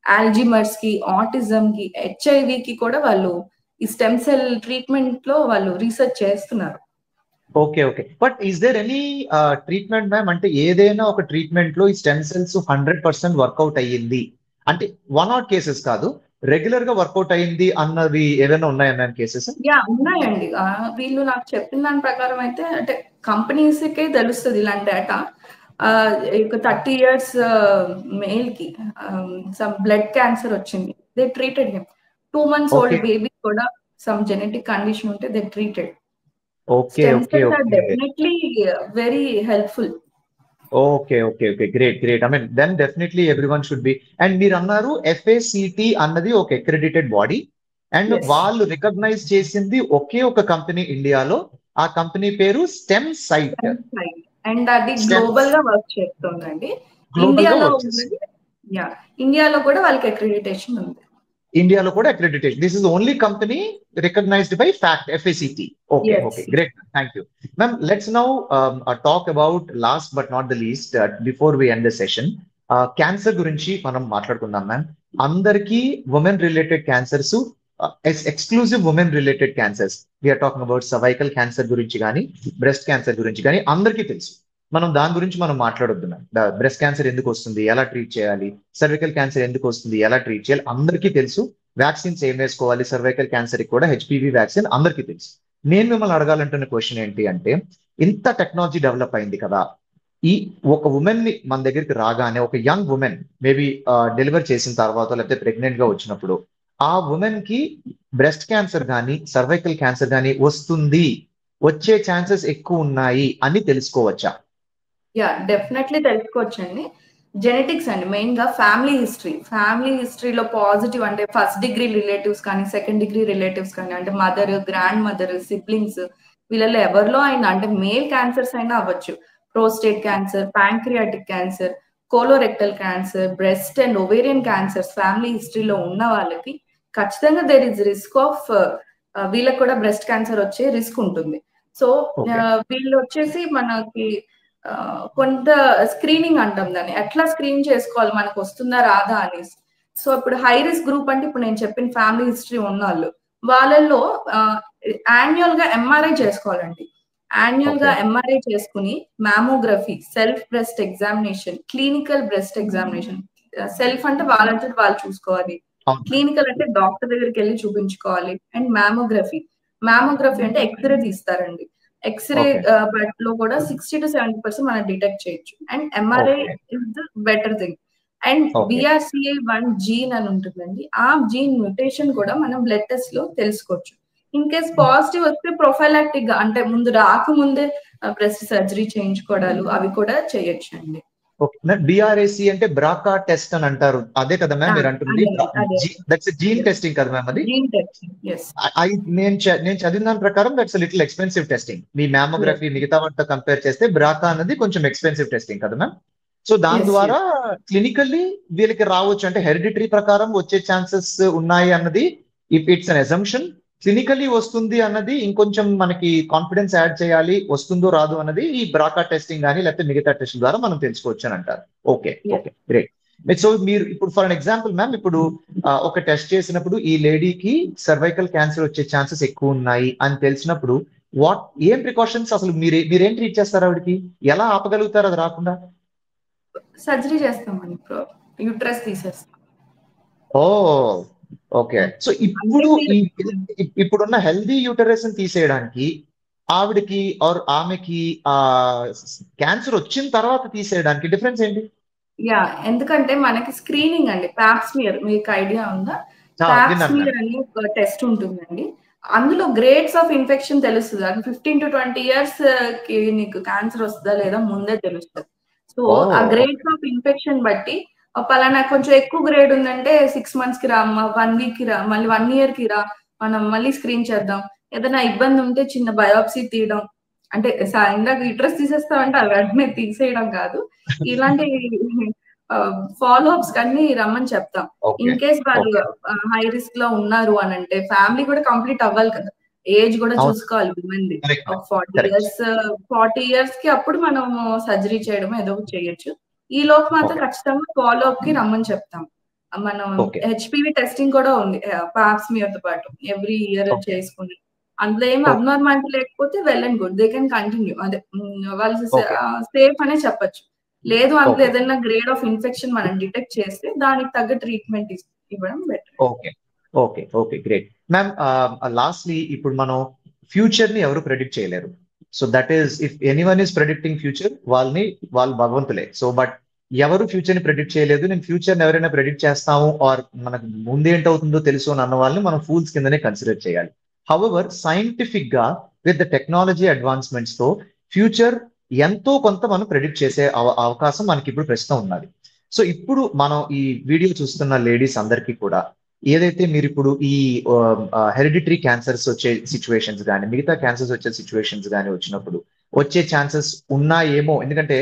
ఆల్జిమర్స్ కి, ఆటిజం కి, హెచ్ఐవి కి కూడా వాళ్ళు ఈ స్టెమ్ సెల్ ట్రీట్మెంట్ లో వాళ్ళు రీసెర్చ్ చేస్తున్నారు. Okay okay but is there any treatment ma'am? అంటే ఏదైనా ఒక ట్రీట్మెంట్ లో ఈ స్టెమ్ సెల్స్ 100% వర్కౌట్ అయ్యింది అంటే వన్ ఆర్ కేసెస్ కాదు, రెగ్యులర్ గా వర్కౌట్ అయ్యింది అన్నవి ఏదైనా ఉన్నాయా మ్యామ్ కేసెస్? యా ఉన్నాయండి. వీళ్ళు నాకు చెప్పిన దాని ప్రకారం అయితే అంటే కంపెనీస్ కే తెలుస్తుంది ఇలాంటి డేటా. ఒక 30 years మేల్ కి సమ్ బ్లడ్ క్యాన్సర్ వచ్చింది. They treated him. 2 months okay old baby కూడా సమ్ జెనెటిక్ కండిషన్ ఉంటే they treated. Okay stem okay cells are okay definitely very helpful. Okay okay okay great great. I mean then definitely everyone should be. And మీరు అన్నారు FACT అన్నది ఒక అక్రెడిటెడ్ బాడీ అండ్ ఎస్. వాళ్ళు రికగ్నైజ్ చేసింది ఒకే ఒక కంపెనీ ఇండియాలో. ఆ కంపెనీ పేరు స్టెమ్ సైట్. అండ్ అది స్టెమ్ గ్లోబల్ గా వర్క్ చేస్తుందండి. గ్లోబల్ గా ఇండియాలో వర్క్ ఉన్నది. చేస్తుంది. యా, ఇండియాలో కూడా వాళ్ళకి అక్రిడిటేషన్ ఉంది. ఇండియాలో కూడా accreditation. This is only company recognised by FACT. Okay yes. Okay great. Thank you ma'am. Let's now talk about last but not the least before we end the session. Cancer గురించి మనం మాట్లాడుకుందాం మ్యామ్. అందరికీ women related cancers, exclusive women related cancers, we are talking about cervical cancer గురించి కానీ బ్రెస్ట్ క్యాన్సర్ గురించి కానీ అందరికీ తెలుసు. మనం దాని గురించి మనం మాట్లాడొద్దు. బ్రెస్ట్ క్యాన్సర్ ఎందుకు వస్తుంది, ఎలా ట్రీట్ చేయాలి, సర్వైకల్ క్యాన్సర్ ఎందుకు వస్తుంది, ఎలా ట్రీట్ చేయాలి అందరికీ తెలుసు. వ్యాక్సిన్స్ ఏం వేసుకోవాలి, సర్వైకల్ క్యాన్సర్ కూడా HPV వ్యాక్సిన్ అందరికీ తెలుసు. నేను మిమ్మల్ని అడగాలంటున్న క్వశ్చన్ ఏంటి అంటే, ఇంత టెక్నాలజీ డెవలప్ అయింది కదా, ఈ ఒక ఉమెన్ ని మన దగ్గరికి రాగానే, ఒక యంగ్ ఉమెన్ మేబీ డెలివర్ చేసిన తర్వాత లేకపోతే ప్రెగ్నెంట్ గా వచ్చినప్పుడు ఆ ఉమెన్ కి బ్రెస్ట్ క్యాన్సర్ కానీ సర్వైకల్ క్యాన్సర్ కానీ వస్తుంది, వచ్చే ఛాన్సెస్ ఎక్కువ ఉన్నాయి అని తెలుసుకోవచ్చా? యా, డెఫినెట్లీ తెలుసుకోవచ్చండి. జెనెటిక్స్ అండి, మెయిన్ గా ఫ్యామిలీ హిస్టరీలో పాజిటివ్ అంటే ఫస్ట్ డిగ్రీ రిలేటివ్స్ కానీ సెకండ్ డిగ్రీ రిలేటివ్స్ కానీ అంటే మదర్, గ్రాండ్ మదర్, సిబ్లింగ్స్ వీళ్ళలో ఎవరిలో అయినా అంటే మేల్ క్యాన్సర్స్ అయినా అవ్వచ్చు. Prostate cancer, pancreatic cancer, colorectal cancer, breast and ovarian cancers family హిస్టరీలో ఉన్న వాళ్ళకి ఖచ్చితంగా దేర్ ఇస్ రిస్క్ ఆఫ్ వీళ్ళకి కూడా బ్రెస్ట్ క్యాన్సర్ వచ్చే రిస్క్ ఉంటుంది. సో వీళ్ళు వచ్చేసి మనకి కొంత స్క్రీనింగ్ అంటాం దాన్ని, ఎట్లా స్క్రీన్ చేసుకోవాలి మనకు వస్తుందా రాదా అనేసి. సో ఇప్పుడు హై రిస్క్ గ్రూప్ అంటే ఇప్పుడు నేను చెప్పిన ఫ్యామిలీ హిస్టరీ ఉన్న వాళ్ళల్లో యాన్యువల్ గా ఎంఆర్ఐ చేసుకోవాలండి. యాన్యువల్ గా ఎంఆర్ఐ చేసుకుని mammography, self breast examination, clinical breast examination. Self అంటే వాళ్ళంటే వాళ్ళు చూసుకోవాలి, క్లినికల్ అంటే డాక్టర్ దగ్గరికి వెళ్ళి చూపించుకోవాలి. అండ్ మ్యామోగ్రఫీ అంటే ఎక్స్రే తీస్తారండి. ఎక్స్రే లో కూడా 60 to 70% మనం డిటెక్ట్ చేయొచ్చు. And MRI is the better thing. And BRCA1 gene అని ఉంటుందండి, ఆ జీన్ మ్యూటేషన్ కూడా మనం బ్లడ్ టెస్ట్ లో తెలుసుకోవచ్చు. ఇన్ కేస్ పాజిటివ్ వస్తే ప్రొఫైలాక్టిక్ గా అంటే ముందు రాకముందే బ్రెస్ట్ సర్జరీ చేయించుకోవడాలు అవి కూడా చేయొచ్చు అండి. BRAC అంటే బ్రాకా టెస్ట్ అని అంటారు, అదే కదా మ్యామ్ మీరు అంటుంది? దట్స్ జీన్ టెస్టింగ్ కదా మ్యామ్ అది? నేను చదివిన దాని ప్రకారం that's little expensive testing. Me mammography మిగతా వాటితో కంపేర్ చేస్తే బ్రాకా అనేది కొంచెం ఎక్స్పెన్సివ్ టెస్టింగ్ కదా మ్యామ్? సో దాని ద్వారా క్లినికల్లీ వీళ్ళకి రావచ్చు అంటే హెరిడిటరీ ప్రకారం వచ్చే ఛాన్సెస్ ఉన్నాయి అన్నది if it's an assumption. Clinically వస్తుంది అన్నది ఇంకొంచెం మనకి కాన్ఫిడెన్స్ యాడ్ చేయాలి, వస్తుందో రాదు అన్నది ఈ బ్రాకా టెస్టింగ్ కానీ లేకపోతే మిగతా టెస్ట్ ద్వారా మనం తెలుసుకోవచ్చు అని అంటారు. Okay okay great. సో మీరు ఇప్పుడు ఫర్ అన్ ఎగ్జాంపుల్ మ్యామ్, ఇప్పుడు ఒక టెస్ట్ చేసినప్పుడు ఈ లేడీకి సర్వైకల్ క్యాన్సర్ వచ్చే ఛాన్సెస్ ఎక్కువ ఉన్నాయి అని తెలిసినప్పుడు ఏం ప్రికాషన్స్ అసలు మీరేం ట్రీట్ చేస్తారు? ఆవిడకి ఎలా ఆపగలుగుతారు అది రాకుండా? సర్జరీ చేస్తామని, యూట్రస్ తీసేస్తాం. ఓకే. సో ఇప్పుడున్న హెల్దీ యూటరస్ తీసేయడానికి ఆవిడకి ఆమెకి క్యాన్సర్ వచ్చిన తర్వాత తీసేయడానికి డిఫరెన్స్ ఏంటి? యా, ఎందుకంటే మనకి స్క్రీనింగ్ అండి, పాప్స్మియర్ మీకు ఐడియా ఉందా? పాప్స్మియర్ అని ఒక టెస్ట్ ఉంటుందండి. అందులో గ్రేడ్స్ ఆఫ్ ఇన్ఫెక్షన్ తెలుస్తుంది. అది 15 to 20 years కి నీకు క్యాన్సర్ వస్తుందా లేదా ముందే తెలుస్తుంది. సో ఆ గ్రేడ్స్ ఆఫ్ ఇన్ఫెక్షన్ బట్టి పలానా కొంచెం ఎక్కువ గ్రేడ్ ఉందంటే 6 months కి రా, 1 week కి రా, మళ్ళీ 1 year కి రా, మనం మళ్ళీ స్క్రీన్ చేద్దాం. ఏదైనా ఇబ్బంది ఉంటే చిన్న బయోప్సీ తీయడం, అంటే ఇందాక యూట్రస్ తీసేస్తామంటే అది వెంటనే తీసేయడం కాదు. ఇలాంటి ఫాలో అప్స్ కన్నీ రమ్మని చెప్తాం. ఓకే. ఇన్ కేస్ వాళ్ళు ఓకే. హై రిస్క్ లో ఉన్నారు అని అంటే ఫ్యామిలీ కూడా కంప్లీట్ అవ్వాలి కదా, ఏజ్ కూడా అవును. చూసుకోవాలి విమెన్‌ది. కరెక్ట్ ఒక మ్యామ్. 40 కరెక్ట్. ఇయర్స్ 40 ఇయర్స్ కి అప్పుడు మనము సర్జరీ చేయడం ఏదో ఒకటి చేయొచ్చు. ఈ లోపు మాత్రం ఓకే. ఖచ్చితంగా ఫాలో అప్ కి రమ్మని చెప్తాం. మనం ఓకే. హెచ్‌పివి టెస్టింగ్ కూడా ఉంది. పాప్ స్మియర్‌తో పాటు ఎవ్రీ ఇయర్ ఓకే. చేసుకుని. అందులో ఏమి ఓకే. అబ్నార్మాలిటీ లేకపోతే well and good. They can continue. అదే వాళ్ళు ఓకే. సేఫ్ అనే చెప్పొచ్చు. లేదు అందులో ఓకే. ఏదైనా గ్రేడ్ ఆఫ్ ఇన్ఫెక్షన్ మనం డిటెక్ట్ చేస్తే దానికి తగ్గ ట్రీట్మెంట్ ఇవ్వడం better. Okay. Okay. Okay. Great. Ma'am lastly ఇప్పుడు మనం ఫ్యూచర్‌ని ఎవరు ప్రెడిక్ట్ చేయలేరు. So that is if anyone is predicting future వాళ్ళు భగవంతులే. సో బట్ ఎవరు ఫ్యూచర్‌ని ప్రెడిక్ట్ చేయలేదు. నేను ఫ్యూచర్‌ని ఎవరైనా ప్రెడిక్ట్ చేస్తాము ఆర్ మనకు ముందేంటవుతుందో తెలుసు అని అన్న వాళ్ళని మనం ఫూల్స్ కిందనే కన్సిడర్ చేయాలి. హౌఎవర్ సైంటిఫిక్‌గా విత్ ద టెక్నాలజీ అడ్వాన్స్‌మెంట్స్‌తో ఫ్యూచర్ ఎంతో కొంత మనం ప్రెడిక్ట్ చేసే అవకాశం మనకిప్పుడు ప్రస్తుతం ఉన్నది. సో ఇప్పుడు మనం ఈ వీడియో చూస్తున్న లేడీస్ అందరికీ కూడా ఏదైతే మీరు ఇప్పుడు ఈ హెరిడిటరీ క్యాన్సర్స్ వచ్చే సిచ్యువేషన్స్ కానీ మిగతా క్యాన్సర్స్ వచ్చే సిచ్యువేషన్స్ కానీ వచ్చినప్పుడు వచ్చే ఛాన్సెస్ ఉన్నాయేమో, ఎందుకంటే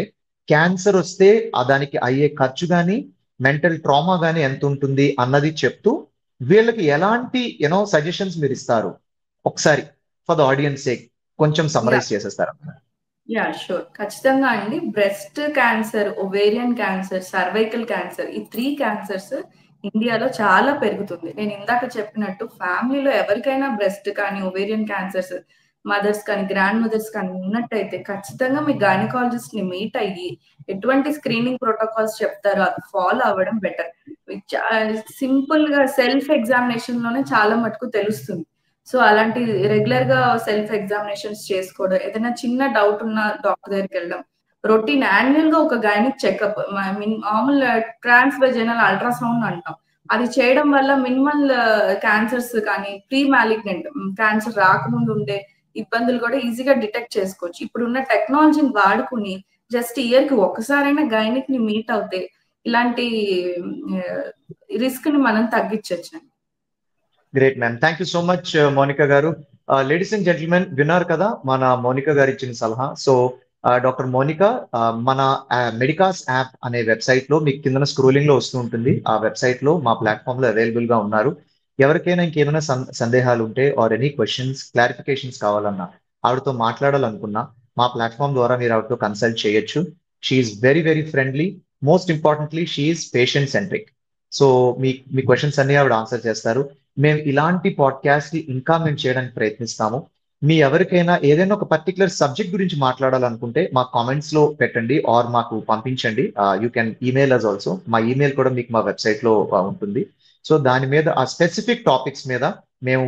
క్యాన్సర్ వస్తే దానికి అయ్యే ఖర్చు కానీ మెంటల్ ట్రామా కానీ ఎంత ఉంటుంది అన్నది చెప్తూ వీళ్ళకి ఎలాంటి సజెషన్స్ మీరు ఇస్తారు ఒకసారి ఫర్ ద ఆడియన్స్ సేక్ కొంచెం సమ్మరైజ్ చేసేస్తారా? షూర్. ఖచ్చితంగా అండి. Breast cancer, ovarian cancer, cervical cancer ఈ 3 క్యాన్సర్స్ ఇండియాలో చాలా పెరుగుతుంది. నేను ఇందాక చెప్పినట్టు ఫ్యామిలీలో ఎవరికైనా బ్రెస్ట్ కానీ, ఒవేరియన్ క్యాన్సర్స్ మదర్స్ కానీ, గ్రాండ్ మదర్స్ కానీ ఉన్నట్టయితే ఖచ్చితంగా మీ గైనకాలజిస్ట్‌ని మీట్ అయ్యి ఎటువంటి స్క్రీనింగ్ ప్రోటోకాల్స్ చెప్తారో అది ఫాలో అవ్వడం బెటర్. సింపుల్‌గా సెల్ఫ్ ఎగ్జామినేషన్‌లోనే చాలా మటుకు తెలుస్తుంది. సో అలాంటి రెగ్యులర్ గా సెల్ఫ్ ఎగ్జామినేషన్స్ చేసుకోవడం, ఏదైనా చిన్న డౌట్ ఉన్న డాక్టర్ దగ్గరికి వెళ్ళడం, రొటీన్ యాన్యువల్ గా ఒక గైనిక్ చెకప్, మామూలు ట్రాన్స్ వెజైనల్ అల్ట్రాసౌండ్ అంటాం, అది చేయడం వల్ల మినిమల్ క్యాన్సర్స్ కానీ ప్రీ మ్యాలిగ్నెంట్ క్యాన్సర్ రాకముందు ఉండే ఇబ్బందులు కూడా ఈజీగా డిటెక్ట్ చేసుకోవచ్చు. ఇప్పుడున్న టెక్నాలజీని వాడుకుని జస్ట్ ఇయర్ కి ఒక్కసారైనా గైనిక్ ని మీట్ అవుతే ఇలాంటి రిస్క్ ని మనం తగ్గించవచ్చు. Great ma'am, thank you so much Monica garu. Ladies and gentlemen విన్నారు కదా మన మోనికా గారు ఇచ్చిన సలహా. సో డాక్టర్ మోనికా మన మెడికాస్ యాప్ అనే వెబ్సైట్ లో మీకు కింద స్క్రోలింగ్ లో వస్తూ ఉంటుంది. ఆ వెబ్సైట్ లో మా ప్లాట్ఫామ్ లో అవైలబుల్ గా ఉన్నారు. ఎవరికైనా ఇంకేమైనా సందేహాలు ఉంటే ఆర్ ఎనీ క్వశ్చన్స్ క్లారిఫికేషన్స్ కావాలన్నా ఆవిడతో మాట్లాడాలనుకున్నా మా ప్లాట్ఫామ్ ద్వారా మీరు ఆవిడతో కన్సల్ట్ చేయొచ్చు. She's very very friendly. Most importantly she's patient centric. So మీ క్వశ్చన్స్ అన్ని ఆవిడ ఆన్సర్ చేస్తారు. మేము ఇలాంటి పాడ్కాస్ట్ ఇంకా మేము చేయడానికి ప్రయత్నిస్తాము. మీ ఎవరికైనా ఏదైనా ఒక పర్టికులర్ సబ్జెక్ట్ గురించి మాట్లాడాలనుకుంటే మా కామెంట్స్ లో పెట్టండి ఆర్ మాకు పంపించండి. You can email us also. మా ఈమెయిల్ కూడా మీకు మా వెబ్సైట్ లో ఉంటుంది. సో దాని మీద ఆ స్పెసిఫిక్ టాపిక్స్ మీద మేము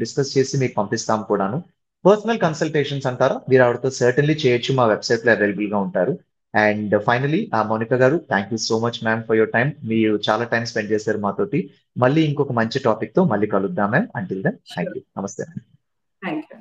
డిస్కస్ చేసి మీకు పంపిస్తాము కూడాను. పర్సనల్ కన్సల్టేషన్స్ అంటారా, మీరు ఆవిడతో సర్టన్లీ చేయొచ్చు. మా వెబ్సైట్ లో అవైలబుల్ గా ఉంటారు. అండ్ ఫైనలీ మోనికా గారు, thank you so much ma'am for your time. మీరు చాలా టైం స్పెండ్ చేశారు మాతోటి. మళ్ళీ ఇంకొక మంచి టాపిక్ తో మళ్ళీ కలుద్దాం ma'am. Until then thank you. నమస్తే. Thank you.